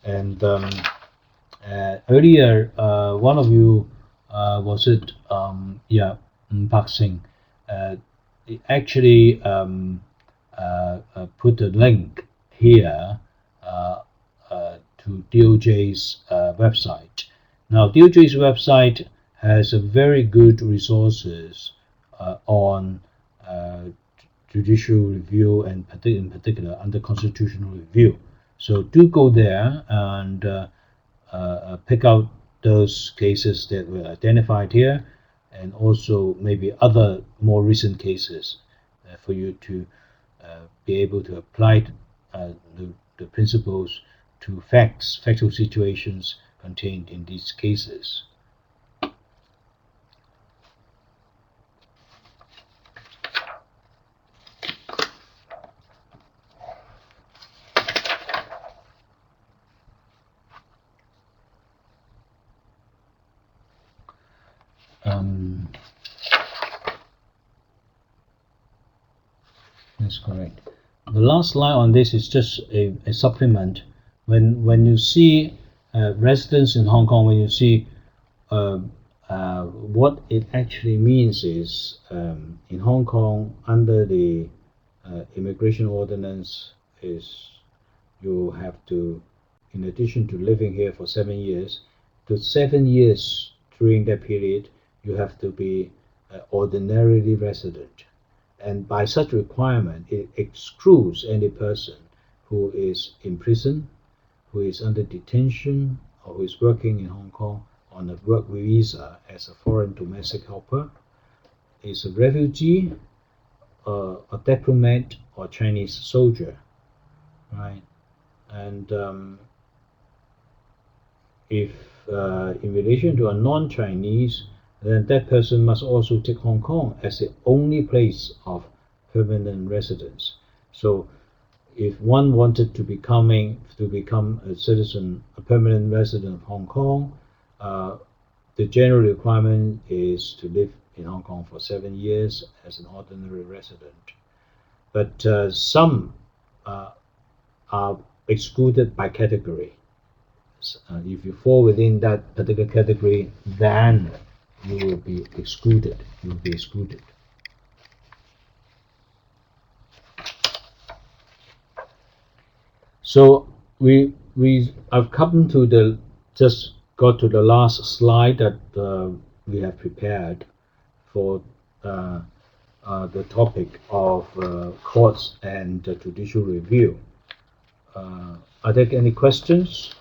And earlier, one of you was it? Pak Singh. Actually put a link here to DOJ's website. Now, DOJ's website has a very good resources on judicial review and in particular under constitutional review. So do go there and pick out those cases that were identified here, and also maybe other more recent cases for you to be able to apply the principles to factual situations contained in these cases. That's correct. The last line on this is just a supplement. When you see residents in Hong Kong, when you see what it actually means is in Hong Kong under the immigration ordinance is you have to, in addition to living here for 7 years, to 7 years during that period you have to be ordinarily resident. And by such requirement, it excludes any person who is in prison, who is under detention, or who is working in Hong Kong on a work visa as a foreign domestic helper, is a refugee, a diplomat, or Chinese soldier, right? And if in relation to a non-Chinese, then that person must also take Hong Kong as the only place of permanent residence. So if one wanted to become a citizen, a permanent resident of Hong Kong, the general requirement is to live in Hong Kong for 7 years as an ordinary resident. But some are excluded by category. If you fall within that particular category, then you will be excluded. You will be excluded. So I've come to just got to the last slide that we have prepared for the topic of courts and judicial review. Are there any questions?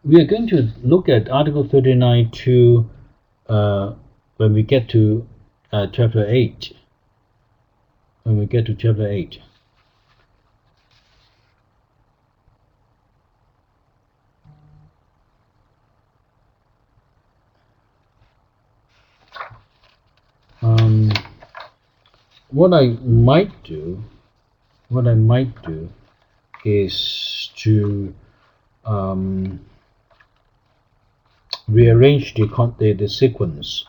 We are going to look at Article 39.2 when we get to Chapter 8. When we get to Chapter 8. What I might do is to rearrange the sequence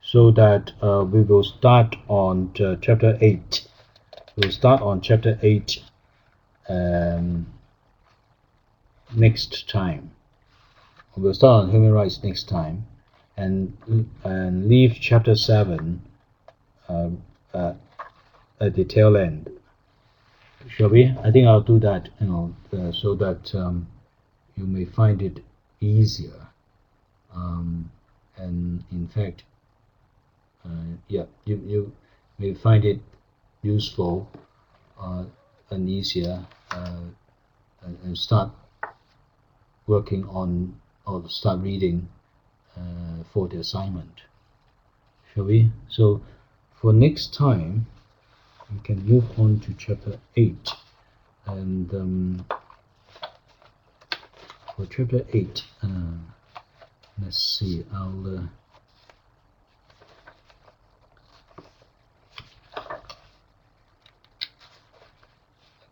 so that we will start on Chapter 8. We'll start on Chapter 8 next time. We'll start on human rights next time, and leave Chapter 7 at the tail end. Shall we? I think I'll do that, so that you may find it easier. And in fact, you may find it useful and easier, and start working on or start reading for the assignment. Shall we? So for next time, we can move on to Chapter 8, and for Chapter 8, let's see, I'll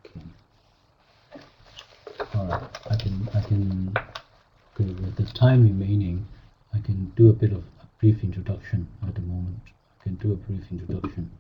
okay. Alright, I can okay, with the time remaining, I can do a bit of a brief introduction at the moment. I can do a brief introduction.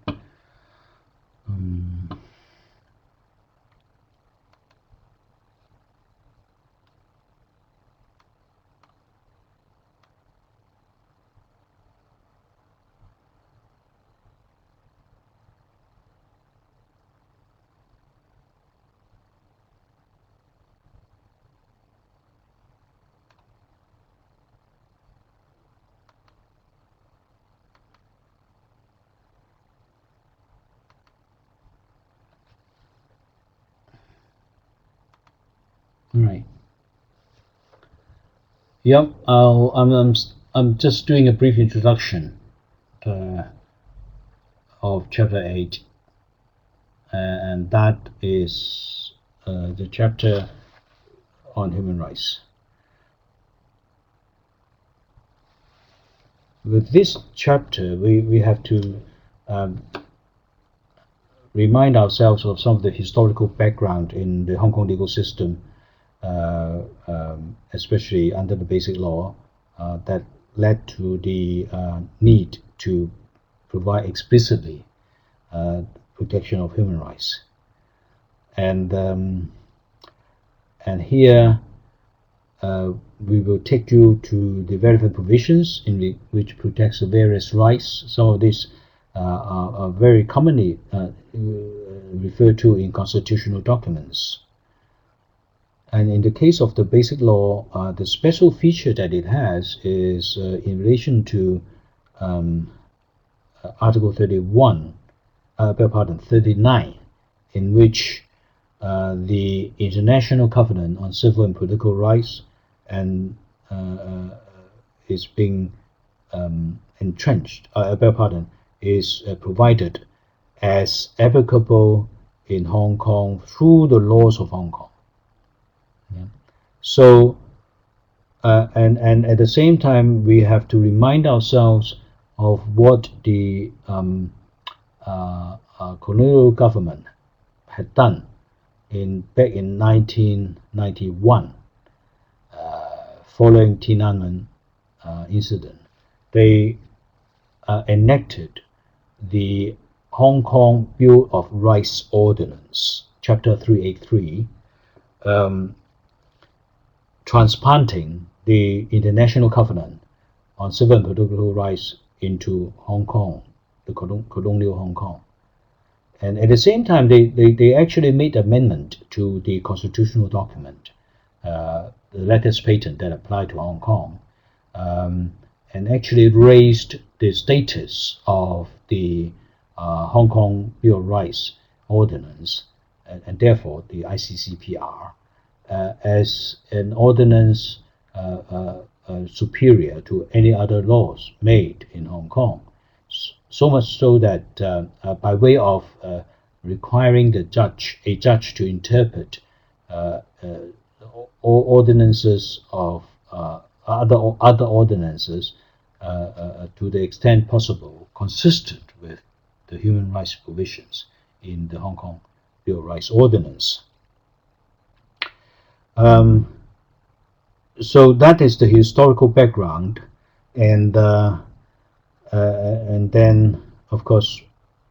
All right. Yep. I'm just doing a brief introduction of Chapter 8, and that is the chapter on human rights. with this chapter, we have to remind ourselves of some of the historical background in the Hong Kong legal system, especially under the Basic Law, that led to the need to provide explicitly protection of human rights. And here we will take you to the relevant provisions in which protects the various rights. Some of these are very commonly referred to in constitutional documents. And in the case of the Basic Law, the special feature that it has is in relation to Article 39, in which the International Covenant on Civil and Political Rights is being entrenched, is provided as applicable in Hong Kong through the laws of Hong Kong. Yeah. So, and at the same time, we have to remind ourselves of what the colonial government had done back in 1991, following Tiananmen incident. They enacted the Hong Kong Bill of Rights Ordinance, Chapter 383, transplanting the International Covenant on Civil and Political Rights into Hong Kong, the colonial Hong Kong. And at the same time, they actually made amendment to the constitutional document, the lattice patent that applied to Hong Kong, and actually raised the status of the Hong Kong Bill of Rights Ordinance, and therefore the ICCPR, as an ordinance superior to any other laws made in Hong Kong. So much so that by way of requiring a judge to interpret ordinances of other ordinances to the extent possible consistent with the human rights provisions in the Hong Kong Bill of Rights Ordinance. So that is the historical background, and then, of course,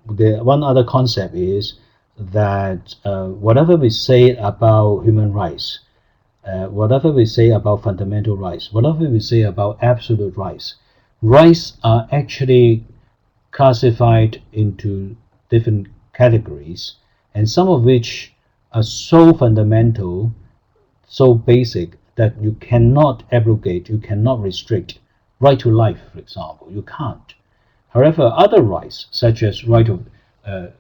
the one other concept is that whatever we say about human rights, whatever we say about fundamental rights, whatever we say about absolute rights, rights are actually classified into different categories, and some of which are so fundamental, so basic, that you cannot abrogate, you cannot restrict. Right to life, for example, you can't. However, other rights, such as right of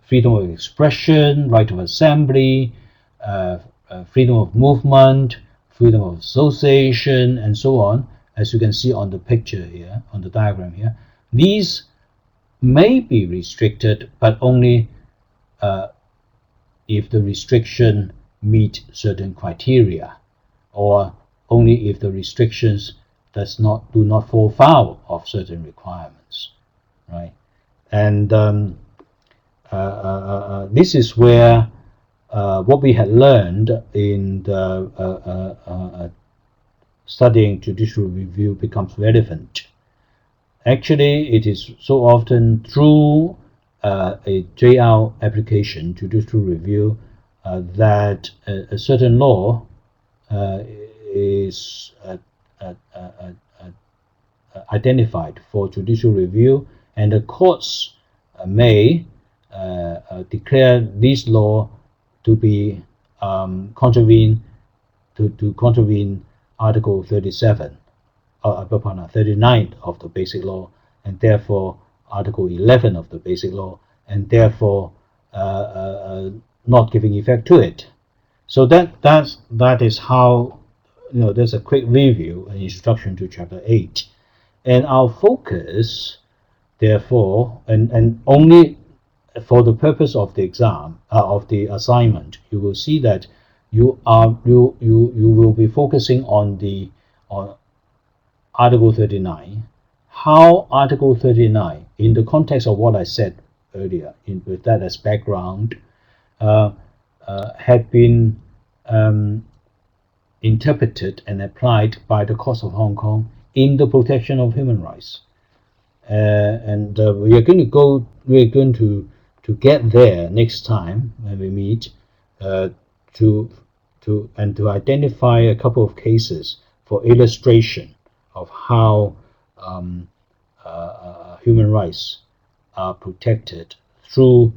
freedom of expression, right of assembly, freedom of movement, freedom of association, and so on, as you can see on the picture here, on the diagram here, these may be restricted, but only if the restriction meet certain criteria, or only if the restrictions do not fall foul of certain requirements, right? And this is where what we had learned in the studying judicial review becomes relevant. Actually, it is so often through a JR application, judicial review, that a certain law is identified for judicial review, and the courts may declare this law to be contravene Article 39 of the Basic Law, and therefore Article 11 of the Basic Law, and therefore not giving effect to it. So that is how, there's a quick review and introduction to Chapter 8. And our focus, therefore, and only for the purpose of the exam, of the assignment, you will see that you will be focusing on Article 39, how Article 39, in the context of what I said earlier, with that as background, had been interpreted and applied by the courts of Hong Kong in the protection of human rights. We are going to get there next time when we meet, to identify a couple of cases for illustration of how human rights are protected through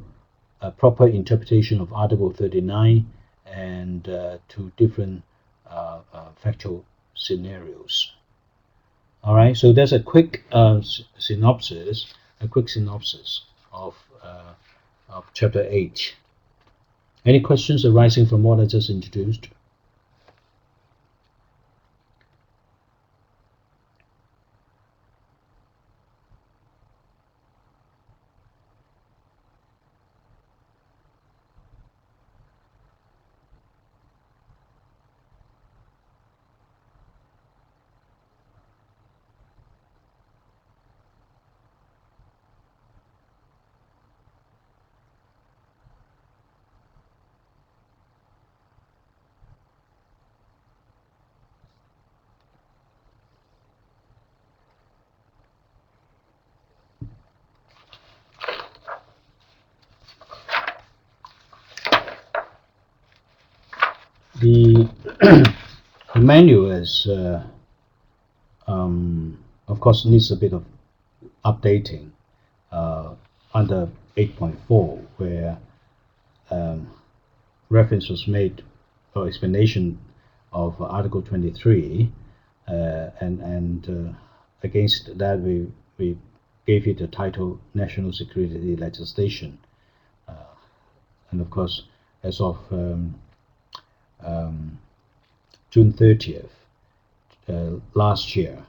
a proper interpretation of Article 39 and two different factual scenarios. All right, so there's a quick synopsis of Chapter 8. Any questions arising from what I just introduced? The manual is, of course, needs a bit of updating under 8.4, where reference was made for explanation of Article 23, and against that we gave it the title National Security Legislation, and of course, as of June 30th last year,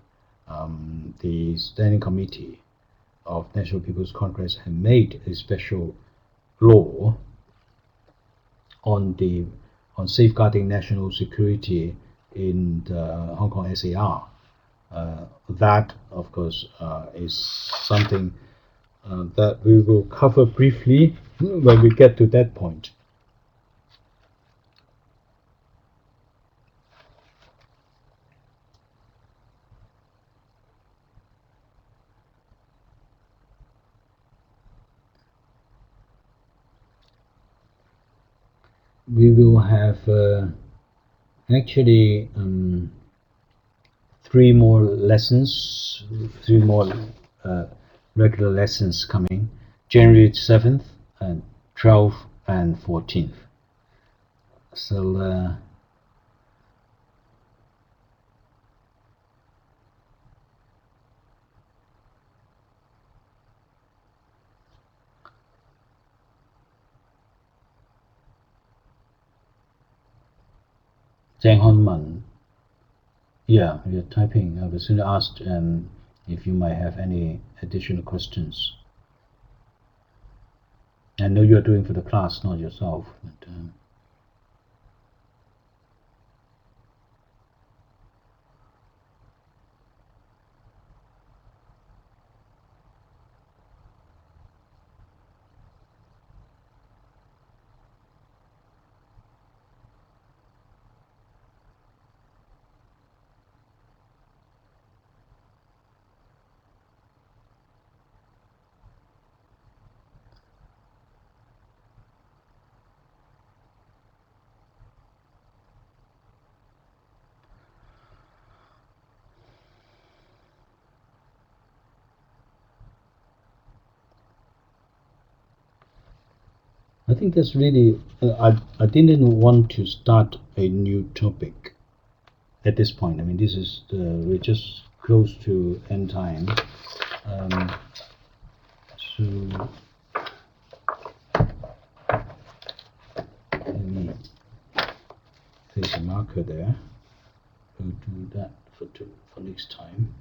the Standing Committee of National People's Congress had made a special law on safeguarding national security in the Hong Kong SAR. That, of course, is something that we will cover briefly when we get to that point. We will have actually 3 more lessons, 3 more regular lessons coming, January 7th and 12th and 14th. So Zhang Honman, yeah, you're typing. I was going to ask if you might have any additional questions. I know you're doing for the class, not yourself. But, I think that's really, I didn't want to start a new topic at this point. I mean, this is we're just close to end time. So let me place a marker there. We'll do that for next time.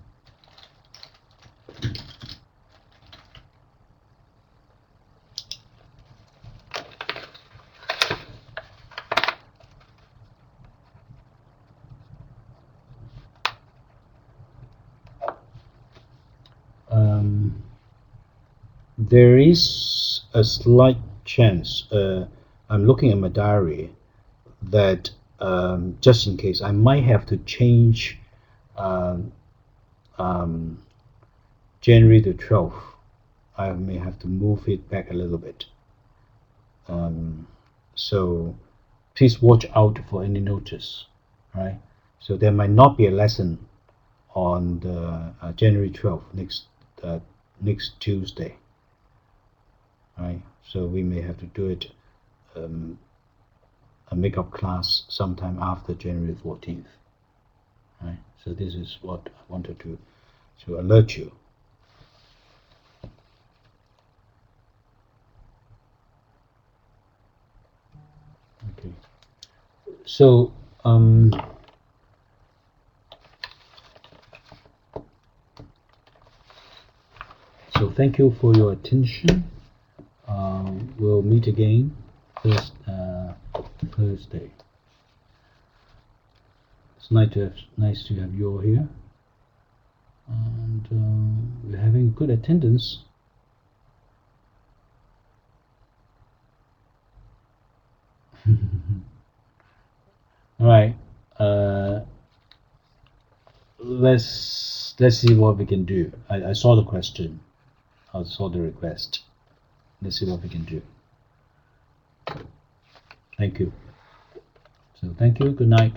There is a slight chance. I'm looking at my diary that just in case I might have to change um, January the 12th. I may have to move it back a little bit. So please watch out for any notice, right? So there might not be a lesson on the January 12th, next Tuesday, right? So we may have to do it a makeup class sometime after January 14th, right? So this is what I wanted to alert you. Okay. So so thank you for your attention. We'll meet again Thursday. It's nice to have you all here, and we're having good attendance. All right. Let's see what we can do. I saw the question. I saw the request. Let's see what we can do. Thank you. So thank you. Good night.